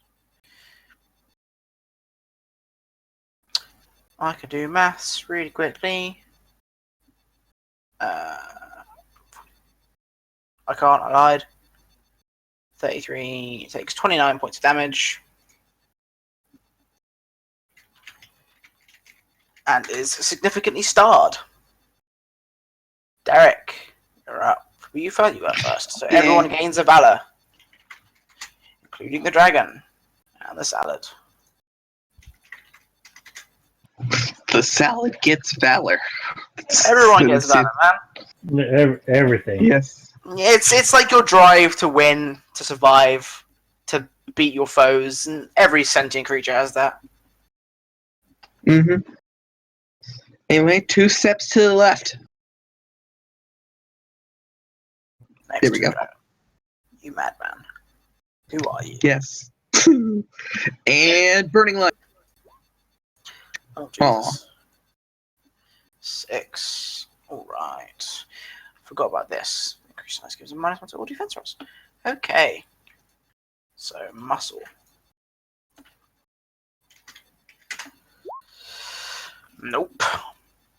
S1: I could do maths really quickly. I can't, I lied. 33 takes 29 points of damage. And is significantly starred. Derek, you're up. You were first. So everyone gains a valor. Including the dragon. And the salad.
S5: The salad gets valor.
S1: Everyone gets valor, man.
S4: Everything.
S5: Yes.
S1: It's like your drive to win, to survive, to beat your foes, and every sentient creature has that.
S5: Mm-hmm. Anyway, 2 steps to the left.
S1: Next
S5: There we
S1: to
S5: go.
S1: the dragon. You madman. Who are you?
S5: Yes. And Burning Light.
S1: Oh, Jesus. 6. Alright. Forgot about this. Increase size gives a -1 to all defense rolls. Okay. So, muscle. Nope.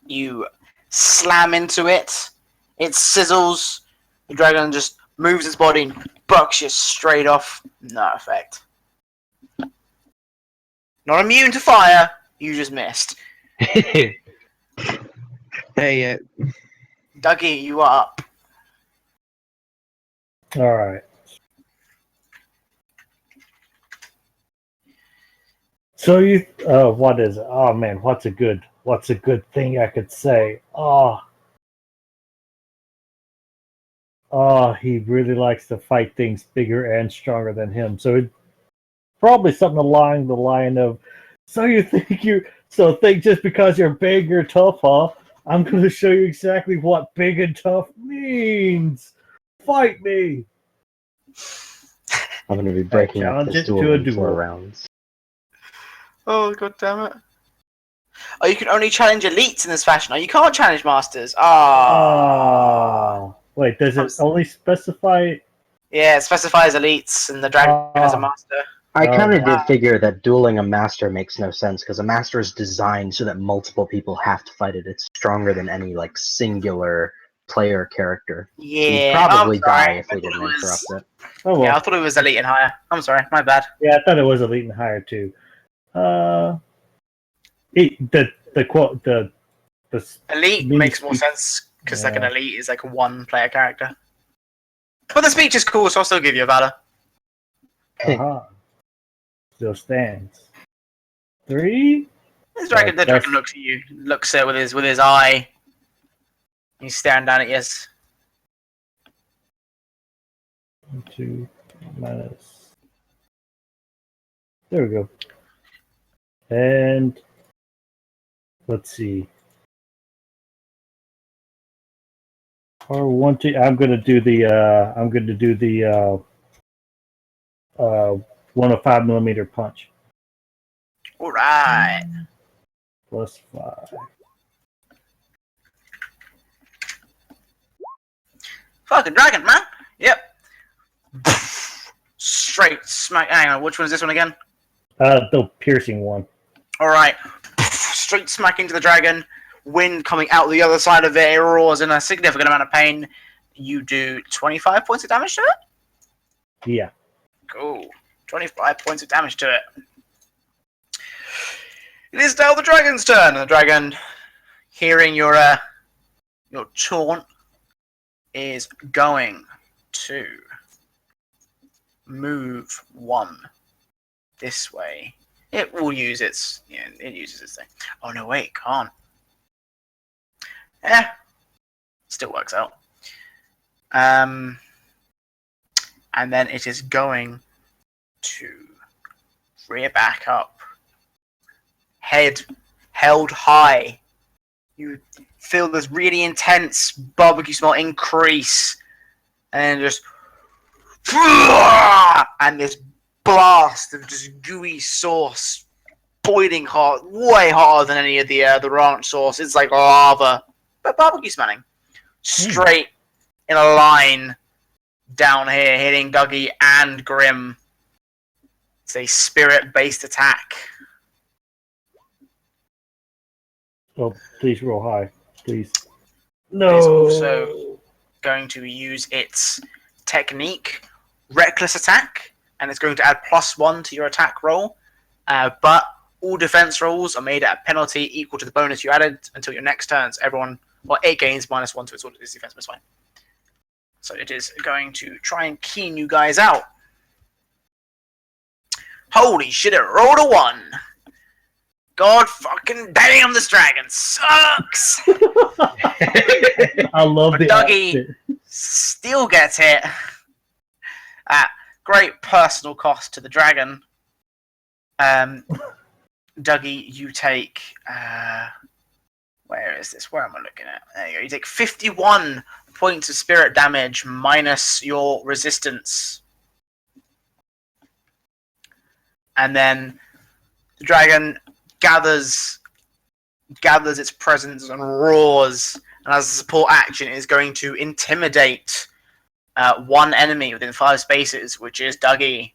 S1: You slam into it. It sizzles. The dragon just moves its body and bucks you straight off. No effect. Not immune to fire. You just missed.
S5: Hey,
S1: Douggie, you are up.
S4: All right. So you, what is it? Oh man, what's a good thing I could say? He really likes to fight things bigger and stronger than him. So it probably something along the line of, think just because you're big, you're tough, huh? I'm going to show you exactly what big and tough means. Fight me.
S2: I'm going to be breaking up
S4: challenge
S2: this
S4: it to
S2: duel
S4: a
S2: in 4
S4: duel.
S2: rounds.
S1: Oh, god damn it. Oh, you can only challenge elites in this fashion. Oh, you can't challenge masters.
S4: Wait, does it only specify
S1: Yeah, it specifies elites, and the dragon is a master.
S2: I
S4: Oh,
S2: kind of
S1: wow.
S2: did figure that dueling a master makes no sense because a master is designed so that multiple people have to fight it. It's stronger than any like singular player character. We'd
S1: Yeah,
S2: probably
S1: I'm sorry.
S2: die if
S1: I
S2: we
S1: thought
S2: didn't
S1: it
S2: interrupt
S1: was.
S2: it.
S4: Oh well.
S1: Yeah, I thought it was elite and higher. I'm sorry, my bad.
S4: Yeah, I thought it was elite and higher too. The quote the
S1: Elite
S4: mini
S1: makes more
S4: speech-
S1: sense because like an
S4: Yeah.
S1: elite is like a one-player character. But the speech is cool, so I'll still give you a Valor.
S4: Uh-huh. Still stands. 3.
S1: The dragon
S4: that's-
S1: looks at you, looks at it with his eye. He's staring down at you.
S4: 2 minus. There we go. And let's see. R1 2. I'm gonna do the 105 millimeter punch.
S1: All right.
S4: Plus 5.
S1: Fucking dragon, man. Yep. Straight smack. Hang on, which one is this one again?
S4: The piercing one.
S1: All right. Straight smack into the dragon. Wind coming out the other side of it. It roars in a significant amount of pain. You do 25 points of damage to it?
S4: Yeah.
S1: Cool. 25 points of damage to it. It is now the dragon's turn. The dragon, hearing your taunt, is going to move 1 this way. It will use its it uses its thing. Oh no, wait, can't. Still works out. And then it is going to rear back up, head held high. You feel this really intense barbecue smell increase, and just and this blast of just gooey sauce, boiling hot, way hotter than any of the ranch sauce. It's like lava, but barbecue smelling. Straight in a line down here, hitting Douggie and Grimm. It's a spirit-based attack.
S4: Oh, please roll high, please.
S1: It
S4: No.
S1: is also going to use its technique, reckless attack, and it's going to add +1 to your attack roll. But all defense rolls are made at a penalty equal to the bonus you added until your next turn. So it gains -1 to its defense plus 1. So it is going to try and keen you guys out. Holy shit, it rolled a 1. God fucking damn, this dragon sucks!
S4: I love the
S1: Douggie
S4: accent.
S1: still gets hit at great personal cost to the dragon. Douggie, you take where is this? Where am I looking at? There you go. You take 51 points of spirit damage minus your resistance. And then the dragon gathers its presence and roars. And as a support action, it is going to intimidate 1 enemy within 5 spaces, which is Douggie.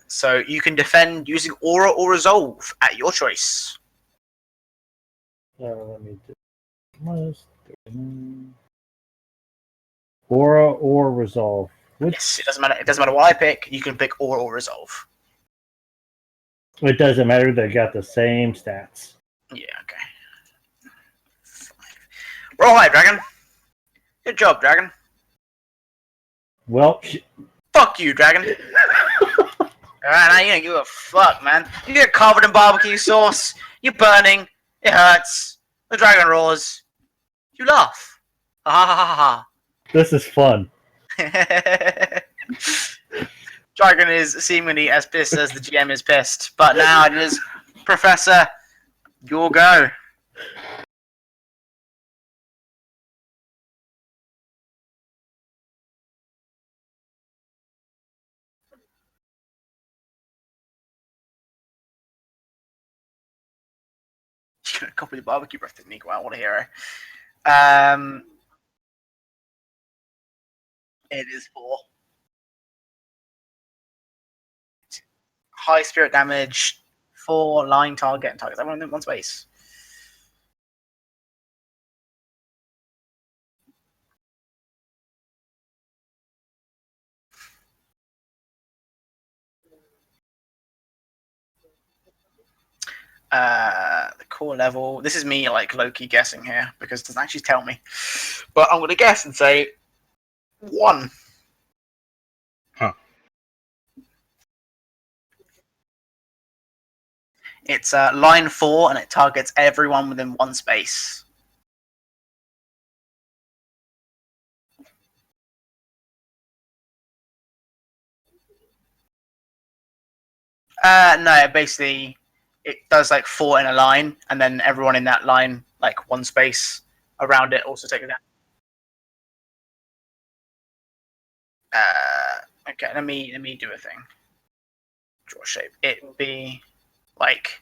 S1: So you can defend using Aura or Resolve at your choice.
S4: Let me do -3. Aura or resolve.
S1: Yes, it doesn't matter. It doesn't matter what I pick. You can pick Aura or Resolve.
S4: It doesn't matter. They got the same stats.
S1: Yeah, okay. Roll high, dragon. Good job, dragon.
S4: Well,
S1: Fuck you, dragon. Alright, now you don't give a fuck, man. You get covered in barbecue sauce. You're burning. It hurts. The dragon roars. You laugh. Ha ha ha ha.
S4: this is fun.
S1: Dragon is seemingly as pissed as the GM is pissed, but now it is Professor. Your go. She's gonna copy the barbecue breath technique. Wow, what a hero. It is 4. high spirit damage for line target and targets everyone in one space. The core level. This is me like low-key guessing here because it doesn't actually tell me. But I'm gonna guess and say 1.
S2: Huh.
S1: It's line 4 and it targets everyone within one space. No, basically it does like 4 in a line, and then everyone in that line, like one space around it, also take it down. Okay, let me do a thing. Draw a shape. It would be like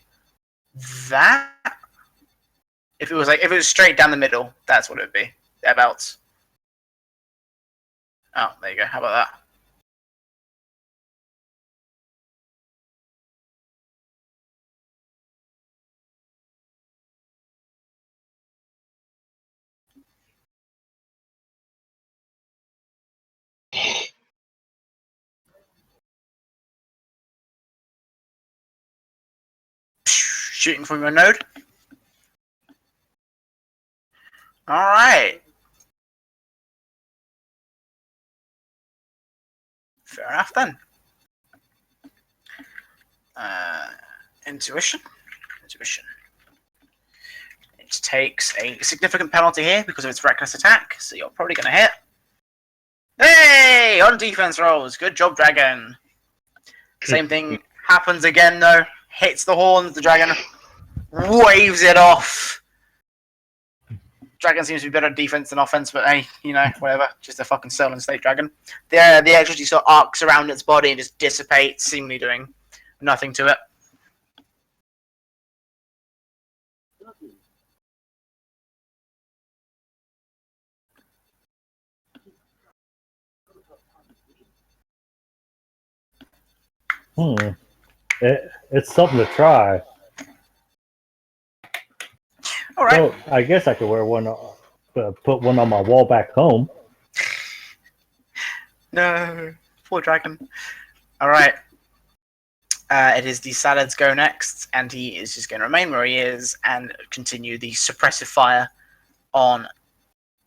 S1: that. If it was straight down the middle, that's what it would be. Thereabouts. Oh, there you go. How about that? Shooting from your node. All right. Fair enough then. Intuition. It takes a significant penalty here because of its reckless attack, so you're probably going to hit. Hey! On defense rolls. Good job, Dragon. Same thing happens again, though. Hits the horns, the Dragon waves it off. Dragon seems to be better at defense than offense, but hey, whatever. Just a fucking stolen state dragon. The electricity sort of arcs around its body and just dissipates, seemingly doing nothing to it.
S4: It's something to try.
S1: All right.
S4: So I guess I could wear one, put one on my wall back home.
S1: No, poor dragon. All right. It is the Salad's go next, and he is just going to remain where he is and continue the suppressive fire on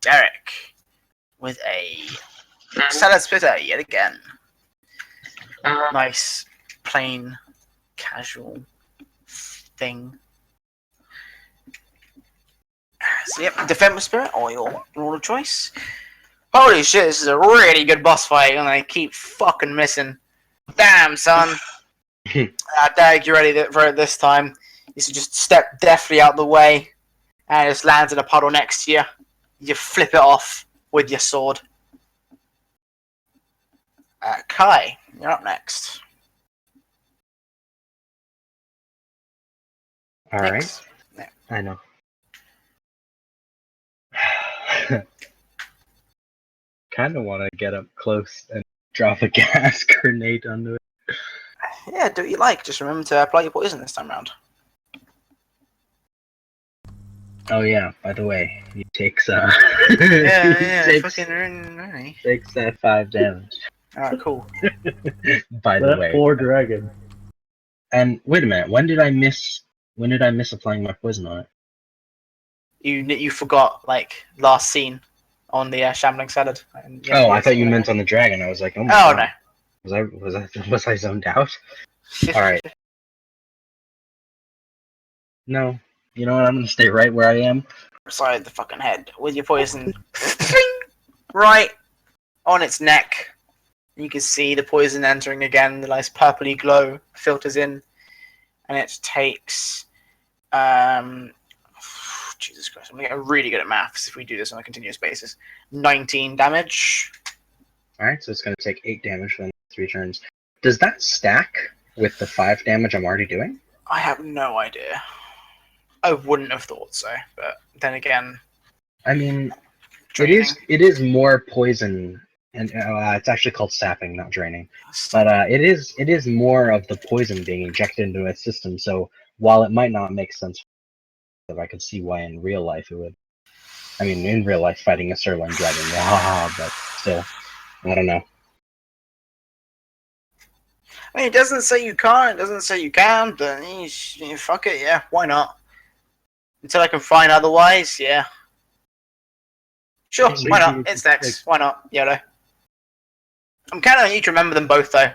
S1: Derek with a Salad Splitter yet again. Nice, plain, casual thing. So yep, defend with spirit or your rule of choice. Holy shit, this is a really good boss fight, and I keep fucking missing. Damn, son. Doug, you ready for it this time? You should just step deftly out the way, and it just lands in a puddle next to you. You flip it off with your sword. Kai, you're up next.
S2: All right. I know. Kind of want to get up close and drop a gas grenade onto it.
S1: Yeah, do what you like. Just remember to apply your poison this time round.
S2: Oh yeah, by the way, he takes takes that 5 damage.
S1: Alright, cool.
S2: By the
S4: That
S2: way.
S4: poor dragon.
S2: And wait a minute, when did I miss applying my poison on it?
S1: You forgot, like, last scene on the shambling salad. And,
S2: Oh, I thought you meant on the dragon. I was like, oh my
S1: Oh,
S2: god. Was I zoned out?
S1: no.
S2: Alright. No. You know what, I'm gonna stay right where I am.
S1: Beside the fucking head with your poison right on its neck. You can see the poison entering again. The nice purpley glow filters in, and it takes. Jesus Christ! I'm gonna get really good at maths if we do this on a continuous basis. 19 damage.
S2: Alright, so it's gonna take 8 damage for the next 3 turns. Does that stack with the 5 damage I'm already doing?
S1: I have no idea. I wouldn't have thought so, but then again,
S2: I mean,
S1: draining.
S2: it is more poison and it's actually called sapping, not draining. But it is more of the poison being injected into its system. So while it might not make sense, I could see why in real life it would. I mean, in real life, fighting a sirloin dragon, but still, I don't know.
S1: I mean, it doesn't say you can't, it doesn't say you can, but fuck it, yeah, why not? Until I can find otherwise, yeah. Sure, why not? It's next. Why not? YOLO. I'm counting on you to remember them both, though.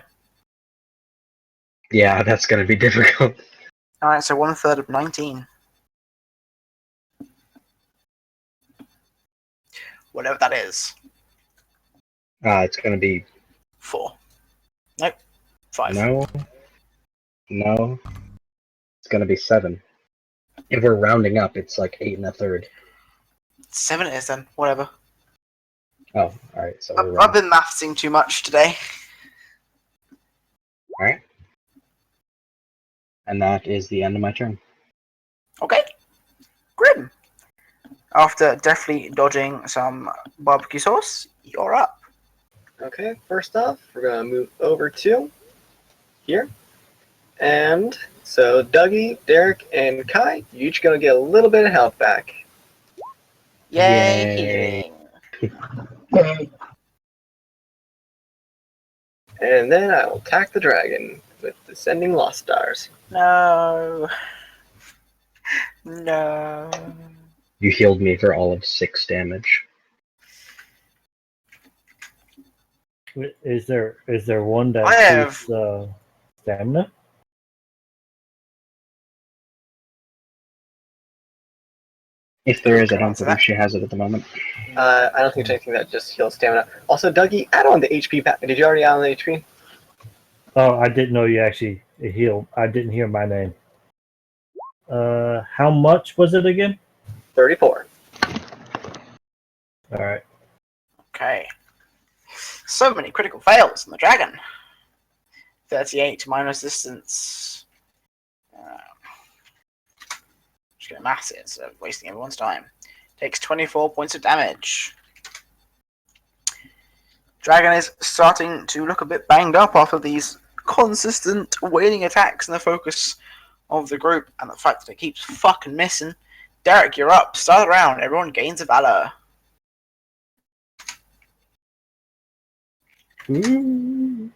S2: Yeah, that's gonna be difficult.
S1: Alright, so 1/3 of 19. Whatever that is.
S2: It's gonna be
S1: 4. Nope. 5.
S2: no. It's gonna be 7. If we're rounding up, it's like 8 1/3.
S1: 7 it is then. Whatever.
S2: Oh, alright, so we're
S1: I've been mathsing too much today.
S2: Alright. And that is the end of my turn.
S1: Okay. Grimm. After deftly dodging some barbecue sauce, you're up.
S6: Okay, first off, we're going to move over to here. And so Douggie, Derek, and Kai, you each going to get a little bit of health back.
S1: Yay, healing.
S6: And then I will attack the dragon with Descending Lost Stars.
S1: No. No.
S2: You healed me for all of 6 damage.
S4: Is there one that
S1: I have-
S4: boosts stamina?
S2: If there is, I don't
S1: answer
S2: believe
S1: that.
S2: she has it at the moment.
S6: I don't think there's anything that just heals stamina. Also, Douggie, add on the HP pack. Did you already add on the HP?
S4: Oh, I didn't know you actually healed. I didn't hear my name. How much was it again?
S6: 34.
S4: All right.
S1: Okay. So many critical fails on the dragon. 38 to minor resistance. Just gonna mass it instead of wasting everyone's time. Takes 24 points of damage. Dragon is starting to look a bit banged up after these consistent waning attacks and the focus of the group and the fact that it keeps fucking missing. Derek, you're up. Start the round. Everyone gains a valor.
S4: Ooh.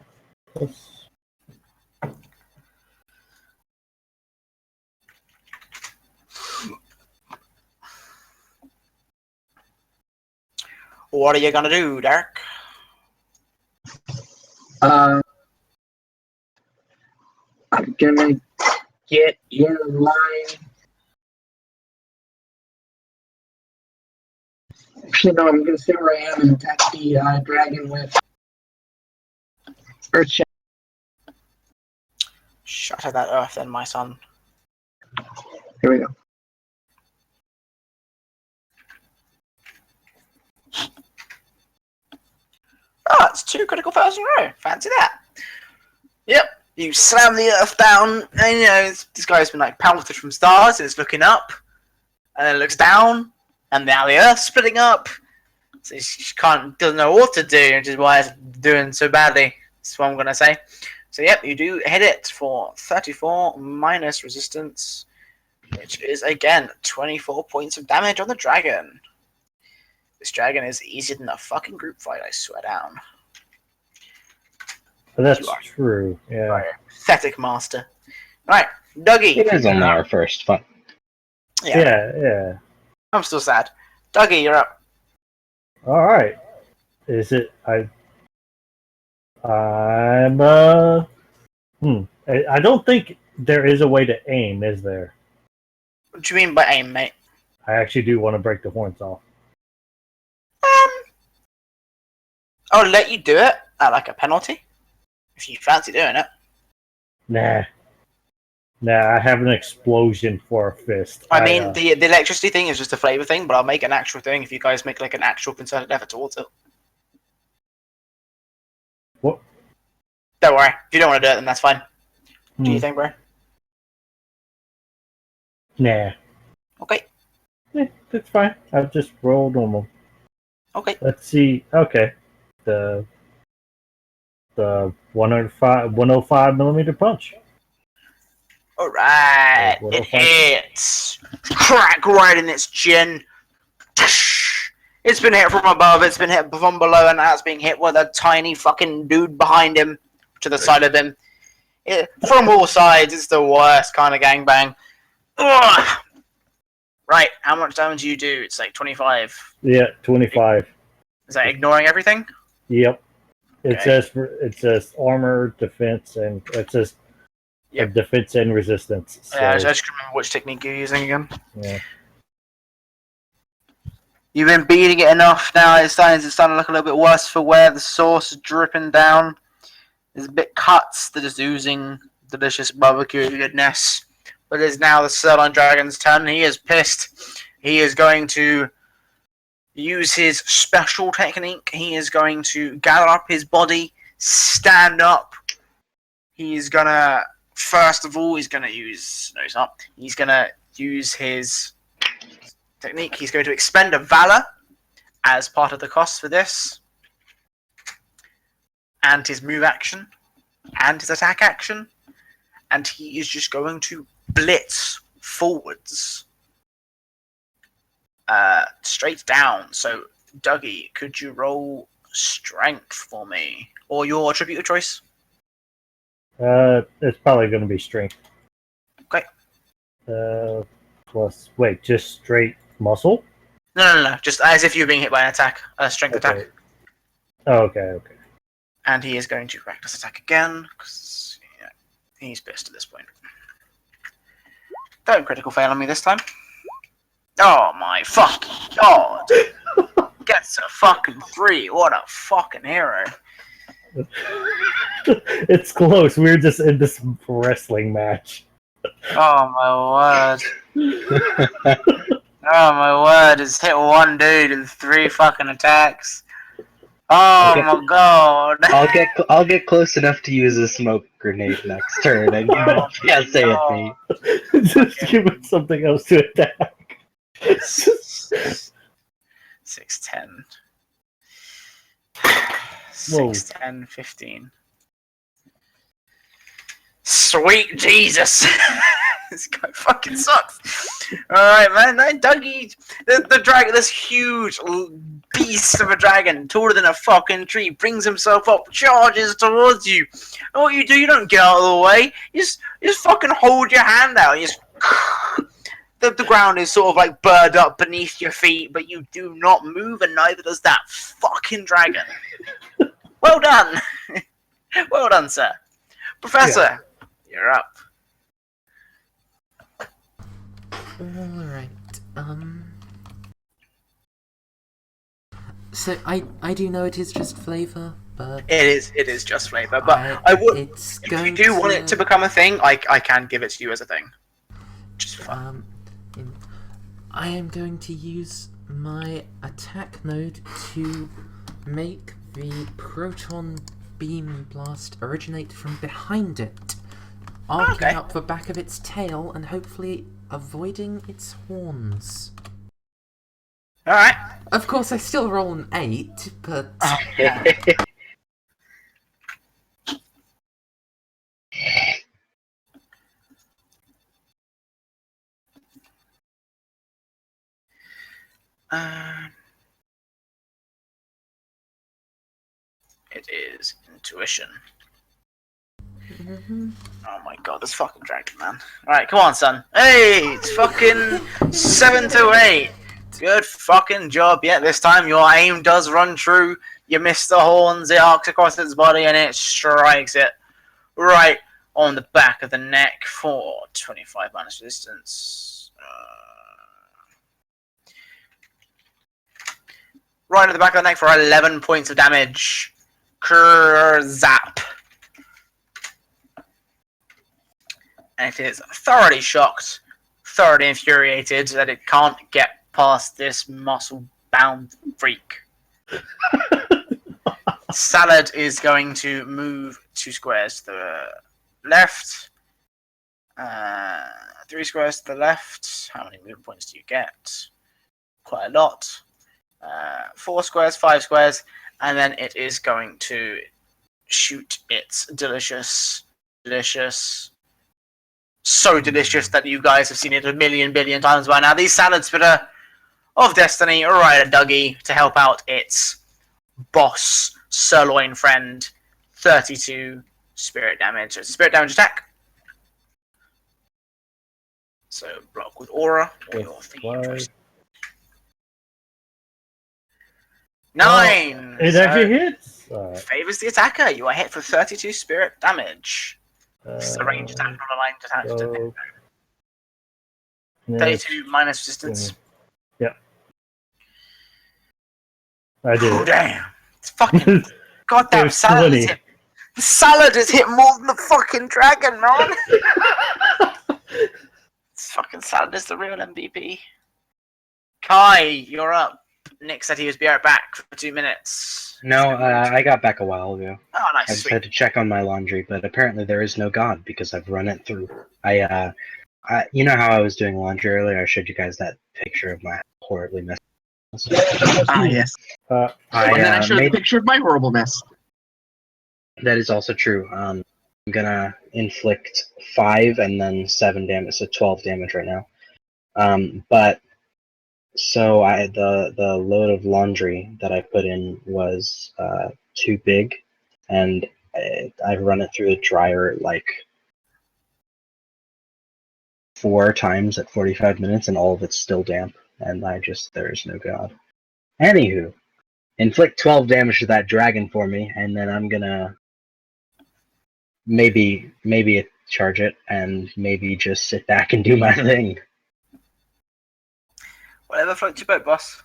S1: What are you gonna do, Derek?
S5: I'm gonna get in line. Actually, no, I'm gonna stay where I am and attack the dragon with Earth Shatter.
S1: Shatter that earth then, my son.
S5: Here we go.
S1: Oh, it's 2 critical fails in a row. Fancy that. Yep. You slam the earth down, and you know, this guy's been like pelted from stars, and it's looking up, and then it looks down, and now the earth's splitting up. So he doesn't know what to do, which is why it's doing so badly. That's what I'm gonna say. So yep, you do hit it for 34 minus resistance, which is again 24 points of damage on the dragon. This dragon is easier than a fucking group fight, I swear down.
S4: But that's
S1: You are.
S4: true. Yeah.
S1: Right. Pathetic master. Alright, Douggie.
S2: It is only our first fight.
S4: Yeah.
S1: I'm still sad. Douggie, you're up.
S4: All right. Is it? I'm. I don't think there is a way to aim, is there?
S1: What do you mean by aim, mate?
S4: I actually do want to break the horns off.
S1: I'll let you do it at like a penalty. If you fancy doing it.
S4: Nah, I have an explosion for a fist.
S1: I mean, the electricity thing is just a flavor thing, but I'll make an actual thing if you guys make like an actual concerted effort towards it.
S4: What?
S1: Don't worry. If you don't want to do it, then that's fine. Do you think, bro?
S4: Nah.
S1: Okay.
S4: That's fine. I've just rolled normal.
S1: Okay.
S4: Let's see. Okay. the 105 millimeter punch.
S1: Alright,
S4: What
S1: it
S4: if I-
S1: hits. Crack right in its chin. It's been hit from above, it's been hit from below, and now it's being hit with a tiny fucking dude behind him, to the side of him. From all sides, it's the worst kind of gangbang. Ugh. Right, how much damage do you do? It's like 25.
S4: Yeah, 25.
S1: Is that ignoring everything?
S4: Yep. It
S1: Okay.
S4: says armor, defense, and it says
S1: Yep.
S4: defense and resistance. So,
S1: Yeah, I just remember which technique you're using again.
S4: yeah.
S1: You've been beating it enough now, it's starting to look a little bit worse for wear. The sauce is dripping down. There's a bit cuts that is oozing delicious barbecue goodness. But it is now the Sirloin Dragon's turn. He is pissed. He is going to use his special technique. He is going to gather up his body, stand up. He's gonna, first of all, he's gonna use, no he's not. He's gonna use his technique. He's going to expend a Valor as part of the cost for this. And his move action. And his attack action. And he is just going to blitz forwards. Straight down. So, Douggie, could you roll strength for me? Or your attribute of choice?
S4: It's probably going to be strength.
S1: Okay.
S4: Plus, wait, just straight muscle?
S1: No. Just as if you're being hit by an attack. A strength
S4: Okay.
S1: attack.
S4: Oh, okay.
S1: And he is going to practice attack again. Because he's pissed at this point. Don't critical fail on me this time. Oh my fucking god. Gets a fucking 3. What a fucking hero.
S4: It's close. We're just in this wrestling match.
S1: Oh my word. Oh my word. It's hit one dude in 3 fucking attacks. Oh
S2: Okay.
S1: my god.
S2: I'll get close enough to use a smoke grenade next turn, and can't say it me.
S4: Just give it something else to attack.
S1: 6, 10.
S4: Whoa.
S1: 6, 10, 15. Sweet Jesus! This guy fucking sucks. Alright, man. That Douggie, the dragon, this huge beast of a dragon, taller than a fucking tree, brings himself up, charges towards you. And what you do, you don't get out of the way. You just fucking hold your hand out. You just the ground is sort of like burred up beneath your feet, but you do not move, and neither does that fucking dragon. Well done. Well done, sir. Professor, you're up.
S3: Alright, so I do know it is just flavour, but
S1: It is just flavor, but I would.
S3: It's
S1: If
S3: going
S1: you do want it to become a thing, I can give it to you as a thing. Just for fun.
S3: I am going to use my attack node to make the proton beam blast originate from behind it, arcing up the back of its tail and hopefully avoiding its horns.
S1: Alright.
S3: Of course, I still roll an 8, but
S1: It is intuition. Oh my god, this fucking dragon, man. Alright, come on, son. Hey, it's fucking 7 to 8. Good fucking job. Yeah, this time your aim does run true. You miss the horns, it arcs across its body, and it strikes it right on the back of the neck for 25 minus resistance. Right at the back of the neck for 11 points of damage. Zap. And it is thoroughly shocked, thoroughly infuriated that it can't get past this muscle-bound freak. Salad is going to move 2 squares to the left. 3 squares to the left. How many movement points do you get? Quite a lot. 4 squares, 5 squares. and then it is going to shoot its delicious, so delicious that you guys have seen it a million billion times by now. The salad spitter of destiny right at Douggie to help out its boss sirloin friend. 32 spirit damage. It's a spirit damage attack. So block with aura or your theme of choice. 9!
S4: It actually hits.
S1: Favors the attacker. You are hit for 32 spirit damage. This is a range attack, not a line attack.
S4: So,
S1: 32 minus resistance.
S4: Yeah. I did.
S1: Oh, damn. It's fucking... Goddamn
S4: There's
S1: salad
S4: 20.
S1: is hit. The salad has hit more than the fucking dragon, man! This fucking salad is the real MVP. Kai, you're up. Nick said he was be right back for 2 minutes.
S2: No, I got back a while ago.
S1: Oh,
S2: I
S1: nice,
S2: just
S1: sweet.
S2: had to check on my laundry, but apparently there is no god because I've run it through. You know how I was doing laundry earlier? I showed you guys that picture of my horribly messy.
S5: Ah, yes. And then I showed a picture of my horrible mess.
S2: That is also true. I'm gonna inflict 5 and then 7 damage, so 12 damage right now. But so the load of laundry that I put in was too big, and I've run it through the dryer like 4 times at 45 minutes, and all of it's still damp, and there's no god. Anywho, inflict 12 damage to that dragon for me, and then I'm gonna maybe charge it, and maybe just sit back and do my thing.
S1: Whatever floats your boat, boss.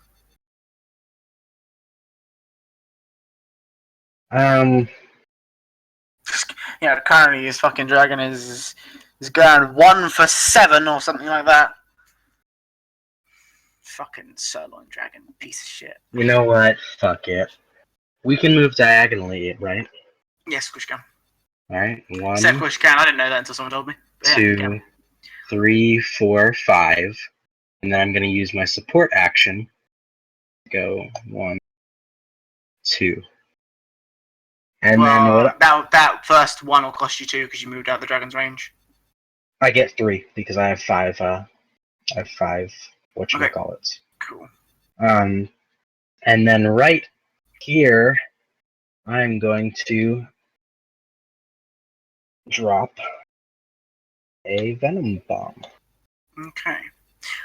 S1: Currently his fucking dragon is going 1 for 7 or something like that. Fucking sirloin dragon, piece of shit.
S2: You know what? Fuck it. We can move diagonally, right?
S1: Yes, of course you can.
S2: Alright, 1,
S1: Except of course you can. I didn't know that until someone told me. But yeah, you
S2: 2,
S1: can.
S2: 3, 4, 5, and then I'm going to use my support action. Go 1, 2, and then what?
S1: That first one will cost you 2 because you moved out the dragon's range.
S2: I get 3 because I have 5. Whatchamacallits.
S1: Cool.
S2: And then right here, I'm going to drop a venom bomb.
S1: Okay.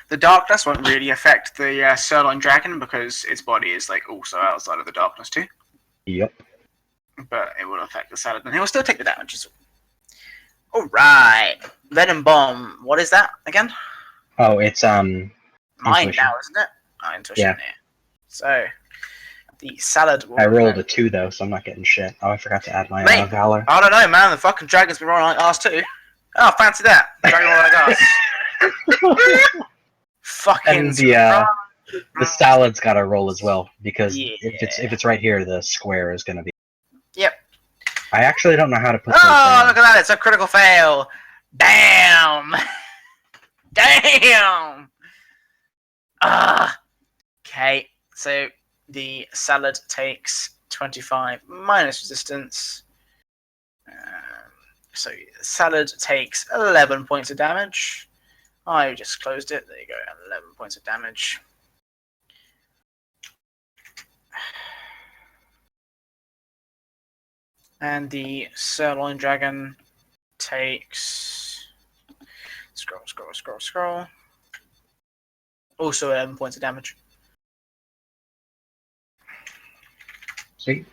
S1: The darkness won't really affect the sirloin dragon because its body is like also outside of the darkness too.
S2: Yep.
S1: But it will affect the salad, and he will still take the damage. All right, venom bomb. What is that again?
S2: Oh, it's
S1: Mine
S2: intuition.
S1: now, isn't it? Oh, intuition.
S2: Yeah.
S1: Yeah. So the salad. Will
S2: I rolled a 2 though, so I'm not getting shit. Oh, I forgot to add my
S1: Mate.
S2: Valor.
S1: I don't know, man. The fucking dragon's been rolling like ass too. Oh, fancy that. Dragon rolling like ass. Fucking.
S2: And the salad's got to roll as well because
S1: Yeah.
S2: if it's right here, the square is gonna be.
S1: Yep.
S2: I actually don't know how to put.
S1: Oh,
S2: those down.
S1: look at that! It's a critical fail. Damn. Damn. Okay, so the salad takes 25 minus resistance. So salad takes 11 points of damage. I just closed it. There you go. 11 points of damage. And the sirloin dragon takes... Scroll. Also 11 points of damage.
S2: Sweet.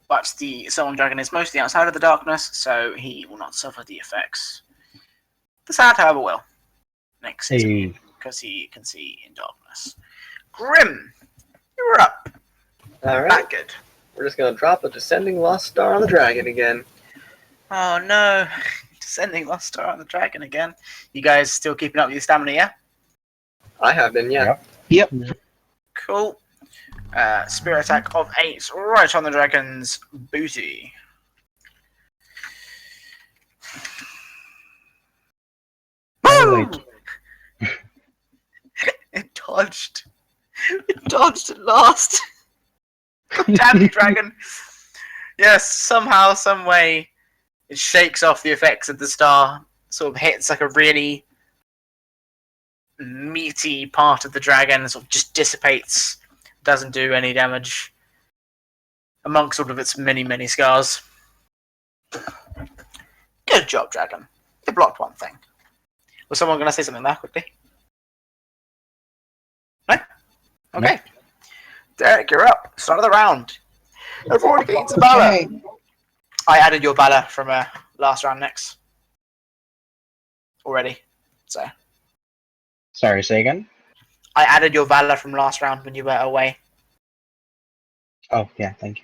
S1: But the sirloin dragon is mostly outside of the darkness, so he will not suffer the effects. The salad, however, will. Next,
S2: Hey.
S1: because he can see in darkness. Grimm, you're up.
S6: All right.
S1: That good.
S6: We're just gonna drop a descending lost star on the dragon again.
S1: Oh no, descending lost star on the dragon again. You guys still keeping up with your stamina, yeah?
S6: I have been, yeah.
S2: Yep.
S1: Cool. Spirit attack of 8 right on the dragon's booty.
S2: Oh,
S1: Woo! It dodged. It dodged at last. Damn you, dragon! Yes, somehow, some way, it shakes off the effects of the star. Sort of hits like a really meaty part of the dragon, and sort of just dissipates. Doesn't do any damage. Amongst all of its many scars. Good job, dragon. You blocked one thing. Was someone going to say something there quickly? No? Okay. No. Derek, you're up. Start of the round. Everyone gains a Valor.
S5: Okay.
S1: I added your Valor from last round next. Already. So.
S2: Sorry, say again?
S1: I added your Valor from last round when you were away.
S2: Oh, yeah, thank you.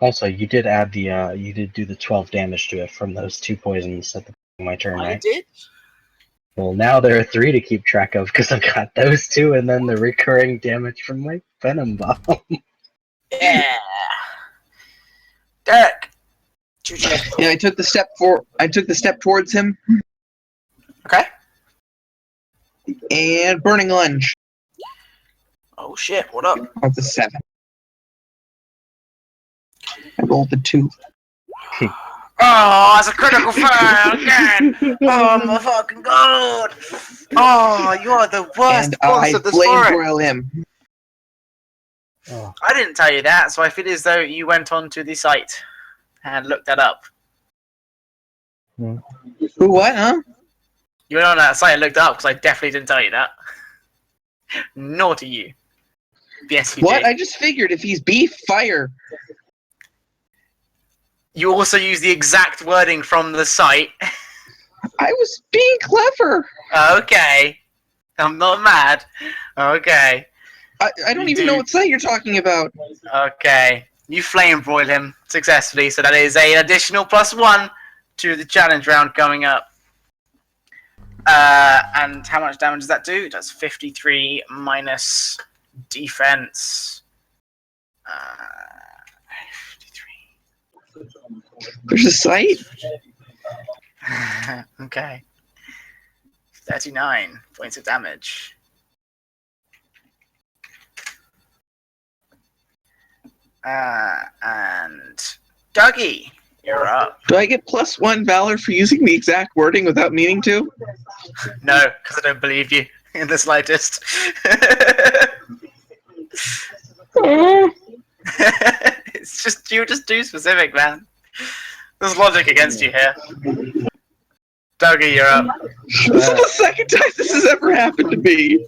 S2: Also, you did add the, you did do the 12 damage to it from those 2 poisons at the beginning of my turn, right?
S1: I did?
S2: Well, now there are 3 to keep track of, because I've got those 2, and then the recurring damage from my Venom Bomb.
S1: Yeah. Derek.
S5: Yeah, I took the step towards him.
S1: Okay.
S5: And Burning Lunge.
S1: Oh shit, what up?
S5: That's a 7. I rolled the 2.
S1: Oh, it's a critical fail again! Oh my fucking god! Oh, you are the worst
S5: And
S1: boss
S5: I
S1: of this
S5: flame
S1: forest.
S5: broil him.
S4: Oh,
S1: I didn't tell you that, so I feel as though you went onto the site and looked that up.
S5: Who, what, huh?
S1: You went on that site and looked it up because I definitely didn't tell you that. Naughty you. Yes, you
S5: What?
S1: did.
S5: I just figured if he's beef, fire.
S1: You also used the exact wording from the site.
S5: I was being clever.
S1: Okay. I'm not mad. Okay.
S5: I don't
S1: You
S5: even
S1: do.
S5: know what site you're talking about.
S1: Okay. You flame broil him successfully, so that is an additional +1 to the challenge round coming up. And how much damage does that do? It does 53 minus defense. 53.
S5: There's a site?
S1: Okay. 39 points of damage. And Douggie, you're up.
S5: Do I get +1 Valor for using the exact wording without meaning to?
S1: No, because I don't believe you in the slightest. It's just you're just too specific, man. There's logic against you here. Douggie, you're up.
S5: This is the second time this has ever happened to me.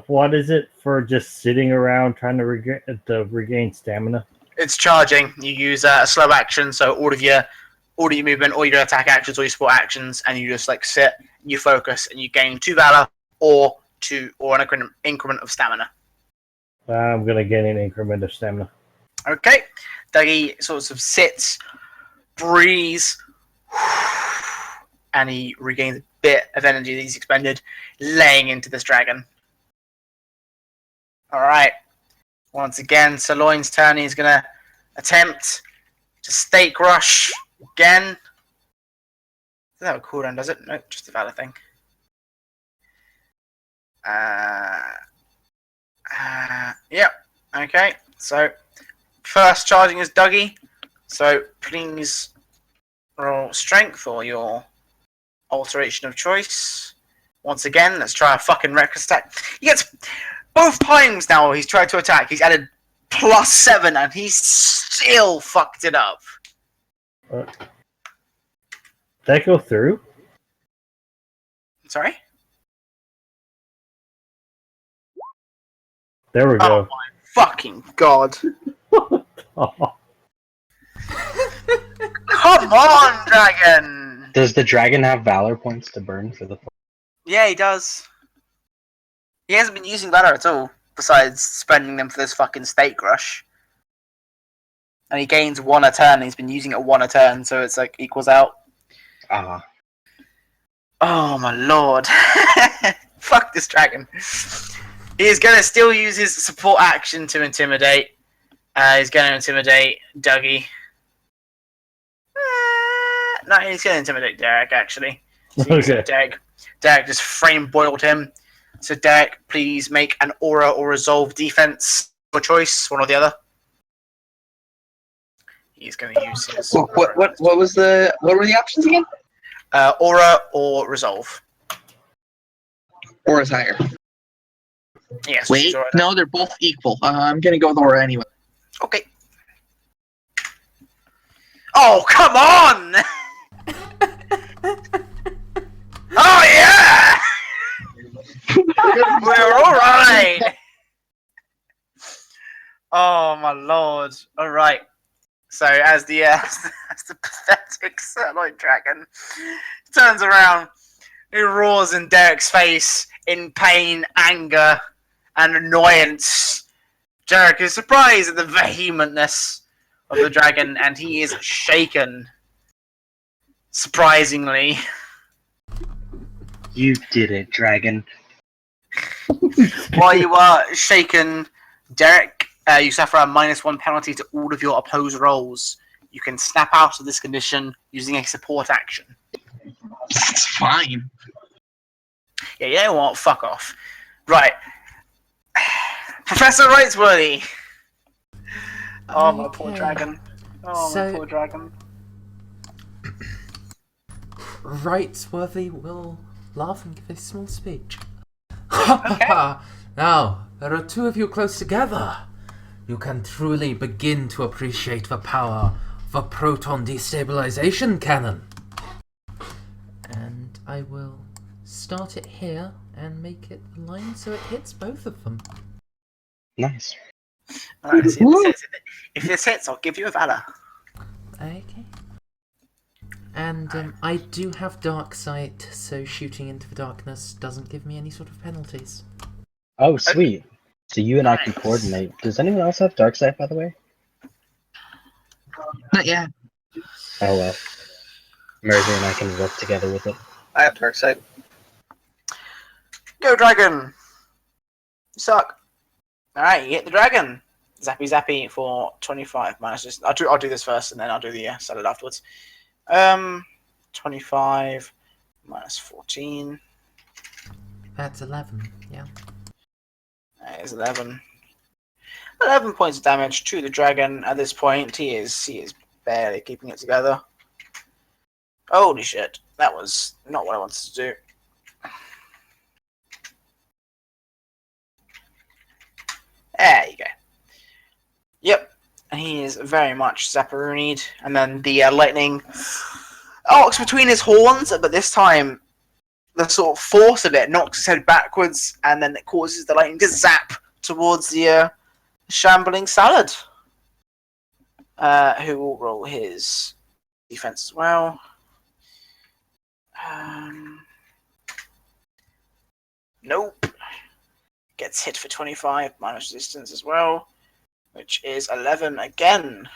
S4: what is it for just sitting around trying to regain stamina?
S1: It's charging. You use a slow action, so all of your movement, all your attack actions, all your support actions, and you just like sit, you focus, and you gain 2 Valor or an increment of stamina.
S4: I'm gonna get an increment of stamina.
S1: Okay. Douggie sort of sits, breathes, and he regains a bit of energy that he's expended, laying into this dragon. Alright. Once again, Sirloin's turn. He's going to attempt to stake rush again. Doesn't have a cooldown, does it? Nope, just a Valor thing. Yep. Okay. So, first charging is Douggie. So, please roll strength or your alteration of choice. Once again, let's try a fucking reckless attack. He gets both times now he's tried to attack. He's added +7 and he's still fucked it up.
S4: That go through?
S1: Sorry?
S4: There we
S1: Oh
S4: go.
S1: my fucking god.
S4: Oh.
S1: Come on, dragon!
S2: Does the dragon have Valor points to burn for the...
S1: Yeah, he does. He hasn't been using Valor at all, besides spending them for this fucking stake rush. And he gains 1 a turn, he's been using it 1 a turn, so it's like equals out.
S2: Ah.
S1: Oh my lord. Fuck this dragon. He's going to still use his support action to intimidate. He's going to intimidate Douggie. No, he's going to intimidate Derek, actually. So
S4: Okay.
S1: Derek Derek just frame boiled him. So Derek, please make an aura or resolve defense. Your choice, one or the other. He's going to use his.
S5: What were the options again?
S1: Aura or resolve.
S5: Aura's higher.
S1: Yes.
S5: Wait, no, they're both equal. I'm gonna go with Aura anyway.
S1: Okay. Oh, come on! Oh, yeah! We're alright! Oh, my lord. Alright. So, as the pathetic Sirloin Dragon turns around, he roars in Derek's face in pain, anger, and annoyance. Derek is surprised at the vehementness of the dragon, and he is shaken. Surprisingly.
S2: You did it, dragon.
S1: While you are shaken, Derek, you suffer a -1 penalty to all of your opposed rolls. You can snap out of this condition using a support action.
S5: It's fine.
S1: Yeah, you know what? Fuck off. Right. Professor Rightsworthy! Oh, my poor
S3: Okay.
S1: dragon. Oh,
S3: So-
S1: my poor dragon.
S3: Rightsworthy will laugh and give a small speech. Now, there are two of you close together. You can truly begin to appreciate the power of a proton destabilization cannon. And I will start it here and make it align so it hits both of them.
S2: Nice.
S1: Alright, let's see if this hits. If this hits, I'll give you a Valor.
S3: Okay. And I do have dark sight, so shooting into the darkness doesn't give me any sort of penalties.
S2: Oh, sweet. So you and I can
S1: Nice.
S2: coordinate. Does anyone else have dark sight, by the way?
S5: Not yet.
S2: Oh well. Merzendi and I can work together with it.
S6: I have dark sight.
S1: Go, dragon! You suck. Alright, you hit the dragon. Zappy zappy for 25 minus this. I'll do this first and then I'll do the salad afterwards. 25 minus 14.
S3: That's 11, yeah.
S1: That is 11. 11 points of damage to the dragon. At this point, he is barely keeping it together. Holy shit. That was not what I wanted to do. There you go. Yep. And he is very much zapparoonied. And then the lightning arcs between his horns, but this time the sort of force of it knocks his head backwards, and then it causes the lightning to zap towards the shambling salad. Who will roll his defense as well. Nope. Gets hit for 25, minus resistance as well, which is 11 again.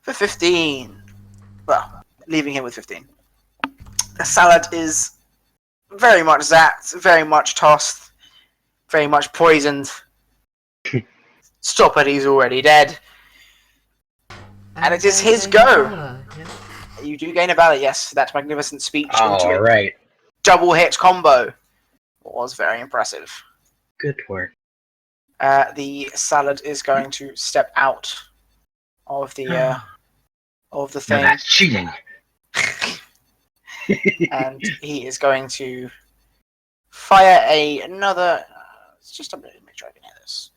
S1: For 15. Well, leaving him with 15. The salad is very much zapped, very much tossed, very much poisoned. Stop it, he's already dead. And it is
S3: I
S1: his
S3: gain
S1: go.
S3: valor, yeah.
S1: You do gain a valor, yes, for that magnificent speech into
S2: All
S1: a
S2: right.
S1: double hit combo. Was very impressive.
S2: Good work.
S1: The salad is going to step out of the
S2: Now
S1: thing,
S2: that's cheating.
S1: and he is going to fire another. It's just a minute to make sure I can hear this.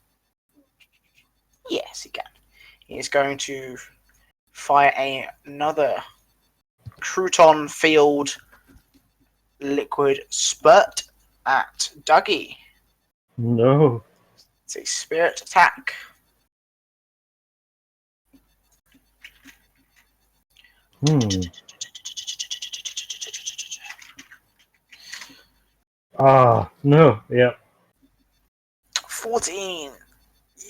S1: Yes, he can. He is going to fire another crouton field liquid spurt at Douggie.
S4: No.
S1: It's a spirit attack.
S4: No. Yep.
S1: 14.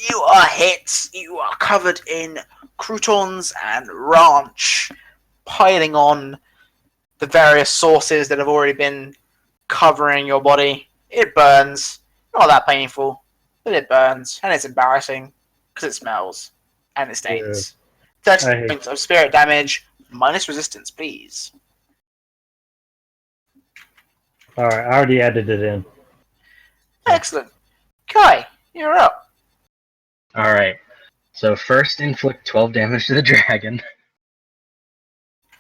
S1: You are hit. You are covered in croutons and ranch, piling on the various sauces that have already been covering your body. It burns. Not that painful, but it burns, and it's embarrassing because it smells and it stains. 30
S4: I hate
S1: points of spirit damage, minus resistance, please.
S4: Alright, I already added it in.
S1: Excellent. Kai, you're up.
S2: Alright. So first inflict 12 damage to the dragon.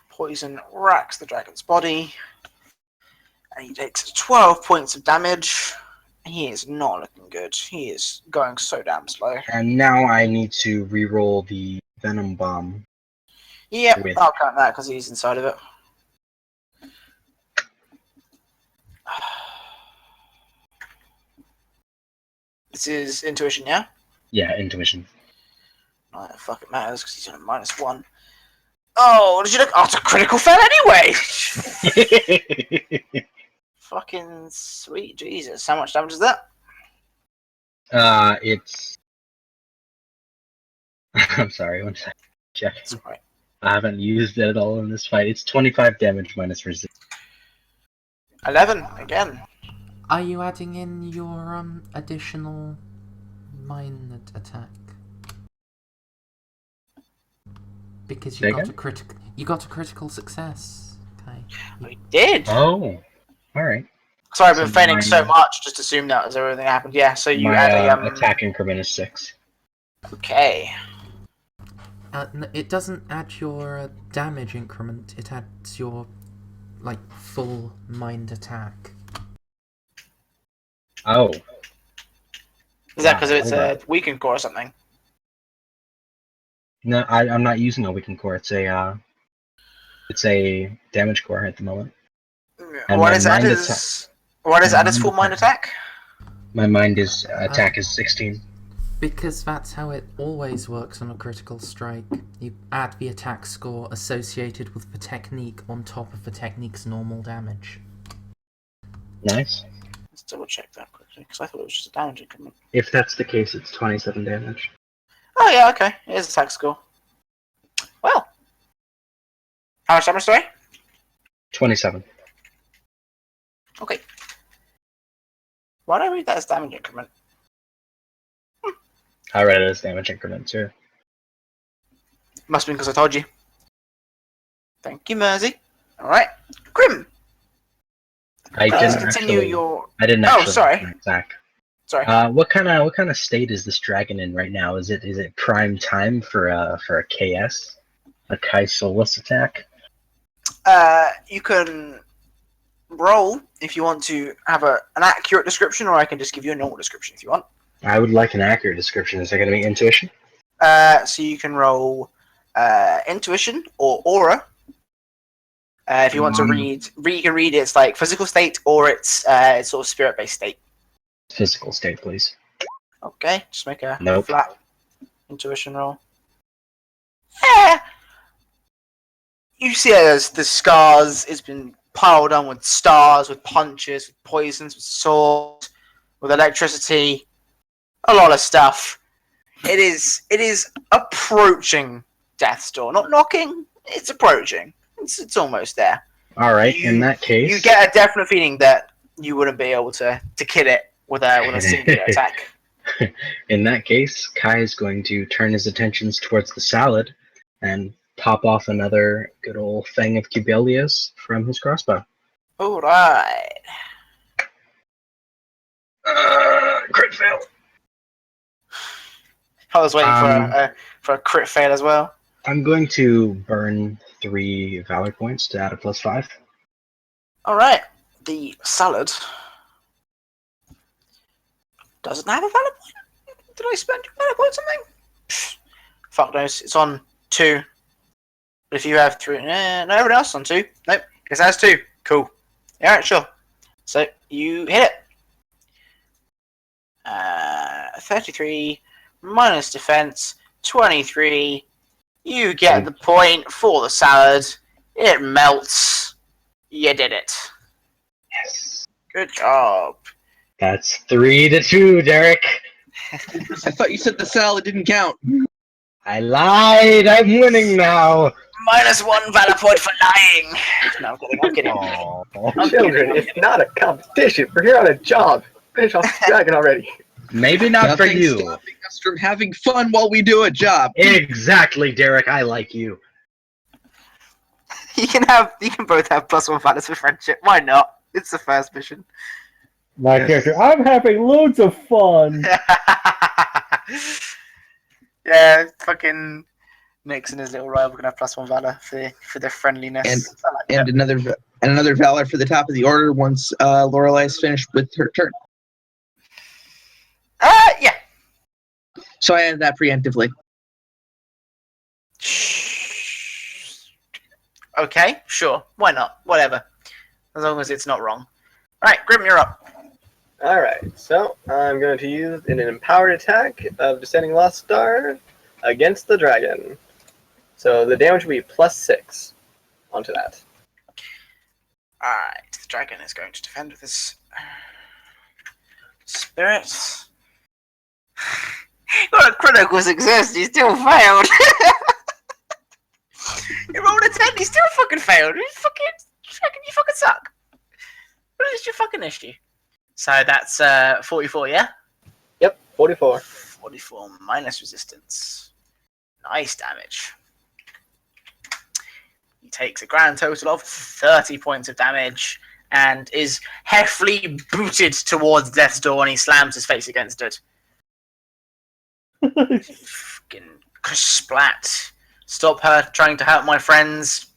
S1: Poison racks the dragon's body. And he takes 12 points of damage. He is not looking good. He is going so damn slow.
S2: And now I need to reroll the venom bomb.
S1: Yep,
S2: With-
S1: I'll count that because he's inside of it. This is intuition, yeah?
S2: Yeah, intuition.
S1: Oh, fuck, it matters because he's on a -1. Oh, did you look? Oh, it's a critical fail anyway! Fucking sweet Jesus. How much damage is that?
S2: It's... I'm sorry, one second. Check.
S1: That's alright.
S2: I haven't used it at all in this fight. It's 25 damage minus resist.
S1: 11, again.
S3: Are you adding in your additional mind attack? Because
S2: Say
S3: you got
S2: again?
S3: a critical. You got a critical success. Okay.
S1: We did!
S2: Oh, alright.
S1: Sorry, I've been
S2: So
S1: feigning
S2: mine-
S1: so much, just assume that as everything happened. Yeah, so you
S2: My
S1: add a,
S2: attack increment is 6.
S1: Okay.
S3: It doesn't add your damage increment. It adds your full mind attack.
S2: Oh,
S1: Is that because it's
S2: hold
S1: a weakened core or something?
S2: no, I'm not using a weakened core. It's a damage core at the moment. And
S1: What
S2: my
S1: is
S2: mind
S1: Adda's... What is
S2: my
S1: Adda's full
S2: mind
S1: mind attack?
S2: My mind is attack is 16.
S3: Because that's how it always works on a critical strike. You add the attack score associated with the technique on top of the technique's normal damage.
S2: Nice.
S1: Let's double check that quickly, because I thought it was just a damage increment.
S2: If that's the case, it's 27 damage.
S1: Oh yeah, okay. It is attack score. Well. How much damage, sorry?
S2: 27.
S1: Okay. Why don't I read that as damage increment?
S2: I read it as damage increment too.
S1: Must have been because I told you. Thank you, Mersey. Alright. Grimm!
S2: I
S1: Let's
S2: didn't
S1: continue
S2: actually.
S1: your...
S2: I didn't
S1: Oh,
S2: actually.
S1: sorry.
S2: Attack.
S1: Sorry.
S2: What kind of state is this dragon in right now? Is it prime time for a KS, a Kai Solus attack?
S1: You can roll if you want to have an accurate description, or I can just give you a normal description if you want.
S2: I would like an accurate description. Is that going to be intuition?
S1: So you can roll intuition or aura. If you want to read, you can read it's like physical state or it's sort of spirit-based state.
S2: Physical state, please.
S1: Okay, just make a
S2: Nope.
S1: flat intuition roll. Yeah. You see as the scars, it's been piled on with stars, with punches, with poisons, with swords, with electricity, a lot of stuff. It is approaching death's door. Not knocking, it's approaching. It's almost there.
S2: All right. In that case,
S1: You get a definite feeling that you wouldn't be able to kill it with a singular attack.
S2: in that case, Kai is going to turn his attentions towards the salad and pop off another good old Fang of Cubelius from his crossbow.
S1: Alright.
S2: Crit fail.
S1: I was waiting for a crit fail as well.
S2: I'm going to burn 3 Valor points to add a +5.
S1: Alright. The salad doesn't have a valor point. Did I spend a valor point or something? Pfft, fuck knows. It's on 2. But if you have 3, no, everyone else is on 2. Nope. It has 2. Cool. Alright, sure. So you hit it. 33 minus defense, 23. You get the point for the salad. It melts. You did it.
S2: Yes.
S1: Good job.
S2: That's 3-2, Derek.
S5: I thought you said the salad didn't count.
S2: I lied. I'm winning now.
S1: -1 valor point for lying. No, I'm kidding.
S6: Children, it's not a competition. We're here on a job. Finish off the dragon already.
S2: Maybe not for
S5: Nothing's
S2: you.
S5: stopping us from having fun while we do a job.
S2: Exactly, Derek. I like you.
S1: You can both have +1 valors for friendship. Why not? It's the first mission.
S4: My character, I'm having loads of fun.
S1: Yeah, fucking Nix and his little rival gonna have +1 valor for their friendliness.
S5: And another valor for the top of the order once Lorelei is finished with her turn.
S1: Yeah.
S5: So I added that preemptively.
S1: Okay, sure. Why not? Whatever. As long as it's not wrong. Alright, Grimm, you're up.
S6: Alright, so I'm going to use an empowered attack of Descending Lost Star against the dragon. So the damage will be +6 onto that.
S1: Alright, the dragon is going to defend with his spirit. Got a critical success, he still failed. You rolled a 10, he still fucking failed. You fucking suck. What is your fucking issue? So that's 44, yeah?
S6: Yep, 44.
S1: 44 minus resistance. Nice damage. He takes a grand total of 30 points of damage and is heavily booted towards death's door, and he slams his face against it. Fucking splat. Stop her trying to hurt my friends.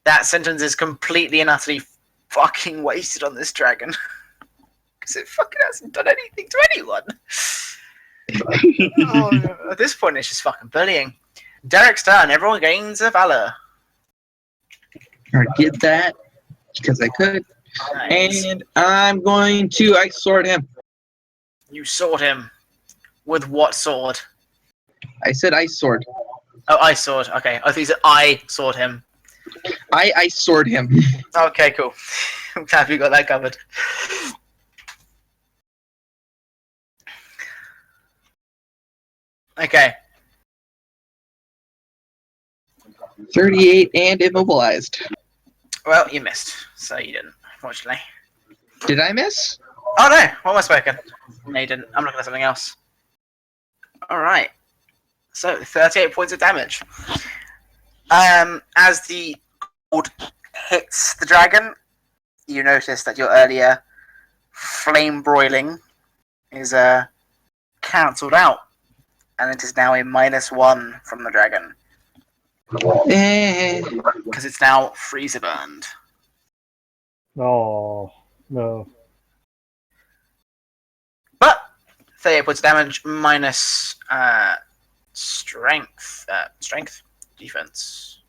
S1: That sentence is completely and utterly fucking wasted on this dragon. Because it fucking hasn't done anything to anyone. At this point, it's just fucking bullying. Derek's turn. Everyone gains a valor.
S5: I did that because I could.
S1: Nice.
S5: And I'm going to ice sword him.
S1: You sword him. With what sword?
S5: I said ice sword.
S1: Oh, I sword. Okay. I think you said I sword him.
S5: I ice sword him.
S1: Okay, cool. I'm glad we got that covered. Okay.
S5: 38 and immobilized.
S1: Well, you missed, so you didn't, unfortunately.
S5: Did I miss?
S1: Oh no, what am I spoken? No, you didn't. I'm looking at something else. Alright. So, 38 points of damage. As the gold hits the dragon, you notice that your earlier flame broiling is cancelled out. And it is now a -1 from the dragon. Because it's now freezer burned.
S4: Oh, no.
S1: But 38 points of damage minus strength. Strength? Defense.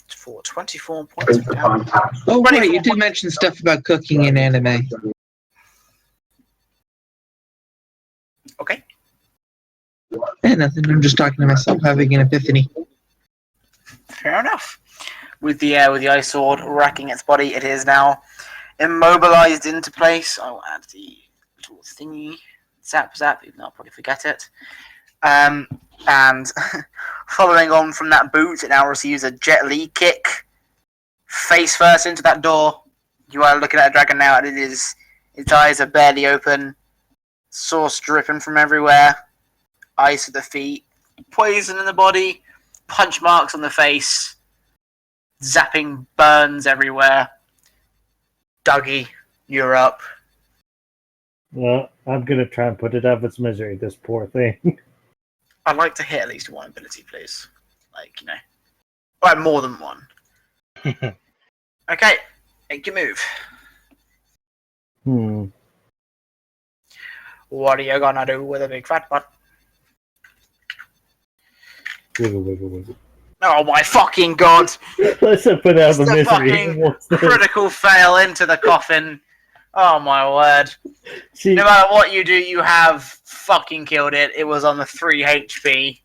S1: For 24 points of damage.
S5: Oh, right, you did mention stuff about cooking in anime.
S1: Okay.
S5: Nothing, I'm just talking to myself, having an epiphany.
S1: Fair enough. With the ice sword racking its body, it is now immobilized into place. I'll add the little thingy. Zap, even though I'll probably forget it. And following on from that boot, it now receives a Jet Li kick. Face first into that door. You are looking at a dragon now, and its eyes are barely open. Sauce dripping from everywhere. Ice at the feet. Poison in the body. Punch marks on the face. Zapping burns everywhere. Douggie, you're up.
S4: Well, I'm going to try and put it out of its misery, this poor thing.
S1: I'd like to hit at least one ability, please. Like, you know. Alright, more than one. Okay, make your move. What are you gonna do with a big fat butt?
S4: Wiggle, wiggle, wiggle.
S1: Oh my fucking god!
S4: Let's put it out of the
S1: It's a
S4: misery.
S1: fucking critical fail into the coffin. Oh my word.
S4: See,
S1: No matter what you do, you have fucking killed it. It was on the 3 HP.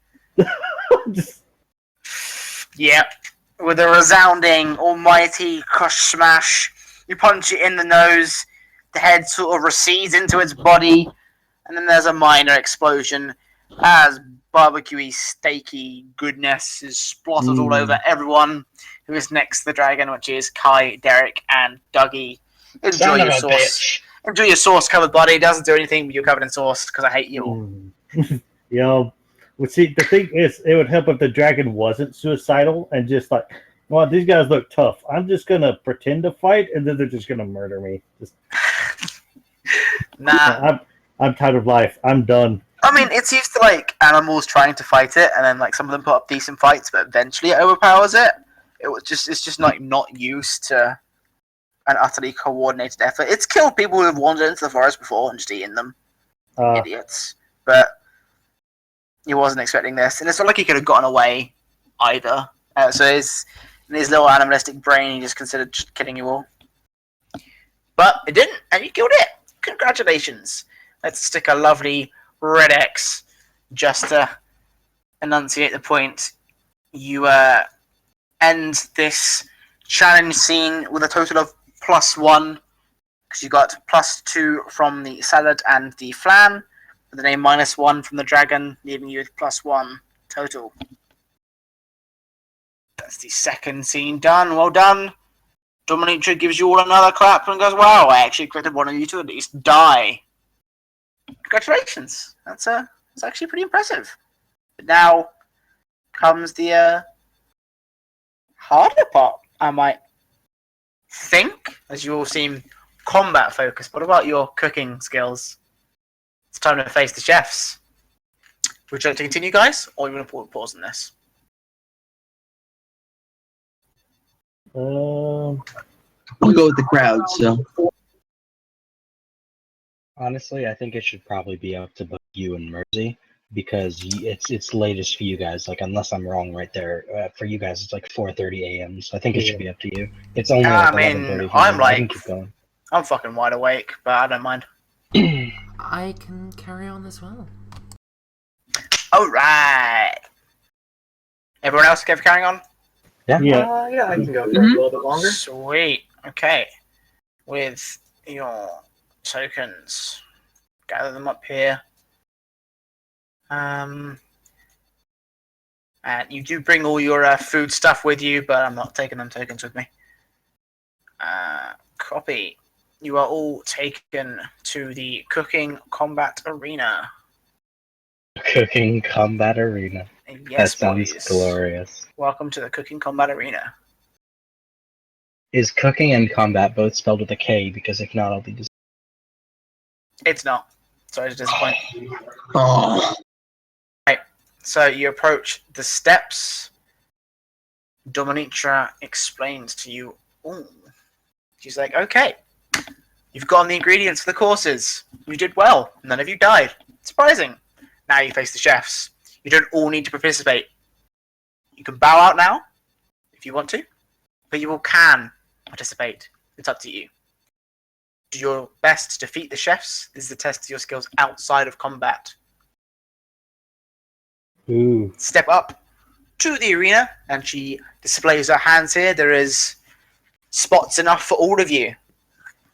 S1: Yep. With a resounding, almighty crush smash, you punch it in the nose, the head sort of recedes into its body, and then there's a minor explosion as barbecuey, steaky goodness is splotted all over everyone who is next to the dragon, which is Kai, Derek, and Douggie. Enjoy your sauce. Enjoy your sauce-covered body. It doesn't do anything, but you're covered in sauce because I hate you all.
S4: Yo, Well, see, the thing is, it would help if the dragon wasn't suicidal and just like, well, these guys look tough. I'm just gonna pretend to fight, and then they're just gonna murder me. Just,
S1: Nah.
S4: I'm tired of life. I'm done.
S1: I mean, it's used to like animals trying to fight it, and then like some of them put up decent fights, but eventually it overpowers it. It's just like not used to an utterly coordinated effort. It's killed people who have wandered into the forest before and just eaten them. Idiots. But he wasn't expecting this, and it's not like he could have gotten away either. So in his little animalistic brain, he just considered just killing you all. But it didn't, and you killed it. Congratulations. Let's stick a lovely red X just to enunciate the point. You end this challenge scene with a total of +1, because you got +2 from the salad and the flan, with the name -1 from the dragon, leaving you with +1 total. That's the second scene done. Well done. Dominica gives you all another clap and goes, wow, I actually expected one of you to at least die. Congratulations. That's actually pretty impressive. But now comes the harder part, I might think, as you all seem combat focused. What about your cooking skills? It's time to face the chefs. Would you like to continue, guys, or you want to pause on this?
S5: We'll go with the crowd. So
S2: Honestly, I think it should probably be up to both you and Mersey, because it's latest for you guys. Like, unless I'm wrong, right there. For you guys, it's like 4:30 a.m. So I think it should be up to you. It's only like 11:30.
S1: I'm
S2: I can
S1: like,
S2: keep going.
S1: I'm fucking wide awake, but I don't mind.
S3: I can carry on as well.
S1: Alright. Everyone else okay for carrying on?
S4: Yeah.
S6: Yeah, I can go for a little bit longer.
S1: Sweet. Okay. With your tokens, gather them up here. And you do bring all your food stuff with you, but I'm not taking them tokens with me. Copy. You are all taken to the cooking combat arena.
S2: Cooking combat arena.
S1: Yes,
S2: that sounds
S1: boys.
S2: glorious.
S1: Welcome to the cooking combat arena.
S2: Is cooking and combat both spelled with a K? Because if not, I'll be just.
S1: It's not. Sorry to disappoint.
S5: oh,
S1: Right. So you approach the steps. Dominica explains to you. Ooh. She's like, okay. You've gotten the ingredients for the courses. You did well. None of you died. Surprising. Now you face the chefs. You don't all need to participate. You can bow out now, if you want to, but you all can participate. It's up to you. Do your best to defeat the chefs. This is a test of your skills outside of combat.
S4: Ooh.
S1: Step up to the arena, and she displays her hands here. There is spots enough for all of you.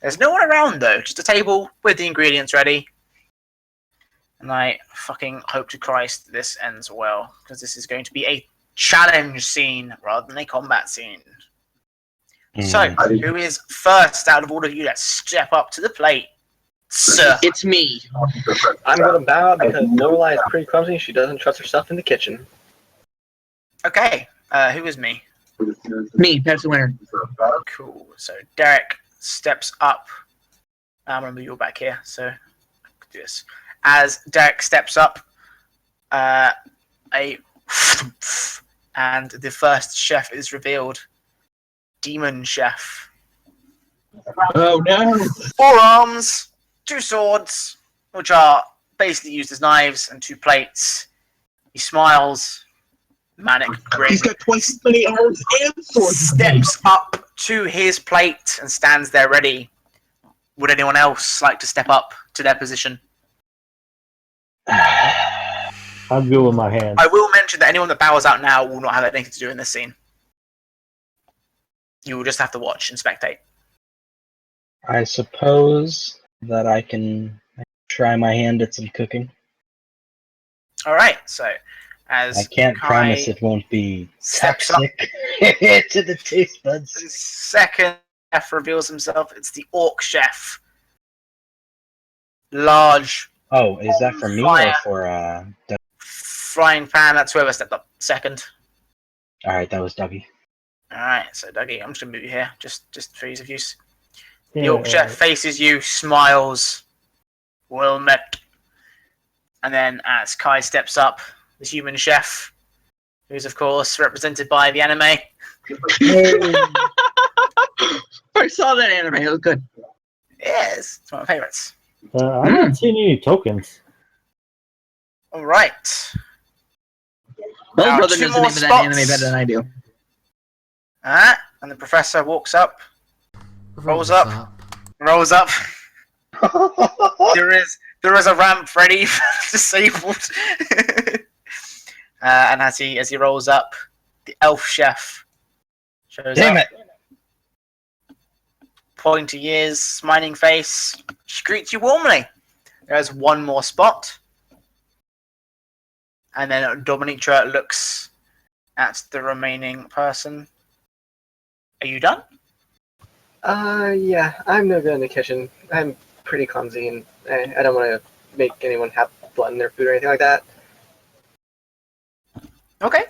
S1: There's no one around, though. Just a table with the ingredients ready. And I fucking hope to Christ this ends well, because this is going to be a challenge scene rather than a combat scene. So, who is first out of all of you? Let's step up to the plate. Sir.
S5: it's me.
S6: I'm going to bow out because Lorelei is pretty clumsy. She doesn't trust herself in the kitchen.
S1: Okay, who is me?
S5: Me, Petsinwinter.
S1: Cool. So, Derek steps up. I'm going to move you all back here, so I can do this. As Derek steps up, and the first chef is revealed. Demon Chef.
S5: Oh no!
S1: 4 arms, 2 swords, which are basically used as knives, and 2 plates. He smiles. Manic grin.
S5: He's got twice as many arms and swords.
S1: Steps up to his plate and stands there ready. Would anyone else like to step up to their position?
S4: I'm good with my hands.
S1: I will mention that anyone that bows out now will not have anything to do in this scene. You will just have to watch and spectate.
S2: I suppose that I can try my hand at some cooking.
S1: Alright, so as
S2: I can't
S1: Kai
S2: promise it won't be
S1: steps up,
S2: toxic to the taste buds.
S1: the second chef reveals himself. It's the Orc Chef. Large,
S2: Oh, is that for me or for
S1: frying pan. That's whoever stepped up second.
S2: All right, that was Douggie.
S1: All right, so Douggie, I'm just gonna move you here, just for ease of use.
S4: Yeah,
S1: The orc chef faces you, smiles. Well met. And then as Kai steps up, the human chef, who's of course represented by the anime.
S5: I saw that anime. It was good.
S1: Yes, it's one of my favorites.
S4: I'm not seeing any tokens.
S1: All right.
S5: My
S1: Now,
S5: brother
S1: two
S5: knows the
S1: more
S5: name of that anime
S1: spots.
S5: better than I do.
S1: And the professor walks up, rolls up. rolls up. there is a ramp ready for disabled. And as he rolls up, the elf chef shows
S2: Damn
S1: up.
S2: it!
S1: Pointy ears, smiling face. She greets you warmly. There's one more spot. And then Dominitra looks at the remaining person. Are you done?
S6: Yeah, I'm gonna go in the kitchen. I'm pretty clumsy, and I don't want to make anyone have blood in their food or anything like that.
S1: Okay.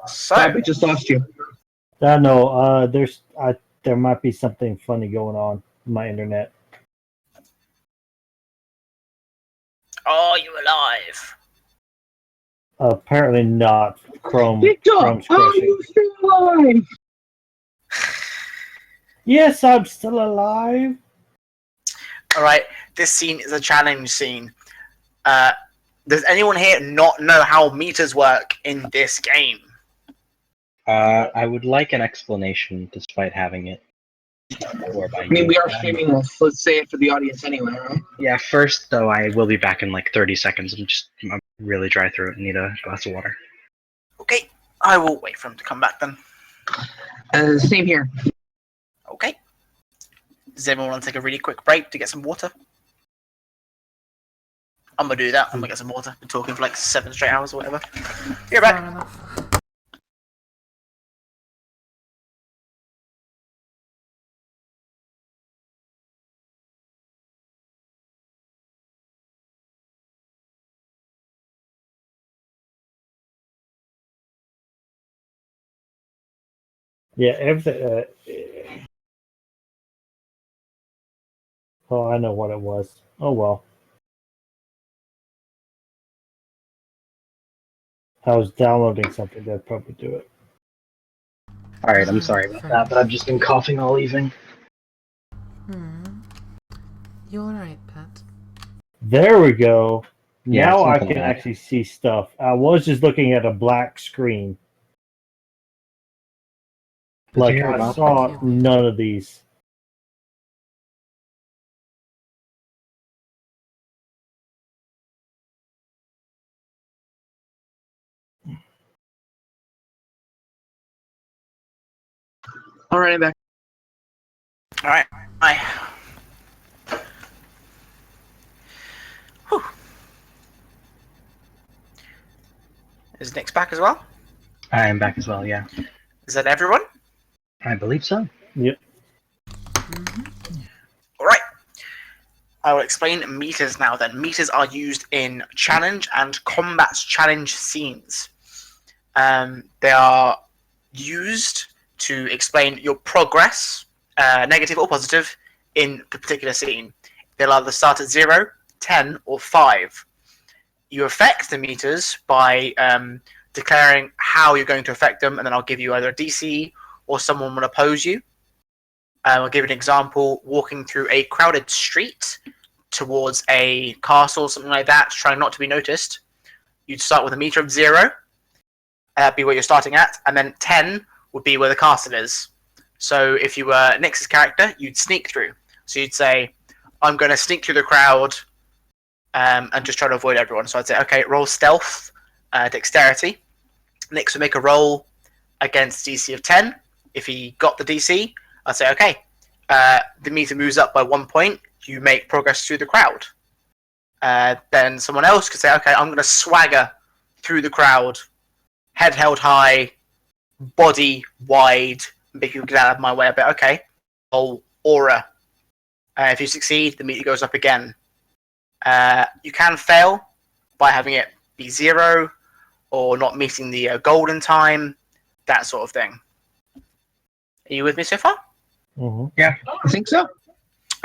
S1: So,
S5: I just lost you.
S4: No, there might be something funny going on in my internet.
S1: are you alive?
S4: Apparently not. Chrome's
S5: Victor, are
S4: crashing.
S5: you still alive?
S4: Yes, I'm still alive.
S1: Alright, this scene is a challenge scene. Does anyone here not know how meters work in this game?
S2: I would like an explanation, despite having it.
S5: I mean, we are streaming this. Let's say it for the audience anyway, right?
S2: Yeah, first, though, I will be back in like 30 seconds. I'm really dry throat and need a glass of water.
S1: Okay, I will wait for him to come back then.
S5: Same here.
S1: Okay. Does everyone want to take a really quick break to get some water? I'm gonna do that. I'm gonna get some water. Been talking for like 7 straight hours or whatever. You're
S3: Fair
S1: back.
S3: enough.
S4: Yeah, everything. Oh, I know what it was. Oh well. I was downloading something that'd probably do it.
S2: Alright, I'm sorry about that, but I've just been coughing all evening.
S3: You alright, Pat?
S4: There we go.
S2: Yeah,
S4: Now I
S2: something
S4: can
S2: like that.
S4: actually see stuff. I was just looking at a black screen. Like
S2: hear
S4: I
S2: about
S4: saw
S3: that?
S4: none of these.
S5: All right, I'm back.
S1: Alright. Hi. Whew. Is Nick's back as well?
S2: I am back as well, yeah.
S1: Is that everyone?
S2: I believe so.
S4: Yep.
S1: Alright. I will explain meters now then. Meters are used in challenge and combat challenge scenes. They are used to explain your progress, negative or positive, in a particular scene. They'll either start at 0, 10, or 5. You affect the meters by declaring how you're going to affect them, and then I'll give you either a DC or someone will oppose you. I'll give you an example. Walking through a crowded street towards a castle, something like that, trying not to be noticed. You'd start with a meter of 0. That'd be where you're starting at. And then 10 would be where the castle is. So if you were Nyx's character, you'd sneak through. So you'd say, I'm going to sneak through the crowd and just try to avoid everyone. So I'd say, okay, roll stealth, dexterity. Nyx would make a roll against DC of 10. If he got the DC, I'd say, okay, the meter moves up by 1 point. You make progress through the crowd. Then someone else could say, okay, I'm going to swagger through the crowd, head held high, body wide, make people get out of my way a bit. Okay, roll aura. If you succeed, the meter goes up again. You can fail by having it be 0 or not meeting the golden time, that sort of thing. Are you with me so far?
S5: I think so.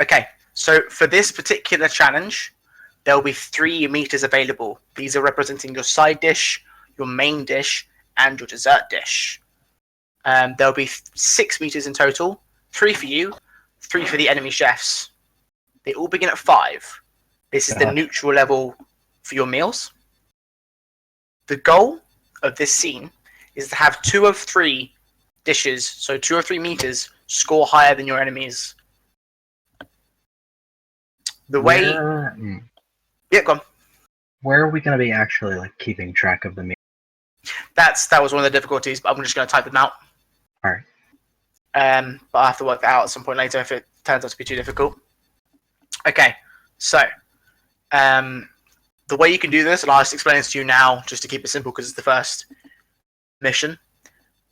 S1: Okay, so for this particular challenge, there will be 3 meters available. These are representing your side dish, your main dish, and your dessert dish. There'll be 6 meters in total, 3 for you, 3 for the enemy chefs. They all begin at 5. This is the neutral level for your meals. The goal of this scene is to have 2 of 3 dishes, so 2 or 3 meters, score higher than your enemies. The way... Yeah, go on.
S2: Where are we going to be actually like keeping track of the meal?
S1: That was one of the difficulties, but I'm just going to type them out.
S2: Alright.
S1: But I'll have to work that out at some point later if it turns out to be too difficult. Okay, so the way you can do this, and I'll just explain this to you now, just to keep it simple because it's the first mission.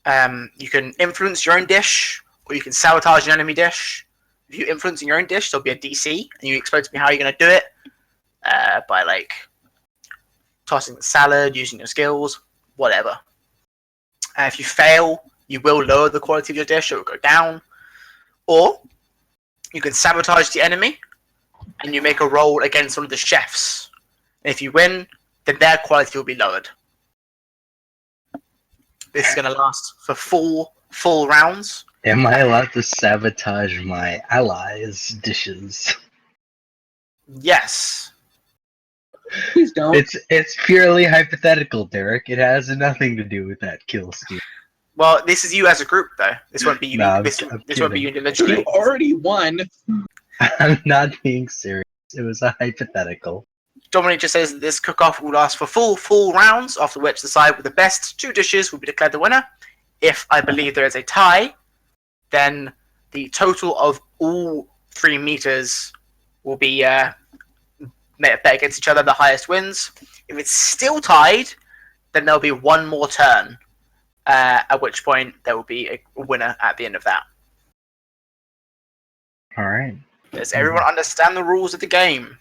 S1: You can influence your own dish, or you can sabotage an enemy dish. If you're influencing your own dish, there'll be a DC, and you explain to me how you're going to do it by like tossing the salad, using your skills, whatever. If you fail, you will lower the quality of your dish, it will go down. Or you can sabotage the enemy, and you make a roll against one of the chefs. And if you win, then their quality will be lowered. This is going to last for 4 full rounds.
S2: Am I allowed to sabotage my allies' dishes?
S1: Yes.
S5: Please don't.
S2: It's purely hypothetical, Derek. It has nothing to do with that kill scheme.
S1: Well, this is you as a group, though. This won't be you.
S2: No,
S1: this
S2: I'm
S1: won't be you
S5: You
S1: individually.
S5: already won.
S2: I'm not being serious. It was a hypothetical.
S1: Dominic just says that this cook-off will last for full rounds, after which the side with the best 2 dishes will be declared the winner. If I believe there is a tie, then the total of all 3 meters will be bet against each other. The highest wins. If it's still tied, then there'll be 1 more turn, at which point there will be a winner at the end of that.
S2: Alright.
S1: Does everyone understand the rules of the game?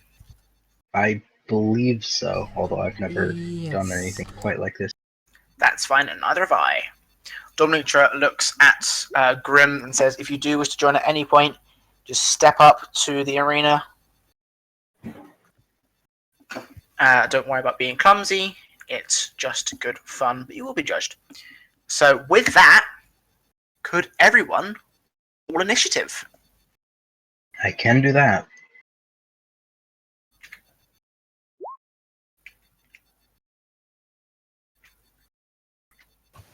S2: I believe so, although I've never
S3: Yes.
S2: done anything quite like this.
S1: That's fine, and neither have I. Dominica looks at Grimm and says, if you do wish to join at any point, just step up to the arena. Don't worry about being clumsy. It's just good fun, but you will be judged. So with that, could everyone roll initiative?
S2: I can do that.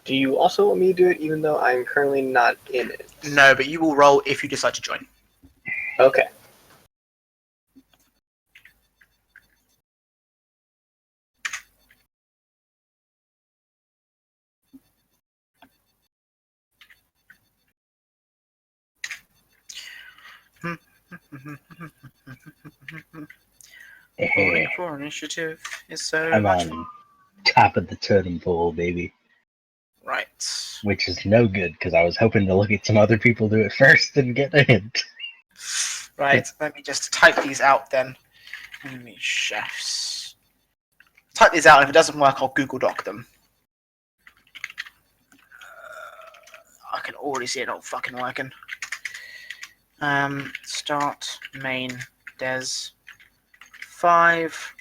S6: Do you also want me to do it even though I'm currently not in it?
S1: No, but you will roll if you decide to join.
S6: Okay.
S1: Rolling for initiative is so
S2: I'm
S1: much
S2: on top of the totem pole, baby.
S1: right.
S2: Which is no good, because I was hoping to look at some other people do it first and get a hint.
S1: Right, let me just type these out then. Enemy chefs. Type these out, and if it doesn't work, I'll Google Doc them. I can already see it not fucking working. Start main des 5.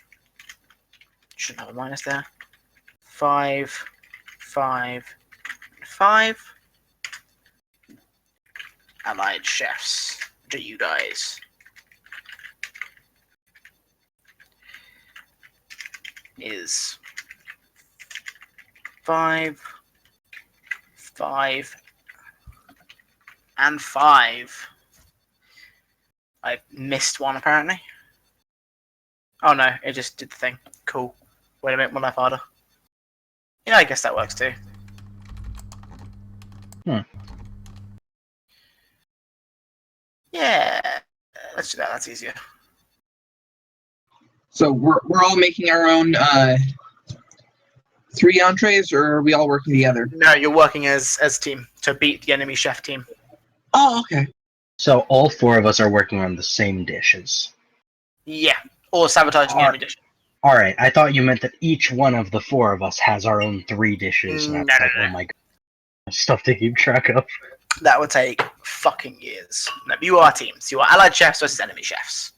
S1: Shouldn't have a minus there. 5, 5, 5. Allied chefs. To you guys. Is 5, 5, and 5. I missed one apparently. Oh no, it just did the thing. Cool. Wait a minute, one left harder. Yeah, I guess that works too. Yeah, let's do that. That's easier.
S5: So we're all making our own 3 entrees, or are we all working together?
S1: No, you're working as a team to beat the enemy chef team.
S5: Oh, okay.
S2: So all 4 of us are working on the same dishes.
S1: Yeah, Or sabotaging enemy dish.
S2: All right, I thought you meant that each one of the four of us has our own 3 dishes. And I was
S1: No,
S2: like,
S1: no, no.
S2: oh my god, stuff to keep track of.
S1: That would take fucking years. No, you are teams. You are allied chefs versus enemy chefs.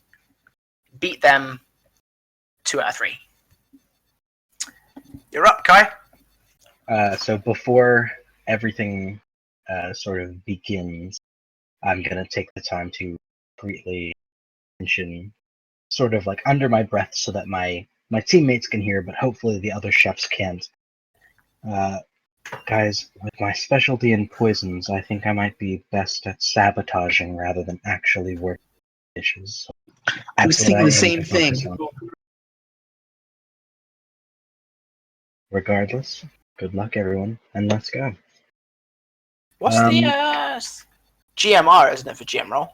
S1: Beat them 2 out of 3. You're up, Kai.
S2: So before everything sort of begins, I'm gonna take the time to briefly mention, sort of like under my breath, so that my teammates can hear, but hopefully the other chefs can't. Guys, with my specialty in poisons, I think I might be best at sabotaging rather than actually working dishes.
S5: I was
S2: That's what
S5: thinking
S2: aim
S5: the same
S2: to focus
S5: thing.
S2: on. Regardless, good luck, everyone, and let's go.
S1: What's the GMR, isn't it, for GM roll?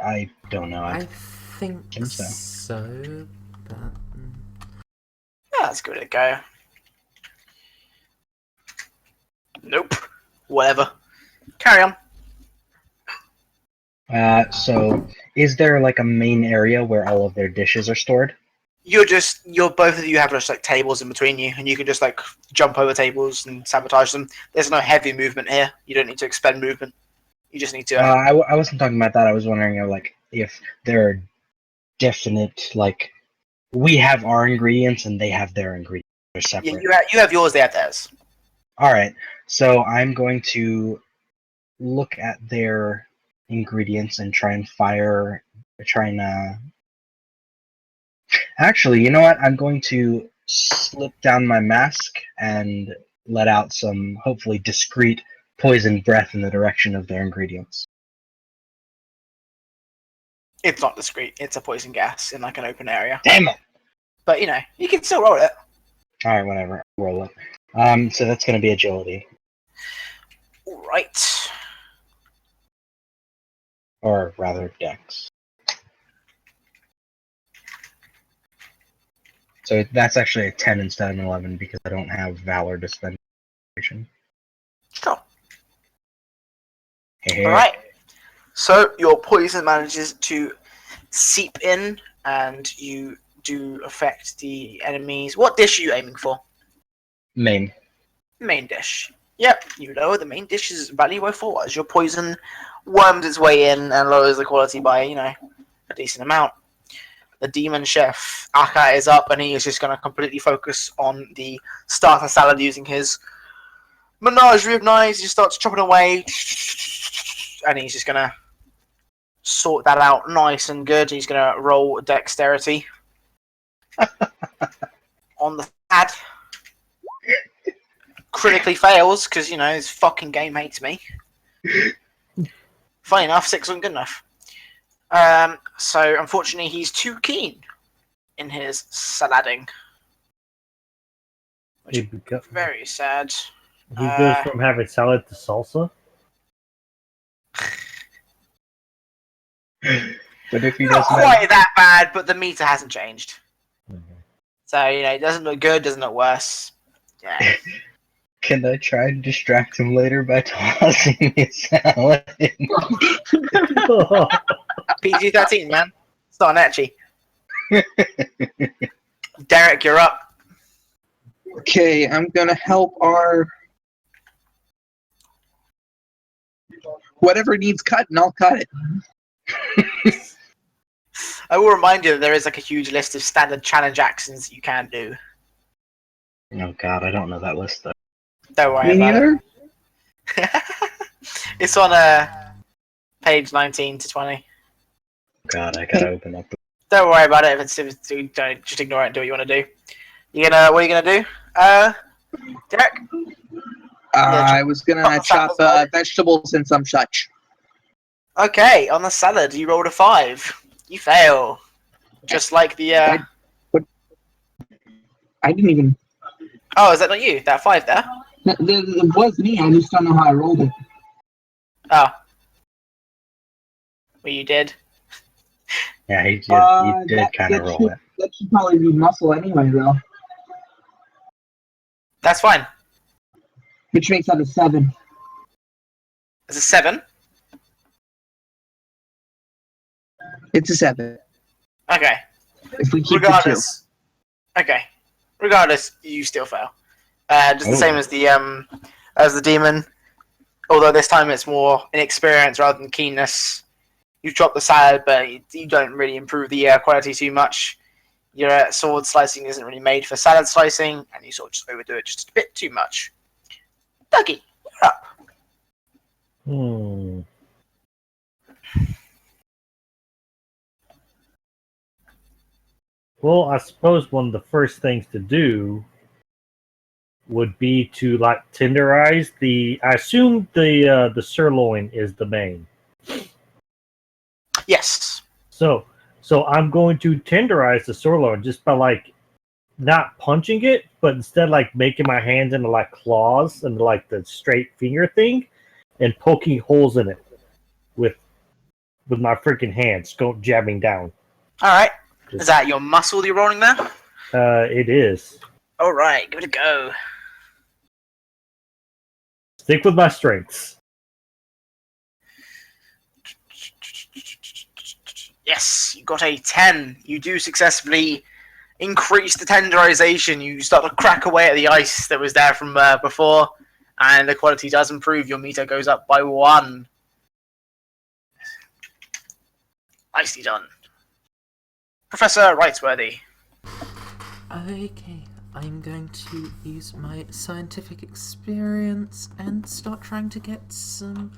S2: I don't know.
S3: I think
S2: think so.
S3: so, but
S1: Yeah, let's give it a go. Nope. Whatever. Carry on.
S2: So, is there like a main area where all of their dishes are stored?
S1: You're both of you have just like tables in between you, and you can just like jump over tables and sabotage them. There's no heavy movement here. You don't need to expend movement. You just need to.
S2: I wasn't talking about that. I was wondering, like, if there are definite, like, we have our ingredients and they have their ingredients. They're separate.
S1: Yeah, you have yours. They have theirs.
S2: All right. So I'm going to look at their ingredients and try and Actually, you know what? I'm going to slip down my mask and let out some, hopefully, discreet poison breath in the direction of their ingredients.
S1: It's not discreet. It's a poison gas in like an open area.
S2: Damn it!
S1: But you can still roll it.
S2: All right, whatever. Roll it. So that's going to be agility,
S1: All right.
S2: or rather, dex. So that's actually a 10 instead of an 11 because I don't have Valor to spend.
S1: Sure.
S2: Hey,
S1: All right. So your poison manages to seep in, and you do affect the enemies. What dish are you aiming for?
S2: Main.
S1: Main dish. Yep, you lower the main dish's value by 4 as your poison worms its way in and lowers the quality by, a decent amount. The demon chef, Aka, is up, and he is just going to completely focus on the starter salad using his menagerie of knives. He just starts chopping away, and he's just going to sort that out nice and good. He's going to roll dexterity on the pad. Critically fails because his fucking game hates me. Funny enough, 6 wasn't good enough. So unfortunately, he's too keen in his salading, which is very sad.
S4: He goes from having salad to salsa.
S2: But if he
S1: Not
S2: doesn't
S1: quite that bad, but the meter hasn't changed.
S4: Mhm.
S1: So it doesn't look good, doesn't look worse. Yeah.
S2: Can I try and distract him later by tossing his salad?
S1: PG-13, man. It's not an etchy. Derek, you're up.
S5: Okay, I'm gonna help our whatever needs cutting. I'll cut it.
S1: I will remind you that there is like a huge list of standard challenge actions that you can do.
S2: Oh god, I don't know that list though.
S1: Don't worry
S5: Me
S1: about
S5: neither.
S1: it. It's on page 19 to 20.
S2: God, I gotta open up.
S1: Don't worry about it. If it's don't just ignore it and do what you want to do. What are you gonna do? Derek?
S5: I was gonna
S1: Oh,
S5: chop
S1: salad.
S5: vegetables and some such.
S1: Okay, on the salad, you rolled a 5. You fail. Just like the.
S5: I didn't even.
S1: Oh, is that not you? That 5 there?
S5: It was me. I just don't know how I rolled it.
S1: Oh. Well, you did.
S2: Yeah, he did kind of roll it.
S5: That should probably be muscle anyway, though.
S1: That's fine.
S5: Which makes that a 7.
S1: It's a 7.
S5: It's a 7.
S1: Okay.
S5: If we keep the two.
S1: Regardless, you still fail. Just the
S2: Oh.
S1: same as the demon. Although this time it's more inexperience rather than keenness. You drop the salad, but you don't really improve the quality too much. Your sword slicing isn't really made for salad slicing, and you sort of just overdo it just a bit too much. Douggie, you're up.
S4: Well, I suppose one of the first things to do would be to like tenderize the. I assume the sirloin is the main.
S1: Yes.
S4: So I'm going to tenderize the sirloin just by like not punching it, but instead like making my hands into like claws and like the straight finger thing, and poking holes in it with my freaking hands, jabbing down.
S1: All right. Is that your muscle you're rolling there?
S4: It is.
S1: All right, give it a go.
S4: Stick with my strengths.
S1: Yes, you got a 10. You do successfully increase the tenderization. You start to crack away at the ice that was there from before, and the quality does improve. Your meter goes up by 1. Nicely done. Professor Rightsworthy.
S3: Okay, I'm going to use my scientific experience and start trying to get some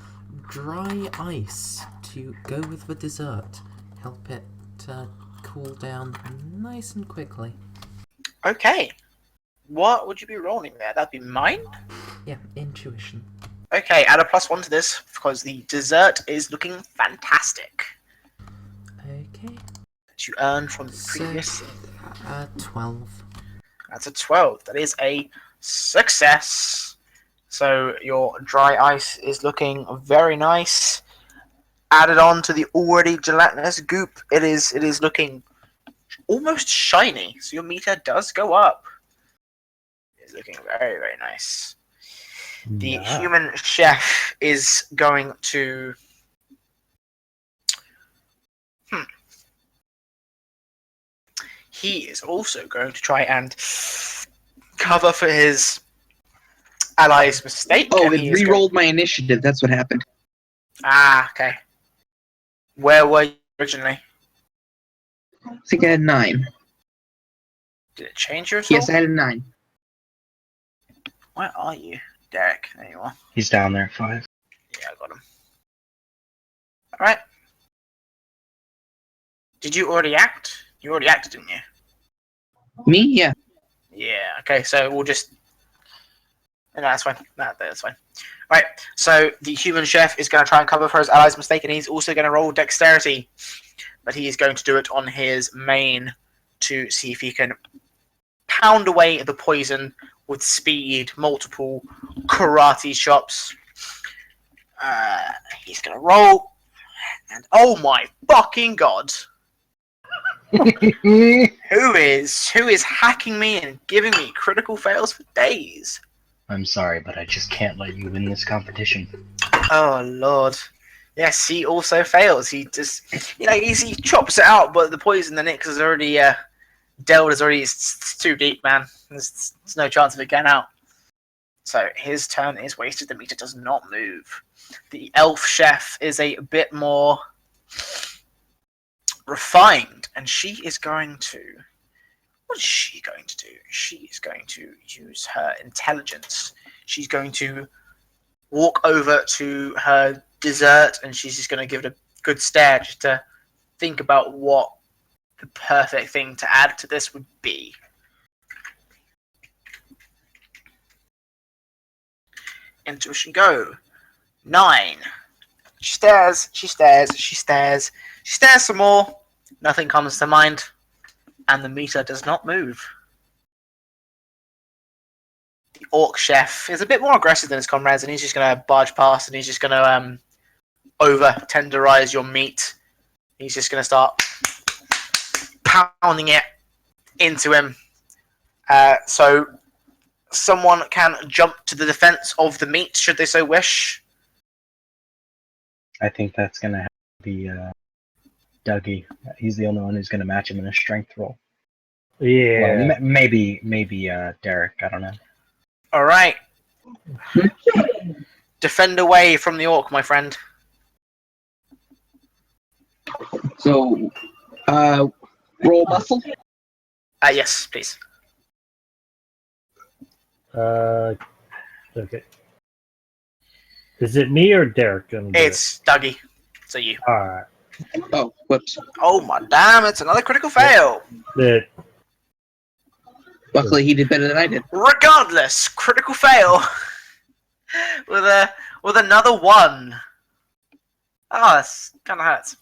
S3: dry ice to go with the dessert. Help it cool down nice and quickly.
S1: Okay. What would you be rolling there? That'd be mind?
S3: Yeah, intuition.
S1: Okay, add a +1 to this because the dessert is looking fantastic.
S3: Okay.
S1: That you earned from the previous.
S3: 12.
S1: That's a 12. That is a success. So your dry ice is looking very nice. Added on to the already gelatinous goop, it is looking almost shiny. So your meter does go up. It's looking very, very nice. The human chef is going to. He is also going to try and cover for his ally's mistake.
S5: Oh, it re-rolled my initiative. That's what happened.
S1: Ah, okay. Where were you originally?
S5: I think I had 9.
S1: Did it change your
S5: Yes, I had a 9.
S1: Where are you, Derek? There you are.
S2: He's down there, 5.
S1: Yeah, I got him. Alright. Did you already act? You already acted, didn't you?
S5: Me? Yeah.
S1: Yeah, okay, so we'll just... No, that's fine. No, that's fine. Right, so the human chef is going to try and cover for his ally's mistake, and he's also going to roll dexterity. But he is going to do it on his main to see if he can pound away the poison with speed, multiple karate chops. He's going to roll, and oh my fucking god! Who is hacking me and giving me critical fails for days?
S2: I'm sorry, but I just can't let you win this competition.
S1: Oh lord. Yes, he also fails. He just, he chops it out, but the poison the Nix has already dealt is already it's too deep, man. There's no chance of it getting out. So his turn is wasted. The meter does not move. The elf chef is a bit more refined, and she is going to. What is she going to do? She is going to use her intelligence. She's going to walk over to her dessert, and she's just going to give it a good stare just to think about what the perfect thing to add to this would be. Intuition go. 9. She stares, she stares, she stares, she stares some more. Nothing comes to mind, and the meter does not move. The orc chef is a bit more aggressive than his comrades, and he's just going to barge past, and he's just going to over tenderize your meat. He's just going to start pounding it into him. So someone can jump to the defense of the meat, should they so wish.
S2: I think that's going to have to be Douggie. He's the only one who's going to match him in a strength roll.
S4: Yeah.
S2: Well, maybe Derek. I don't know.
S1: All right. Defend away from the orc, my friend.
S5: So, roll muscle.
S1: Yes, please.
S4: Okay. Is it me or Derek gonna do
S1: It's Douggie. So you.
S4: it? Alright.
S5: Oh, whoops.
S1: Oh my damn! It's another critical fail.
S4: That
S5: Luckily, he did better than I did.
S1: Regardless, critical fail with another 1. Oh, that's kind of hurts.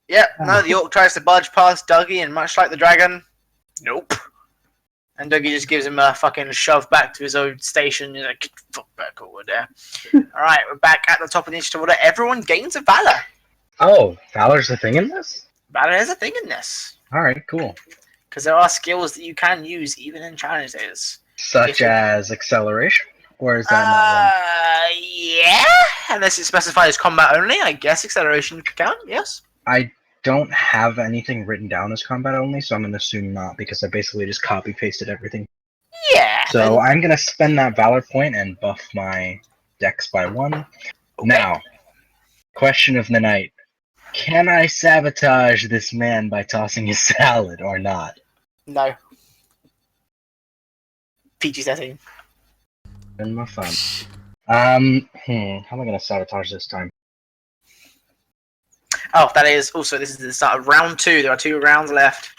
S1: Yep. No, the orc tries to budge past Douggie, and much like the dragon, nope. And Douggie just gives him a fucking shove back to his own station. He's like, "Get the fuck back over there." All right, we're back at the top of the initiative order. Everyone gains a valor.
S2: Oh, Valor's the thing in this?
S1: Valor is a thing in this
S2: All right, cool.
S1: because there are skills that you can use even in challenges.
S2: Such as acceleration? Or is that not one?
S1: Yeah. Unless it's specified as combat only, I guess acceleration could count. Yes.
S2: I don't have anything written down as combat only, so I'm going to assume not, because I basically just copy-pasted everything.
S1: Yeah.
S2: So I'm going to spend that Valor point and buff my dex by 1.
S1: Okay.
S2: Now, question of the night. Can I sabotage this man by tossing his salad or not?
S1: No. PG-13.
S2: And my fun. How am I going to sabotage this time?
S1: Oh, that is also, this is the start of round 2. There are 2 rounds left.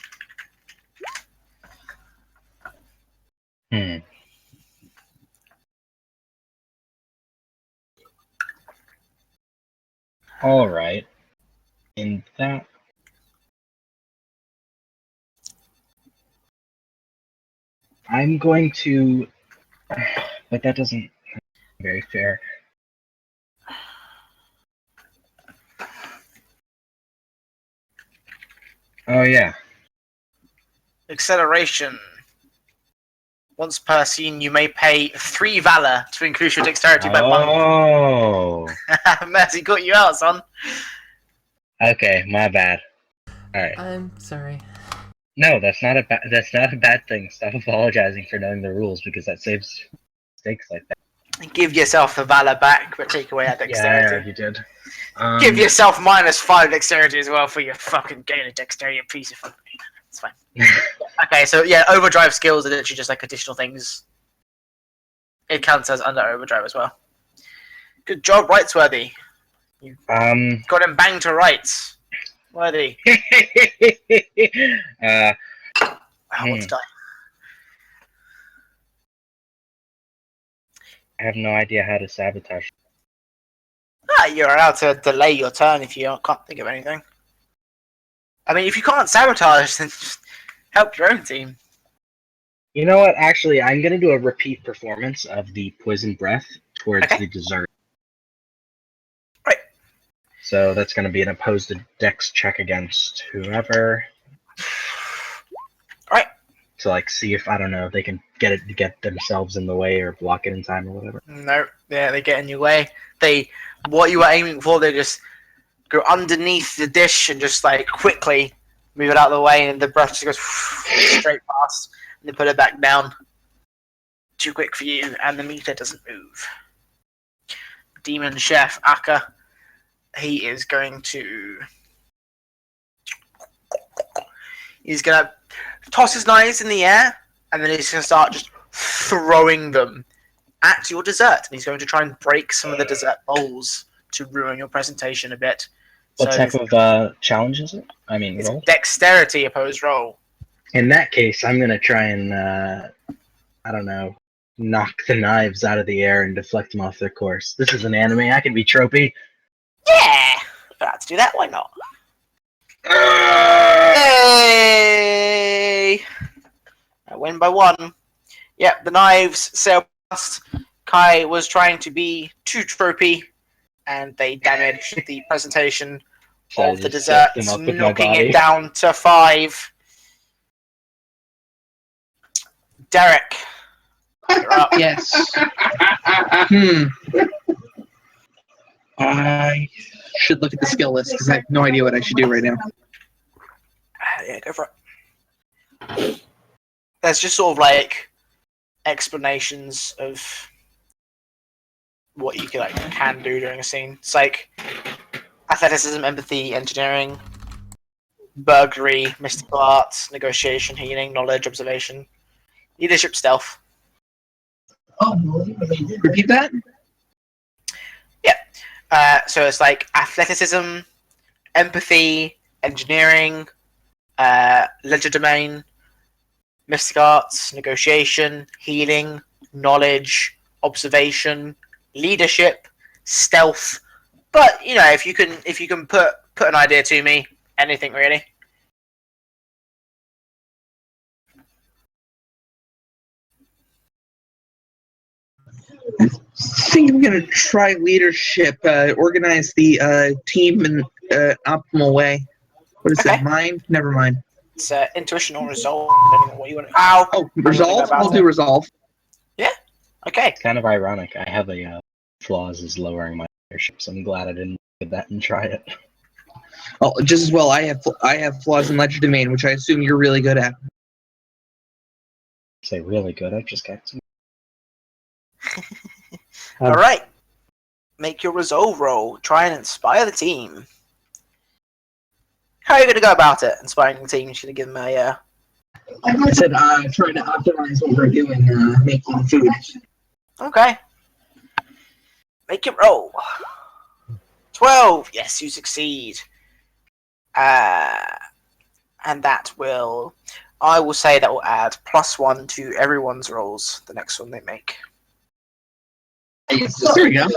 S2: Alright. In that... I'm going to... But that doesn't... Very fair. Oh, yeah.
S1: Acceleration. Once per scene, you may pay 3 valor to increase your dexterity by 1.
S2: Oh.
S1: Mercy got you out, son.
S2: Okay, my bad. Alright.
S3: I'm sorry.
S2: No, that's not a bad thing. Stop apologizing for knowing the rules, because that saves mistakes like that.
S1: Give yourself the valor back, but take away that
S2: Yeah, I
S1: dexterity.
S2: already did.
S1: Give yourself -5 dexterity as well for your fucking gain of dexterity, you piece of fucking... It's fine. Okay, so yeah, overdrive skills are literally just like additional things. It counts as under overdrive as well. Good job, Rightsworthy. You got him banged to rights. Worthy. I want to die.
S2: I have no idea how to sabotage.
S1: You're allowed to delay your turn if you can't think of anything. I mean, if you can't sabotage, then just help your own team.
S2: You know what? Actually, I'm going to do a repeat performance of the poison breath towards the dessert.
S1: Right.
S2: So that's going to be an opposed dex check against whoever.
S1: Right.
S2: To like see if, I don't know, they can get themselves in the way or block it in time or whatever.
S1: No, yeah, they get in your way. What you were aiming for, they just go underneath the dish and just like quickly move it out of the way, and the breath just goes straight past, and they put it back down. Too quick for you, and the meter doesn't move. Demon Chef Akka, he is going to... He's going to toss his knives in the air, and then he's going to start just throwing them at your dessert. And he's going to try and break some of the dessert bowls to ruin your presentation a bit.
S2: What type of challenge is it? I mean,
S1: it's
S2: roll?
S1: a dexterity opposed roll.
S2: In that case, I'm going to try and, I don't know, knock the knives out of the air and deflect them off their course. This is an anime. I can be tropey.
S1: Yeah! Let's do that. Why not? Hey! I win by 1. Yep, the knives sail past. Kai was trying to be too tropey, and they damaged the presentation of the dessert, knocking it down to 5. Derek, you're up.
S5: Yes. I should look at the skill list because I have no idea what I should do right now.
S1: Yeah, go for it. There's just sort of like explanations of what you can do during a scene. It's like athleticism, empathy, engineering, burglary, mystical arts, negotiation, healing, knowledge, observation, leadership, stealth.
S5: Oh, repeat that?
S1: So it's like athleticism, empathy, engineering, legerdemain, mystic arts, negotiation, healing, knowledge, observation, leadership, stealth. But if you can put an idea to me, anything really.
S5: I think I'm gonna try leadership, organize the team in an optimal way. What is it? Mind? Never mind.
S1: It's intuition or resolve, depending on what you want. Ow!
S5: Oh, resolve. I'll do resolve.
S1: Yeah. Okay.
S2: It's kind of ironic. I have a flaws is lowering my leadership, so I'm glad I didn't look at that and try it.
S5: Oh, just as well. I have flaws in legerdemain, which I assume you're really good at.
S2: Say really good. I just got some.
S1: All right. Make your resolve roll. Try and inspire the team. How are you going to go about it? Inspiring the team. You're going to give them a.
S5: I said trying to optimize what we're doing, making food.
S1: Okay. Make it roll. 12. Yes, you succeed. And that will. I will say that will add +1 to everyone's rolls. The next one they make.
S5: There we go.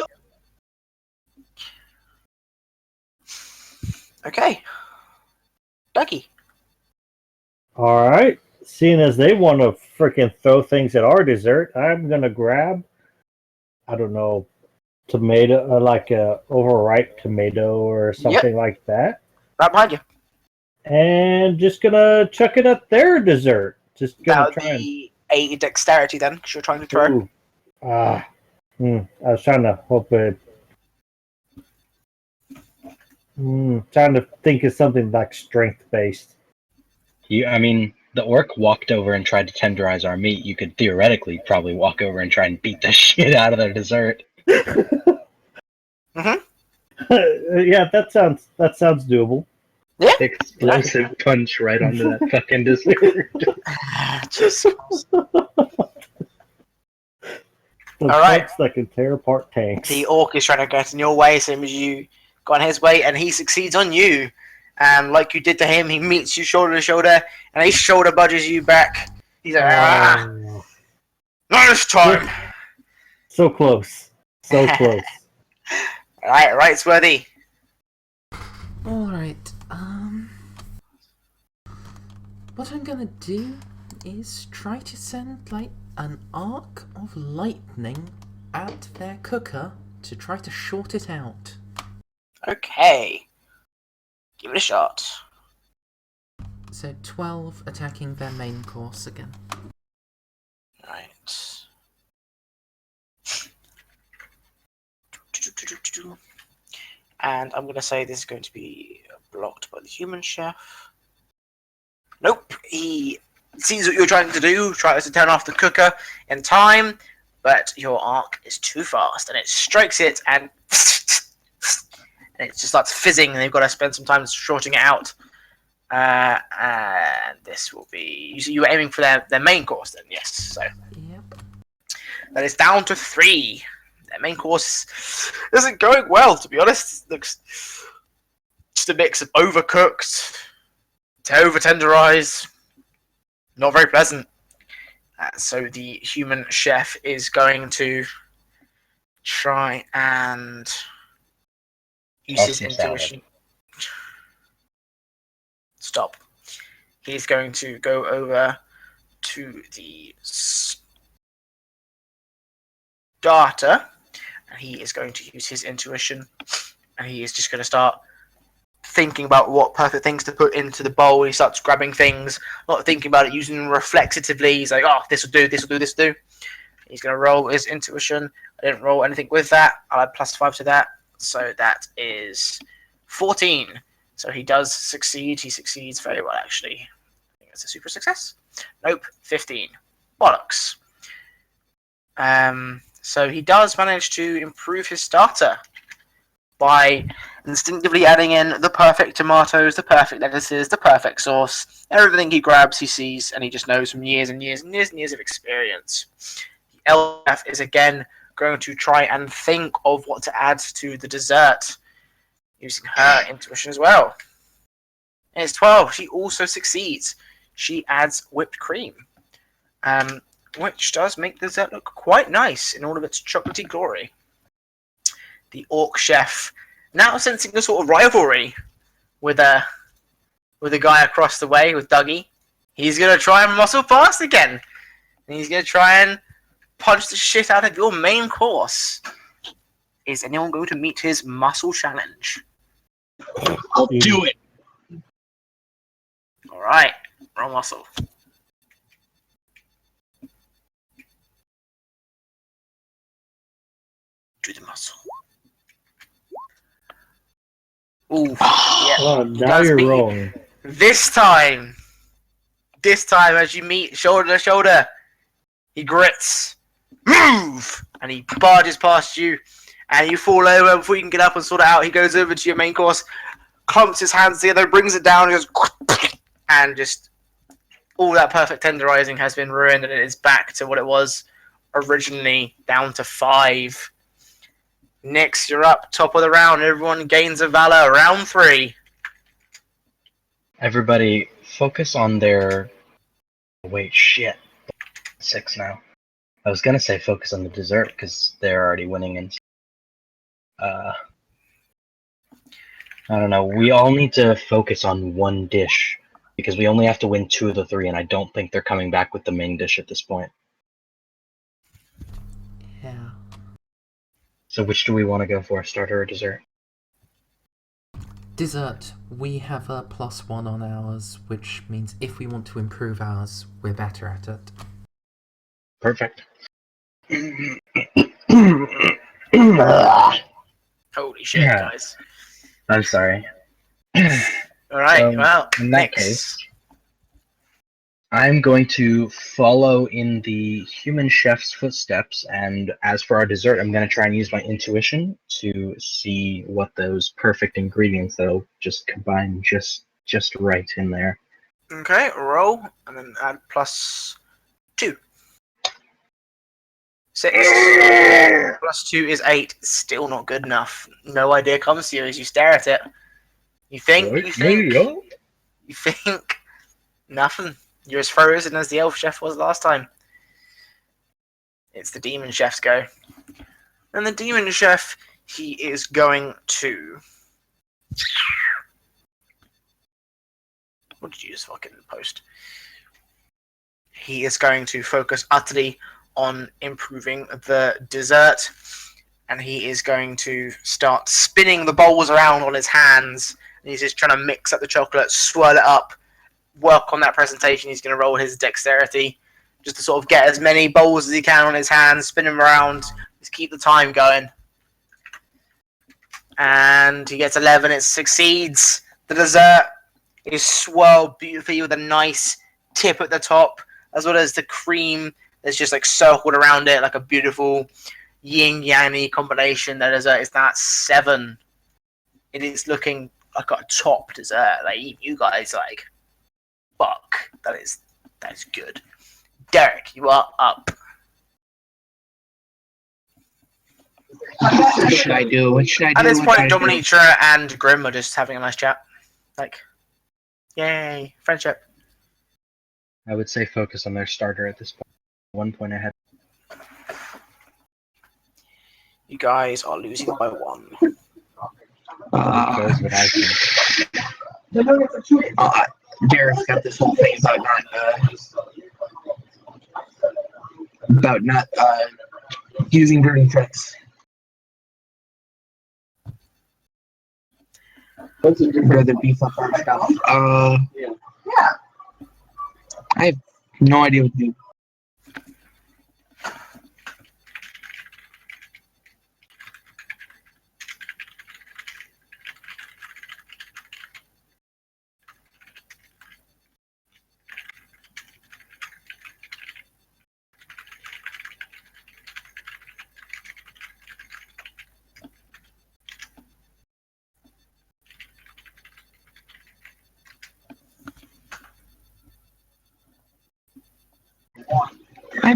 S1: Okay. Douggie.
S4: All right. Seeing as they want to freaking throw things at our dessert, I'm gonna grab, I don't know, tomato, like a overripe tomato or something like that,
S1: Right behind you.
S4: and just gonna chuck it at their dessert. Just
S1: That
S4: gonna
S1: would
S4: try
S1: be a dexterity then, because you're trying to throw.
S4: and. I was trying to hope it. Trying to think of something like strength based.
S2: The orc walked over and tried to tenderize our meat. You could theoretically probably walk over and try and beat the shit out of their dessert.
S1: Mm-hmm.
S4: Yeah, that sounds doable.
S1: Yeah.
S2: Explosive punch right onto that fucking dessert.
S1: Jesus.
S4: The
S1: All right.
S4: tanks that can tear apart tanks.
S1: The orc is trying to get in your way, same as you go on his way, and he succeeds on you. And like you did to him, he meets you shoulder to shoulder, and his shoulder budges you back. He's like, not this time.
S4: So close. So close.
S1: Alright, Rightsworthy.
S3: Alright, what I'm gonna do is try to send, an arc of lightning at their cooker to try to short it out.
S1: Okay. Give it a shot.
S3: So 12 attacking their main course again.
S1: Right. And I'm going to say this is going to be blocked by the human chef. Nope. He sees what you're trying to do, tries to turn off the cooker in time, but your arc is too fast, and it strikes it, and it just starts fizzing, and they've got to spend some time shorting it out. And this will be... You were aiming for their main course then, yes. So
S3: Yep.
S1: that is down to 3. Their main course isn't going well, to be honest. It looks just a mix of overcooked to over-tenderized. Not very pleasant. So the human chef is going to try and use his intuition. Stop. He's going to go over to the starter, and he is going to use his intuition, and he is just going to start thinking about what perfect things to put into the bowl. He starts grabbing things, not thinking about it, using them reflexively. He's like, oh, this will do, this will do, this will do. He's going to roll his intuition. I didn't roll anything with that. I'll add +5 to that. So that is 14. So he does succeed. He succeeds very well, actually. I think it's a super success. Nope, 15. Bollocks. So he does manage to improve his starter by instinctively adding in the perfect tomatoes, the perfect lettuces, the perfect sauce. Everything he grabs, he sees, and he just knows from years and years and years and years of experience. The elf chef is again going to try and think of what to add to the dessert, using her intuition as well. And it's 12. She also succeeds. She adds whipped cream, which does make the dessert look quite nice in all of its chocolatey glory. The orc chef, now sensing a sort of rivalry with a guy across the way, with Douggie, he's going to try and muscle past again. And he's going to try and punch the shit out of your main course. Is anyone going to meet his muscle challenge?
S5: I'll do it.
S1: Alright, roll muscle. Do the muscle. Ooh, yeah.
S4: Oh,
S1: he
S4: now
S1: does
S4: you're
S1: beat you.
S4: rolling.
S1: This time, as you meet shoulder to shoulder, he grits, move, and he barges past you, and you fall over before you can get up and sort it out. He goes over to your main course, clumps his hands together, brings it down, and goes, and just all that perfect tenderizing has been ruined, and it is back to what it was originally, down to 5. Nyx, you're up, top of the round. Everyone gains a Valor, round 3.
S2: Everybody, focus on their. Wait, shit. 6 now. I was gonna say focus on the dessert because they're already winning, and I don't know. We all need to focus on one dish because we only have to win 2 of the 3, and I don't think they're coming back with the main dish at this point.
S3: Yeah.
S2: So which do we want to go for, starter or dessert?
S3: Dessert. We have a +1 on ours, which means if we want to improve ours, we're better at it.
S2: Perfect.
S1: Holy shit,
S2: Yeah.
S1: guys.
S2: I'm sorry.
S1: Alright, well,
S2: in that
S1: Nyx.
S2: case, I'm going to follow in the human chef's footsteps, and as for our dessert, I'm going to try and use my intuition to see what those perfect ingredients that'll just combine just right in there.
S1: Okay, roll, and then add +2. 6. +2 is 8. Still not good enough. No idea comes to you as you stare at it. You think, nothing. You're as frozen as the elf chef was last time. It's the demon chef's go. And the demon chef, he is going to... What did you just fucking post? He is going to focus utterly on improving the dessert, and he is going to start spinning the bowls around on his hands, and he's just trying to mix up the chocolate, swirl it up, work on that presentation. He's going to roll his dexterity just to sort of get as many bowls as he can on his hands, spin them around, just keep the time going. And he gets 11. It succeeds. The dessert is swirled beautifully with a nice tip at the top, as well as the cream that's just like circled around it like a beautiful yin-yang-y combination. The dessert is that 7. It is looking like a top dessert. Like you guys like, fuck, that is good. Derek, you are up.
S5: What should I do?
S1: At this point, Dominator and Grimm are just having a nice chat. Like, yay, friendship.
S2: I would say focus on their starter at this point. 1 point ahead.
S1: You guys are losing by 1.
S2: Goes what I think.
S5: Derek's got this whole thing about not using burning tricks. Rather beef up our stuff. I have no idea what to do.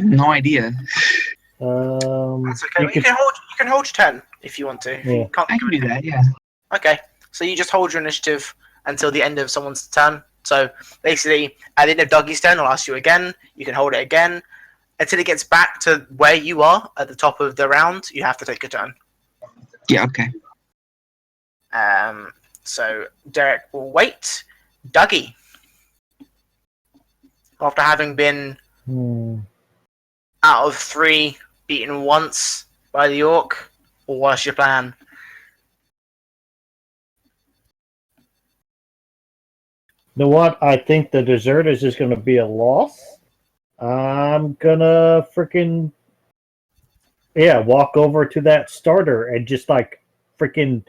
S5: no idea.
S1: That's okay. You can hold your turn if you want to.
S4: Yeah.
S1: You can't
S5: I can do that, yeah.
S1: Okay, so you just hold your initiative until the end of someone's turn. So basically, at the end of Dougie's turn, I'll ask you again. You can hold it again until it gets back to where you are at the top of the round. You have to take a turn.
S5: Yeah, okay.
S1: So Derek will wait. Douggie, after having been out of 3, beaten once by the orc, what's your plan?
S4: You know what? I think the dessert is just going to be a loss. I'm gonna freaking walk over to that starter and just like freaking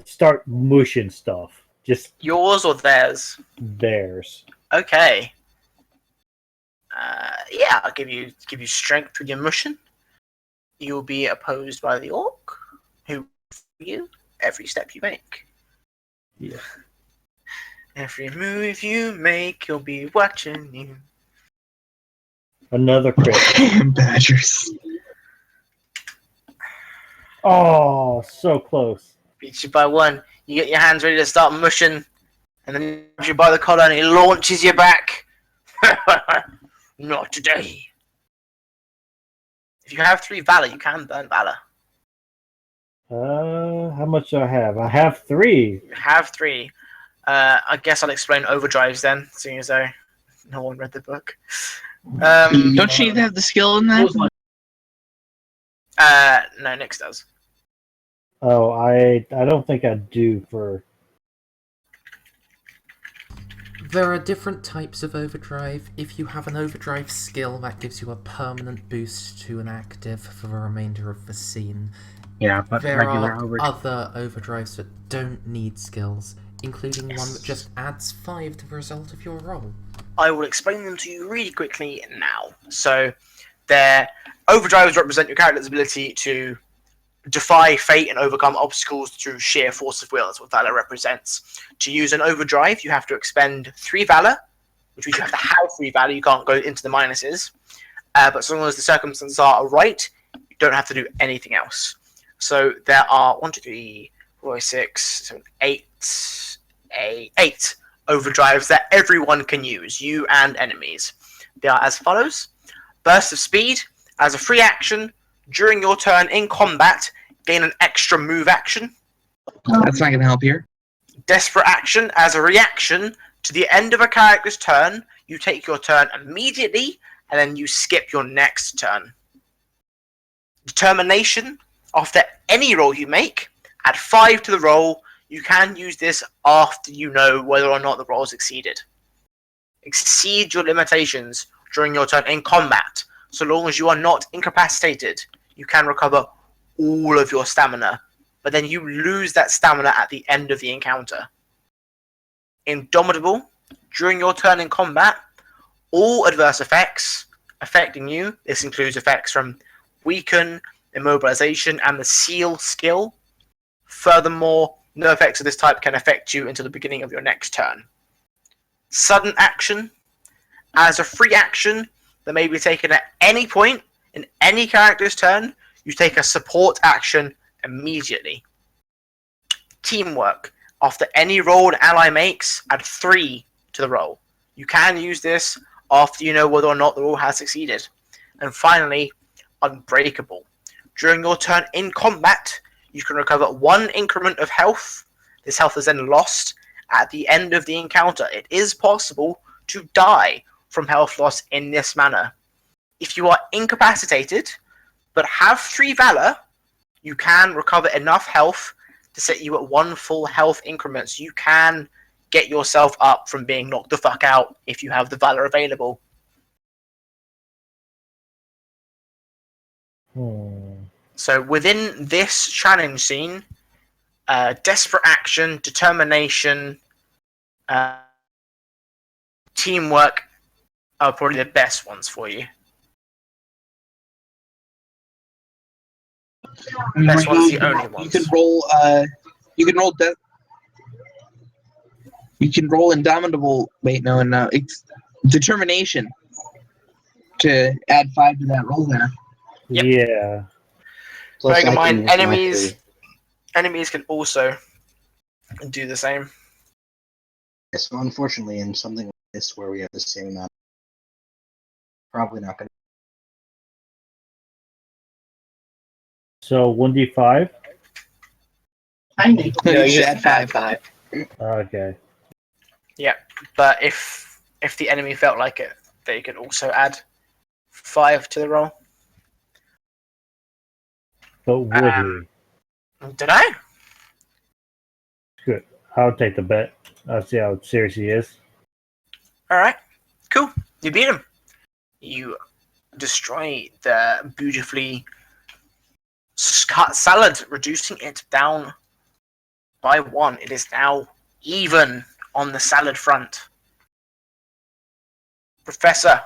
S4: start mushing stuff. Just
S1: Yours or theirs?
S4: theirs.
S1: Okay. Yeah, I'll give you strength with your mushing. You'll be opposed by the orc, who will you every step you make.
S4: Yeah.
S1: Every move you make, he'll be watching you.
S4: Another crit.
S5: Damn badgers.
S4: Oh, so close.
S1: Beats you by 1. You get your hands ready to start mushing, and then he grabs you by the collar and he launches you back. Not today. If you have 3 Valor, you can burn Valor.
S4: How much do I have? I have 3.
S1: You have 3. I guess I'll explain overdrives then, seeing as though no one read the book.
S5: Don't you need to have the skill in that?
S1: No, Nyx does.
S4: Oh, I don't think I do for.
S3: There are different types of overdrive. If you have an overdrive skill, that gives you a permanent boost to an active for the remainder of the scene.
S2: Yeah, but
S3: There
S2: regular
S3: are
S2: overdrive.
S3: other overdrives that don't need skills, including one that just adds 5 to the result of your roll.
S1: I will explain them to you really quickly now. So, their overdrives represent your character's ability to defy fate and overcome obstacles through sheer force of will. That's what Valor represents. To use an overdrive, you have to expend 3 Valor, which means you have to have 3 Valor. You can't go into the minuses. But so long as the circumstances are right, you don't have to do anything else. So there are 1, 2, 3, 4, 5, 6, 7, 8 overdrives that everyone can use, you and enemies. They are as follows. Burst of Speed. As a free action, during your turn in combat, gain an extra move action.
S5: That's not gonna help here.
S1: Desperate Action. As a reaction to the end of a character's turn, you take your turn immediately, and then you skip your next turn. Determination. After any roll you make, add 5 to the roll. You can use this after you know whether or not the roll is exceeded. Exceed your limitations during your turn in combat. So long as you are not incapacitated, you can recover all of your stamina, but then you lose that stamina at the end of the encounter. Indomitable. During your turn in combat, all adverse effects affecting you, this includes effects from Weaken, Immobilization, and the Seal skill. Furthermore, no effects of this type can affect you until the beginning of your next turn. Sudden Action. As a free action that may be taken at any point in any character's turn, you take a support action immediately. Teamwork. After any roll an ally makes, add 3 to the roll. You can use this after you know whether or not the roll has succeeded. And finally, Unbreakable. During your turn in combat, you can recover 1 increment of health. This health is then lost at the end of the encounter. It is possible to die from health loss in this manner. If you are incapacitated, but have 3 Valor, you can recover enough health to set you at 1 full health increment. So you can get yourself up from being knocked the fuck out if you have the Valor available. So within this challenge scene, Desperate Action, Determination, Teamwork are probably the best ones for you. Best one's the only ones.
S5: You can roll. You can roll. You can roll Indomitable. Wait, no. It's Determination. to add 5 to that roll there.
S1: Yep.
S4: Yeah.
S2: Plus,
S1: Bearing in
S2: I can
S1: mind,
S2: use my
S1: enemies can also do the same.
S2: three. So unfortunately, in something like this where we have the same amount, probably not going to.
S4: So 1d5?
S5: No,
S6: No,
S5: you
S6: you
S5: should
S6: just
S5: add 5.
S6: 5.
S4: Okay.
S1: But if the enemy felt like it, they could also add 5 to the roll.
S4: But would he?
S1: Did I?
S4: Good. I'll take the bet. I'll see how serious he is.
S1: Alright. Cool. You beat him. You destroy the beautifully cut salad, reducing it down by 1. It is now even on the salad front. Professor.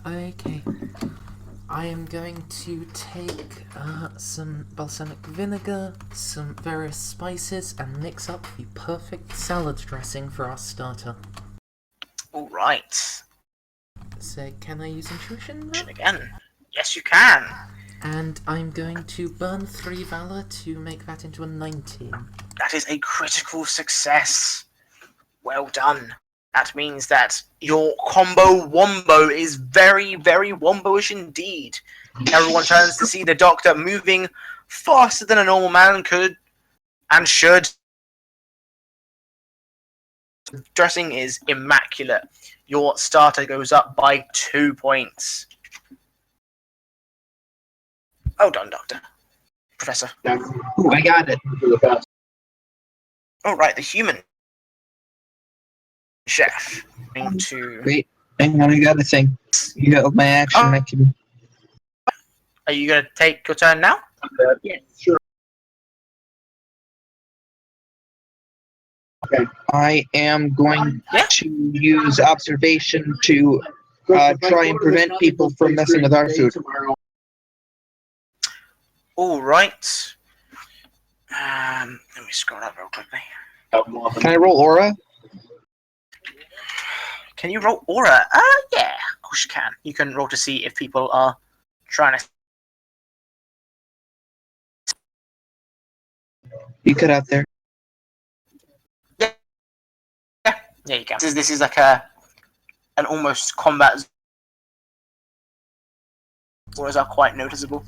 S3: Okay. I am going to take some balsamic vinegar, some various spices, and mix up the perfect salad dressing for our starter.
S1: Alright.
S3: So, can I use intuition now?
S1: Again. Yes, you can.
S3: And I'm going to burn 3 Valor to make that into a 19.
S1: That is a critical success. Well done. That means that your combo wombo is very, very wombo-ish indeed. Everyone turns to see the doctor moving faster than a normal man could and should. The dressing is immaculate. Your starter goes up by 2 points. Well done, Doctor. Professor.
S5: Ooh, I got it.
S1: Alright, the human chef. Going to...
S5: Wait, hang on, I got a thing. You got my action.
S1: Oh.
S5: I can.
S1: Are you going to take your turn now?
S5: Yes, sure. Okay. I am going to use observation to try and prevent people from messing with our food.
S1: Alright. Let me scroll up real quickly.
S5: Can I roll aura?
S1: Can you roll aura? Yeah, of course you can. You can roll to see if people are trying to...
S5: You cut out there.
S1: Yeah, you can. This is like an almost combat. Auras are quite noticeable.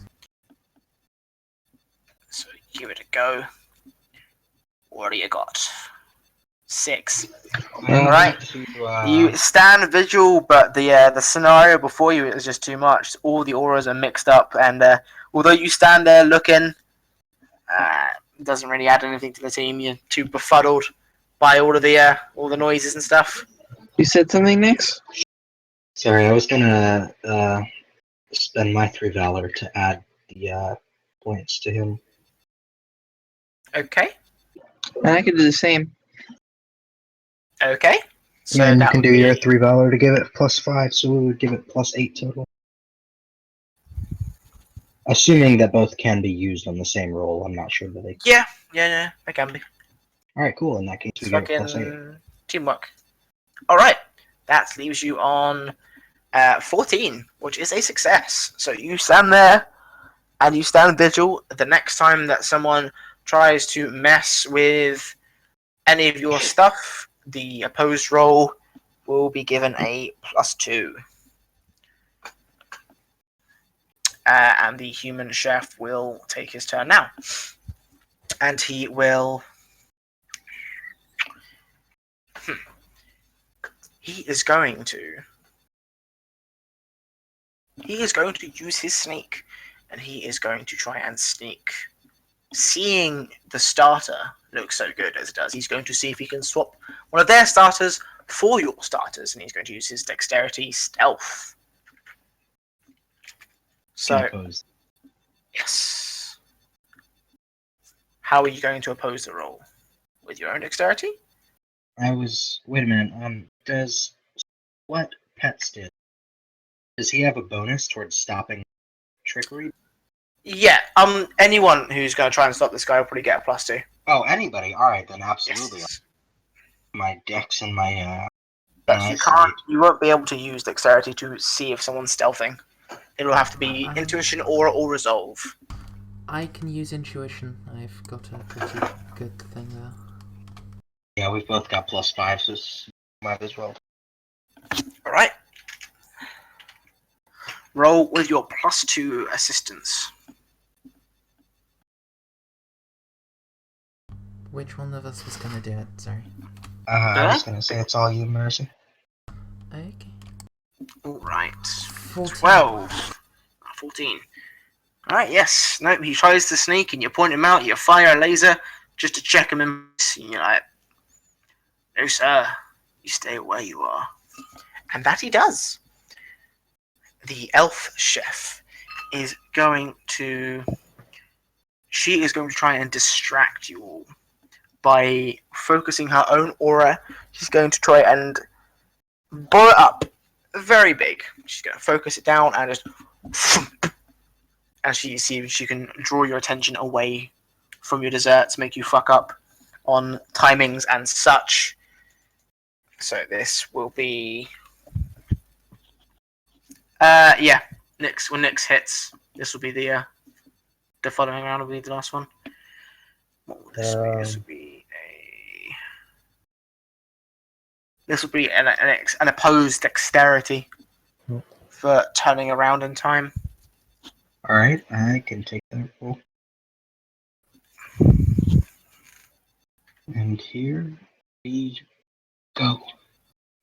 S1: So give it a go. What do you got? 6. Alright. You stand vigil, but the scenario before you is just too much. All the auras are mixed up, and although you stand there looking, it doesn't really add anything to the team. You're too befuddled by all the noises and stuff.
S5: You said something, Nix?
S2: Sorry, I was gonna spend my 3 Valor to add the points to him.
S1: Okay.
S5: And I can do the same.
S1: Okay. So
S2: And you
S1: that
S2: can
S1: would
S2: do
S1: be...
S2: your 3 Valor to give it +5, so we would give it +8 total. Assuming that both can be used on the same roll, I'm not sure that they.
S1: Yeah, they can be.
S2: Alright, cool. In that case, we
S1: It's
S2: give it +8.
S1: fucking teamwork. Alright. That leaves you on 14, which is a success. So you stand there, and you stand vigil. The next time that someone tries to mess with any of your stuff, the opposed roll will be given a +2. And the human chef will take his turn now. And he will... He is going to use his snake, and he is going to try and sneak. Seeing the starter look so good as it does, he's going to see if he can swap one of their starters for your starters, and he's going to use his dexterity stealth. So,
S2: Opposed.
S1: yes. How are you going to oppose the roll? With your own dexterity?
S2: Wait a minute, does what Pets did, does he have a bonus towards stopping trickery?
S1: Yeah, anyone who's going to try and stop this guy will probably get a +2.
S2: Oh, anybody? Alright, then absolutely.
S1: Yes.
S2: My dex and my
S1: Yes,
S2: I
S1: you
S2: see.
S1: can't. You won't be able to use dexterity to see if someone's stealthing. It'll have to be intuition or resolve.
S3: I can use intuition. I've got a pretty good thing there.
S2: Yeah, we've both got +5, so might as well.
S1: All right. Roll with your +2 assistance.
S3: Which one of us was gonna do it? Sorry.
S2: I was gonna say it's all you, Mercy.
S3: Okay.
S1: All right.
S3: 14.
S1: 12. 14. All right. Yes. No. He tries to sneak, and you point him out. You fire a laser just to check him in. And you're like, "No, sir. You stay where you are." And that he does. The elf chef is going to. She is going to try and distract you all by focusing her own aura. She's going to try and blow it up very big. She's going to focus it down and just. And she sees she can draw your attention away from your desserts, make you fuck up on timings and such. So this will be. Yeah. When Nyx hits, this will be the following round will be the last one. What will this be? This will be an opposed dexterity for turning around in time.
S2: Alright, I can take that roll. And here we go.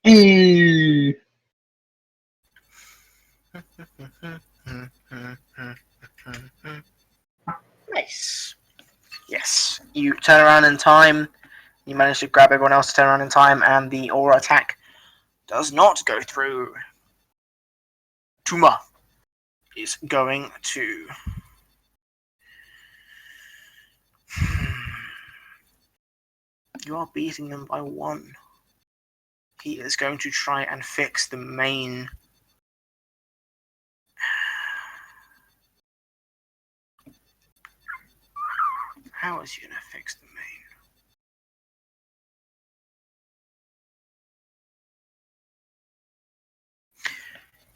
S2: Hey!
S1: Nice. Yes. You turn around in time. You manage to grab everyone else to turn around in time, and the aura attack does not go through. Tuma is going to. You are beating them by 1. He is going to try and fix the main. How is he going to fix the main?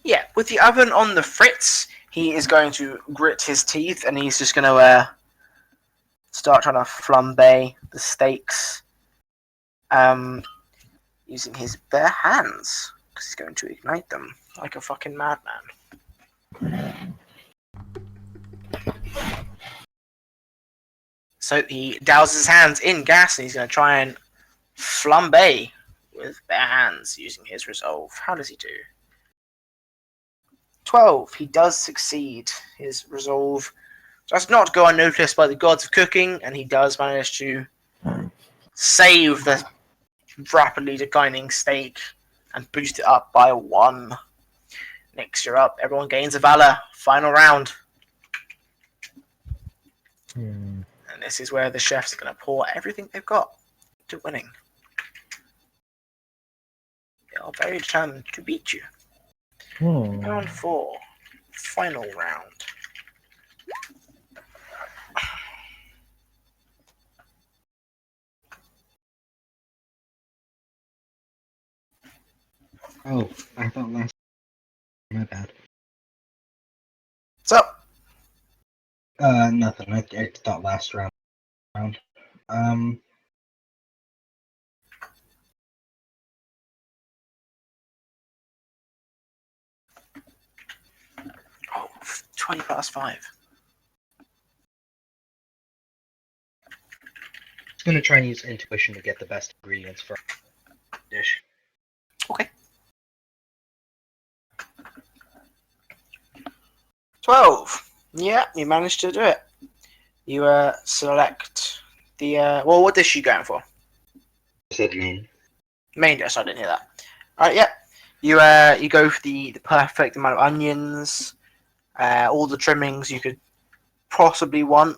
S1: Yeah, with the oven on the fritz, he is going to grit his teeth and he's just going to start trying to flambe the steaks using his bare hands because he's going to ignite them like a fucking madman. So he douses his hands in gas and he's going to try and flambe with bare hands using his resolve. How does he do? 12. He does succeed. His resolve does not go unnoticed by the gods of cooking, and he does manage to save the rapidly declining steak and boost it up by 1. Nyx, you're up. Everyone gains a valor. Final round. And this is where the chefs are going to pour everything they've got to winning. They are very determined to beat you. Round 4. Final round.
S2: Oh, I thought last. My bad.
S1: So,
S2: Nothing. I thought last round.
S1: oh, 20 past 5.
S2: I'm gonna try and use intuition to get the best ingredients for a dish.
S1: Okay. 12. Yeah, you managed to do it. You select the well, what dish are you going for?
S2: I said main.
S1: Main dish. I didn't hear that. All right, yeah. You go for the perfect amount of onions, all the trimmings you could possibly want.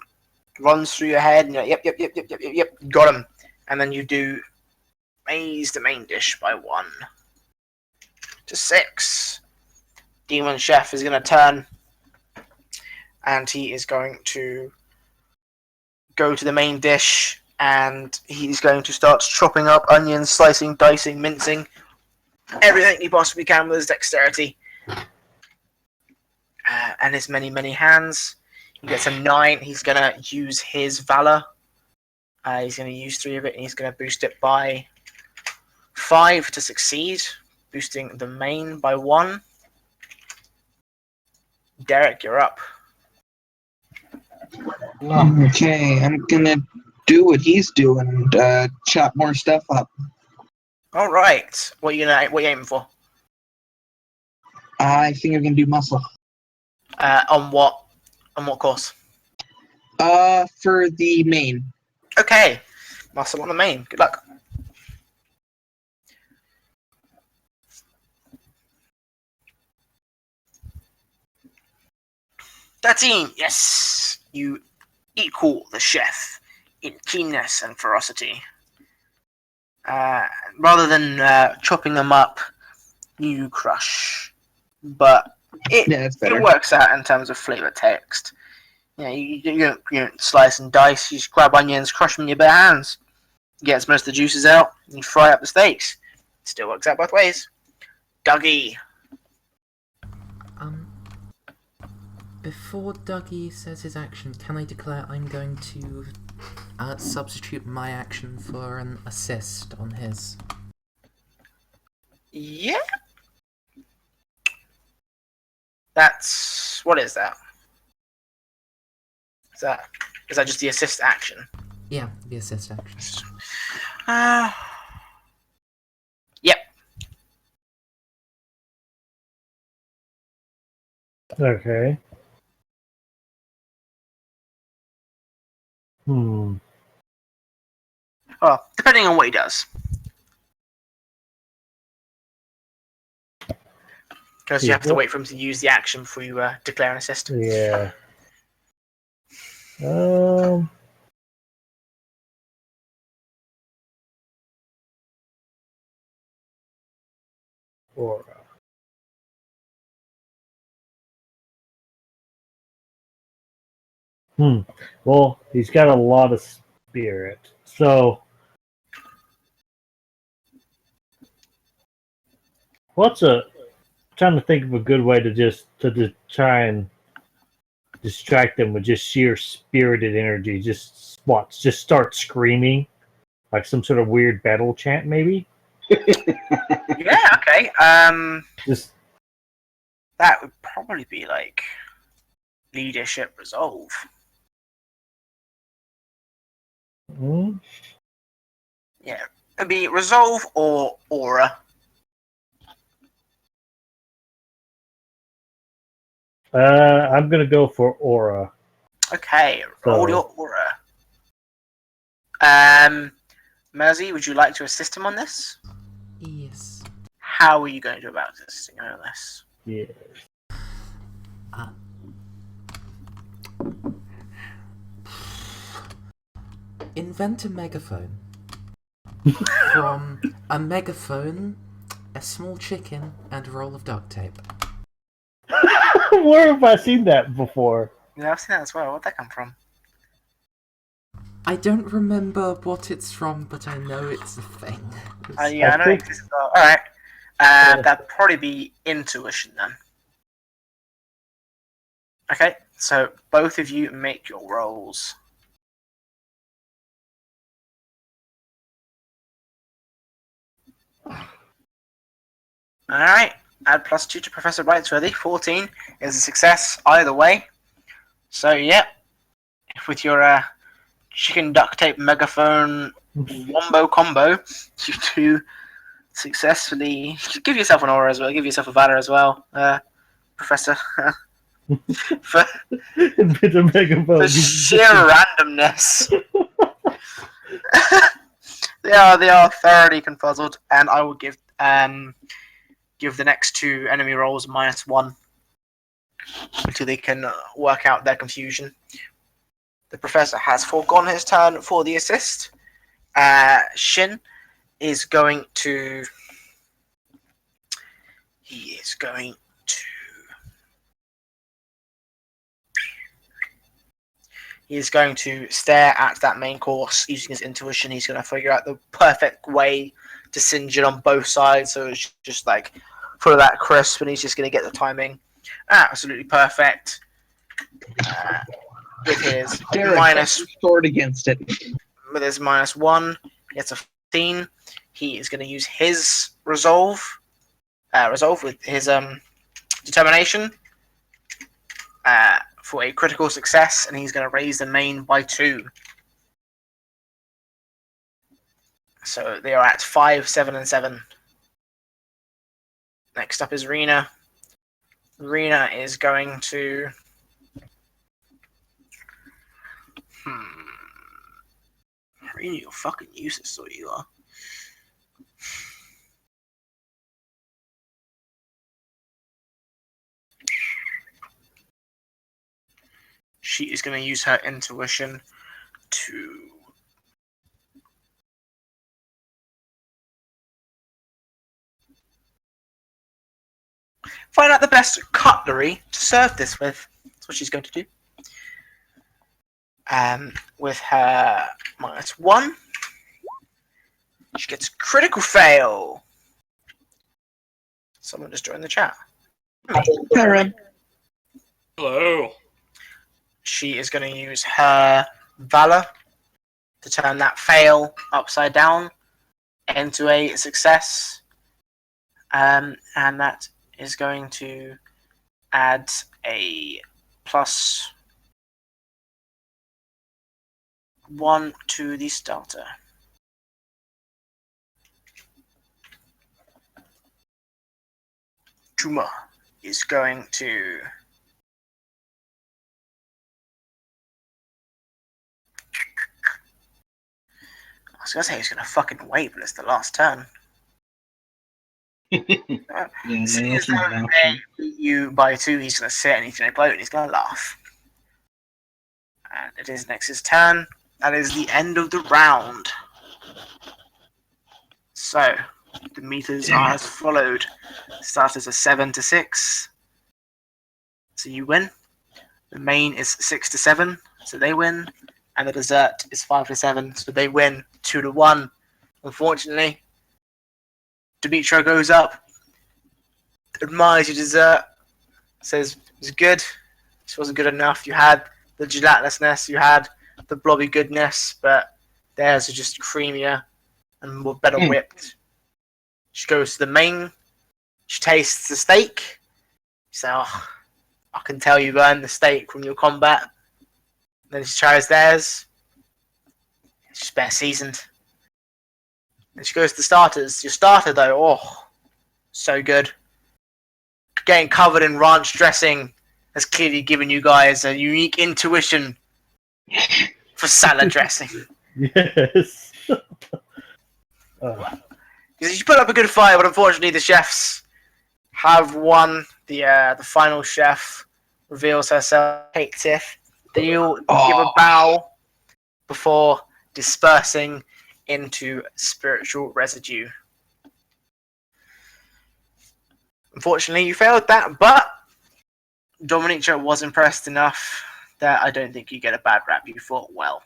S1: Runs through your head, and you're like, yep, got them. And then you do raise the main dish by 1 to 6. Demon Chef is going to turn, and he is going to go to the main dish, and he's going to start chopping up onions, slicing, dicing, mincing, everything he possibly can with his dexterity. And his many, many hands. He gets a 9. He's going to use his Valor. He's going to use 3 of it, and he's going to boost it by 5 to succeed, boosting the main by 1. Derek, you're up.
S5: Okay, I'm gonna do what he's doing and chop more stuff up.
S1: All right. What are you aiming for?
S5: I think I'm gonna do muscle.
S1: On what course?
S5: For the main.
S1: Okay. Muscle on the main. Good luck. "13. Yes. You equal the chef in keenness and ferocity. Rather than chopping them up, you crush. But
S5: That's better.
S1: it works out in terms of flavor text. You don't slice and dice. You just grab onions, crush them in your bare hands. Gets most of the juices out, and you fry up the steaks. Still works out both ways. Douggie.
S3: Before Douggie says his action, can I declare I'm going to substitute my action for an assist on his?
S1: Yeah. What is that? Is that just the assist action?
S3: Yeah, the assist action.
S1: Yep.
S4: Okay.
S1: Well, depending on what he does. Because you have to wait for him to use the action before you declare an assist.
S4: Yeah. Aura. Well, he's got a lot of spirit. So, trying to think of a good way to try and distract them with just sheer spirited energy. Just start screaming like some sort of weird battle chant, maybe.
S1: Yeah. Okay.
S4: Just
S1: that would probably be like leadership resolve. Yeah, it'd be resolve or aura.
S4: I'm gonna go for aura.
S1: Okay, roll your aura. Merzy, would you like to assist him on this?
S3: Yes.
S1: How are you going to do about assisting him on this?
S4: Yeah.
S3: Invent a megaphone. From a megaphone, a small chicken, and a roll of duct tape.
S4: Where have I seen that before?
S1: Yeah, I've seen that as well. Where'd that come from?
S3: I don't remember what it's from, but I know it's a thing.
S1: Yeah, I know it exists as well. Alright. That'd probably be intuition then. Okay, so both of you make your rolls. Alright, add +2 to Professor Rightsworthy. 14 is a success either way. So, yeah, with your chicken duct tape megaphone wombo combo, you two successfully give yourself an aura as well, give yourself a valor as well, Professor. for sheer randomness. They are thoroughly confuzzled, and I will give the next 2 enemy rolls -1 until they can work out their confusion. The professor has foregone his turn for the assist. Shin is going to. He is going to stare at that main course using his intuition. He's going to figure out the perfect way to singe it on both sides, so it's just like full of that crisp, and he's just going to get the timing absolutely perfect. With his
S5: sword against it.
S1: With his -1, he gets a 15. He is going to use his resolve with his determination for a critical success, and he's going to raise the main by 2. So they are at 5, 7, and 7. Next up is Rena. Rena is going to... Rena, you're fucking useless, so you are. She is going to use her intuition to... find out the best cutlery to serve this with. That's what she's going to do. With her -1, she gets critical fail. Someone just joined the chat.
S7: Hello.
S1: She is going to use her Valor to turn that fail upside down into a success. And that is going to add a +1 to the starter. Juma is going to... I was going to say he's going to fucking wait, but it's the last turn. Seeing you by 2, he's going to sit and he's going to gloat and he's going to laugh. And it is Nex's turn. That is the end of the round. So, the meters are as followed. Starters are 7 to 6. So you win. The main is 6 to 7. So they win. And the dessert is 5 to 7. So they win 2 to 1. Unfortunately, Dimitro goes up, admires your dessert, says it's good. This wasn't good enough. You had the gelatinousness, you had the blobby goodness, but theirs are just creamier and more better whipped. She goes to the main. She tastes the steak. She says, "Oh, I can tell you burned the steak from your combat." Then she tries theirs. It's just better seasoned. And she goes to the starters. Your starter, though, oh, so good. Getting covered in ranch dressing has clearly given you guys a unique intuition for salad dressing.
S4: Yes.
S1: Because you put up a good fight, but unfortunately the chefs have won. The final chef reveals herself, Kate Tiff. They all give a bow before dispersing into spiritual residue. Unfortunately, you failed that, but Dominica was impressed enough that I don't think you get a bad rap. You fought well.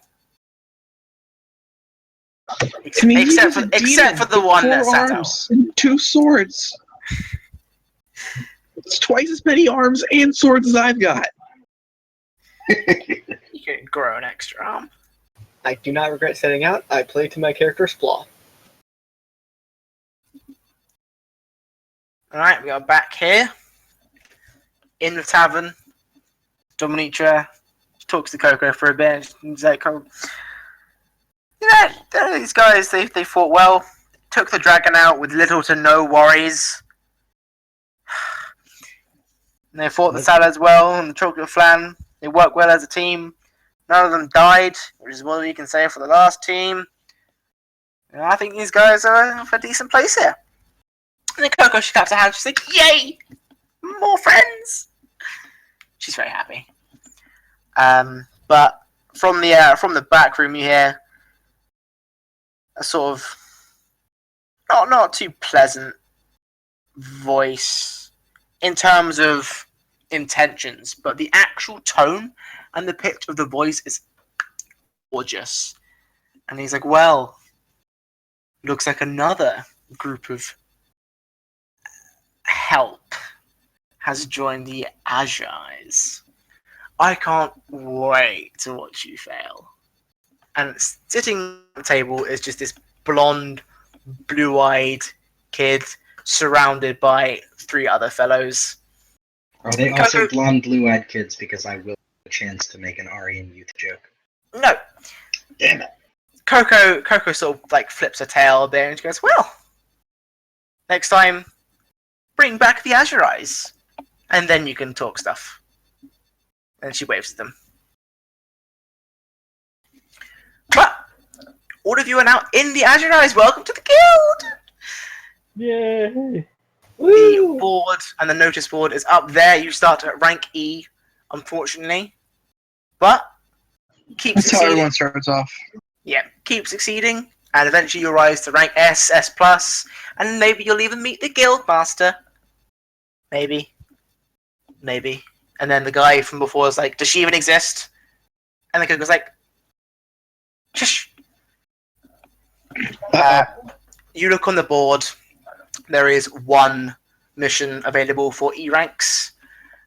S1: Except for the one that sat out.
S5: 4 arms and 2 swords. It's twice as many arms and swords as I've got.
S1: You can grow an extra arm.
S6: I do not regret setting out. I played to my character's flaw.
S1: Alright, we are back here in the tavern. Dominica talks to Coco for a bit. He's like, "Oh, you know, these guys, they fought well. Took the dragon out with little to no worries. And they fought the salads well and the chocolate flan. They worked well as a team. None of them died, which is what we can say for the last team. And I think these guys are in a decent place here." And then Coco, she claps her hands. She's like, "Yay! More friends!" She's very happy. But from the back room, you hear a sort of not too pleasant voice in terms of intentions, but the actual tone and the pitch of the voice is gorgeous. And he's like, "Well, looks like another group of help has joined the Agi's. I can't wait to watch you fail. And sitting at the table is just this blonde, blue-eyed kid surrounded by 3 other fellows.
S2: Are they also
S1: Coco-
S2: blonde, blue-eyed kids? Because I will have a chance to make an Aryan youth joke.
S1: No.
S2: Damn it.
S1: Coco sort of like flips her tail a bit and she goes, well, next time, bring back the Azure Eyes. And then you can talk stuff. And she waves at them. But all of you are now in the Azure Eyes. Welcome to the guild!
S4: Yay!
S1: The board and the notice board is up there. You start at rank E, unfortunately. But keep
S5: That's how
S1: succeeding.
S5: everyone starts off.
S1: Yeah, keep succeeding. And eventually you'll rise to rank S, S+, and maybe you'll even meet the guild master. Maybe. And then the guy from before is like, does she even exist? And the guy goes like, shush. You look on the board. There is 1 mission available for E ranks.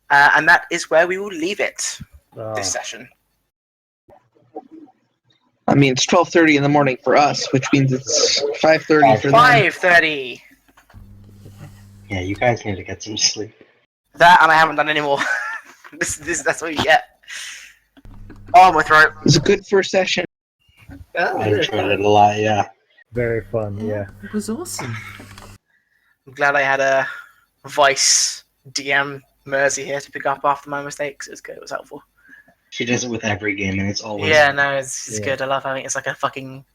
S1: And that is where we will leave it this session.
S5: I mean, it's 12:30 in the morning for us, which means it's 5:30 for them.
S1: 5:30.
S2: Yeah, you guys need to get some sleep.
S1: That and I haven't done any more. That's what you get. Oh, my throat.
S5: It was a good first session.
S2: I enjoyed it a lot, yeah.
S4: Very fun, yeah.
S3: It was awesome.
S1: I'm glad I had a Vice DM Mersey here to pick up after my mistakes. It was good. It was helpful.
S2: She does it with every game, and it's always...
S1: Yeah, no, it's
S4: Yeah.
S1: good. I love having it. It's like a fucking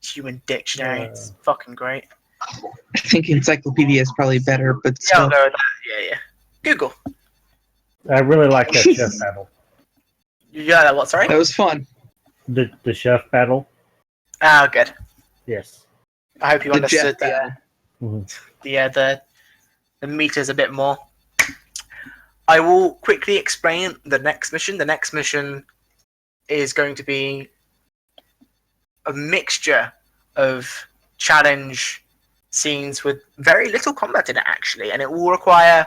S1: human dictionary. It's fucking great.
S5: I think Encyclopedia is probably better, but
S1: Yeah, I'll
S5: still.
S1: go with that. Yeah. Google.
S4: I really like that chef battle.
S1: Yeah, what? Sorry.
S5: That was fun.
S4: The chef battle.
S1: Oh, good.
S4: Yes.
S1: I hope you
S5: The
S1: understood
S5: jet battle.
S1: the meters a bit more. I will quickly explain the next mission. The next mission is going to be a mixture of challenge scenes with very little combat in it, actually, and it will require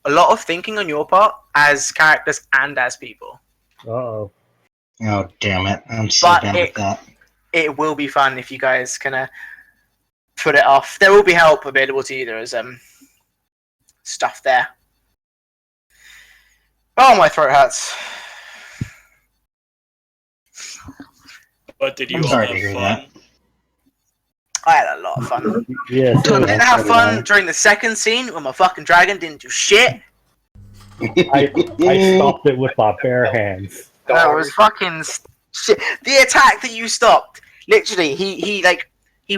S1: a lot of thinking on your part as characters and as people.
S4: Uh-oh.
S2: Oh, damn it. I'm so
S1: But
S2: down with that.
S1: It will be fun if you guys can put it off. There will be help available to you. There is stuff there. Oh, my throat hurts.
S7: But did you
S2: I'm
S7: all
S2: sorry to
S7: have
S2: hear
S7: fun?
S2: that.
S1: I had a lot of fun.
S4: Yes.
S1: I didn't have
S2: so
S1: fun
S2: did I.
S1: during the second scene when my fucking dragon didn't do shit.
S4: I stopped it with my bare hands.
S1: That was fucking shit. The attack that you stopped, literally, he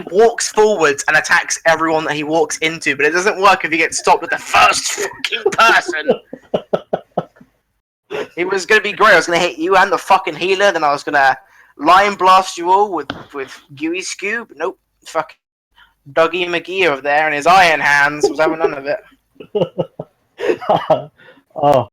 S1: walks forwards and attacks everyone that he walks into, but it doesn't work if you get stopped with the first fucking person. It was gonna be great. I was gonna hit you and the fucking healer, then I was gonna line blast you all with Gooey Scoob. Nope, fucking Douggie McGee over there and his iron hands was having none of it.
S4: Oh,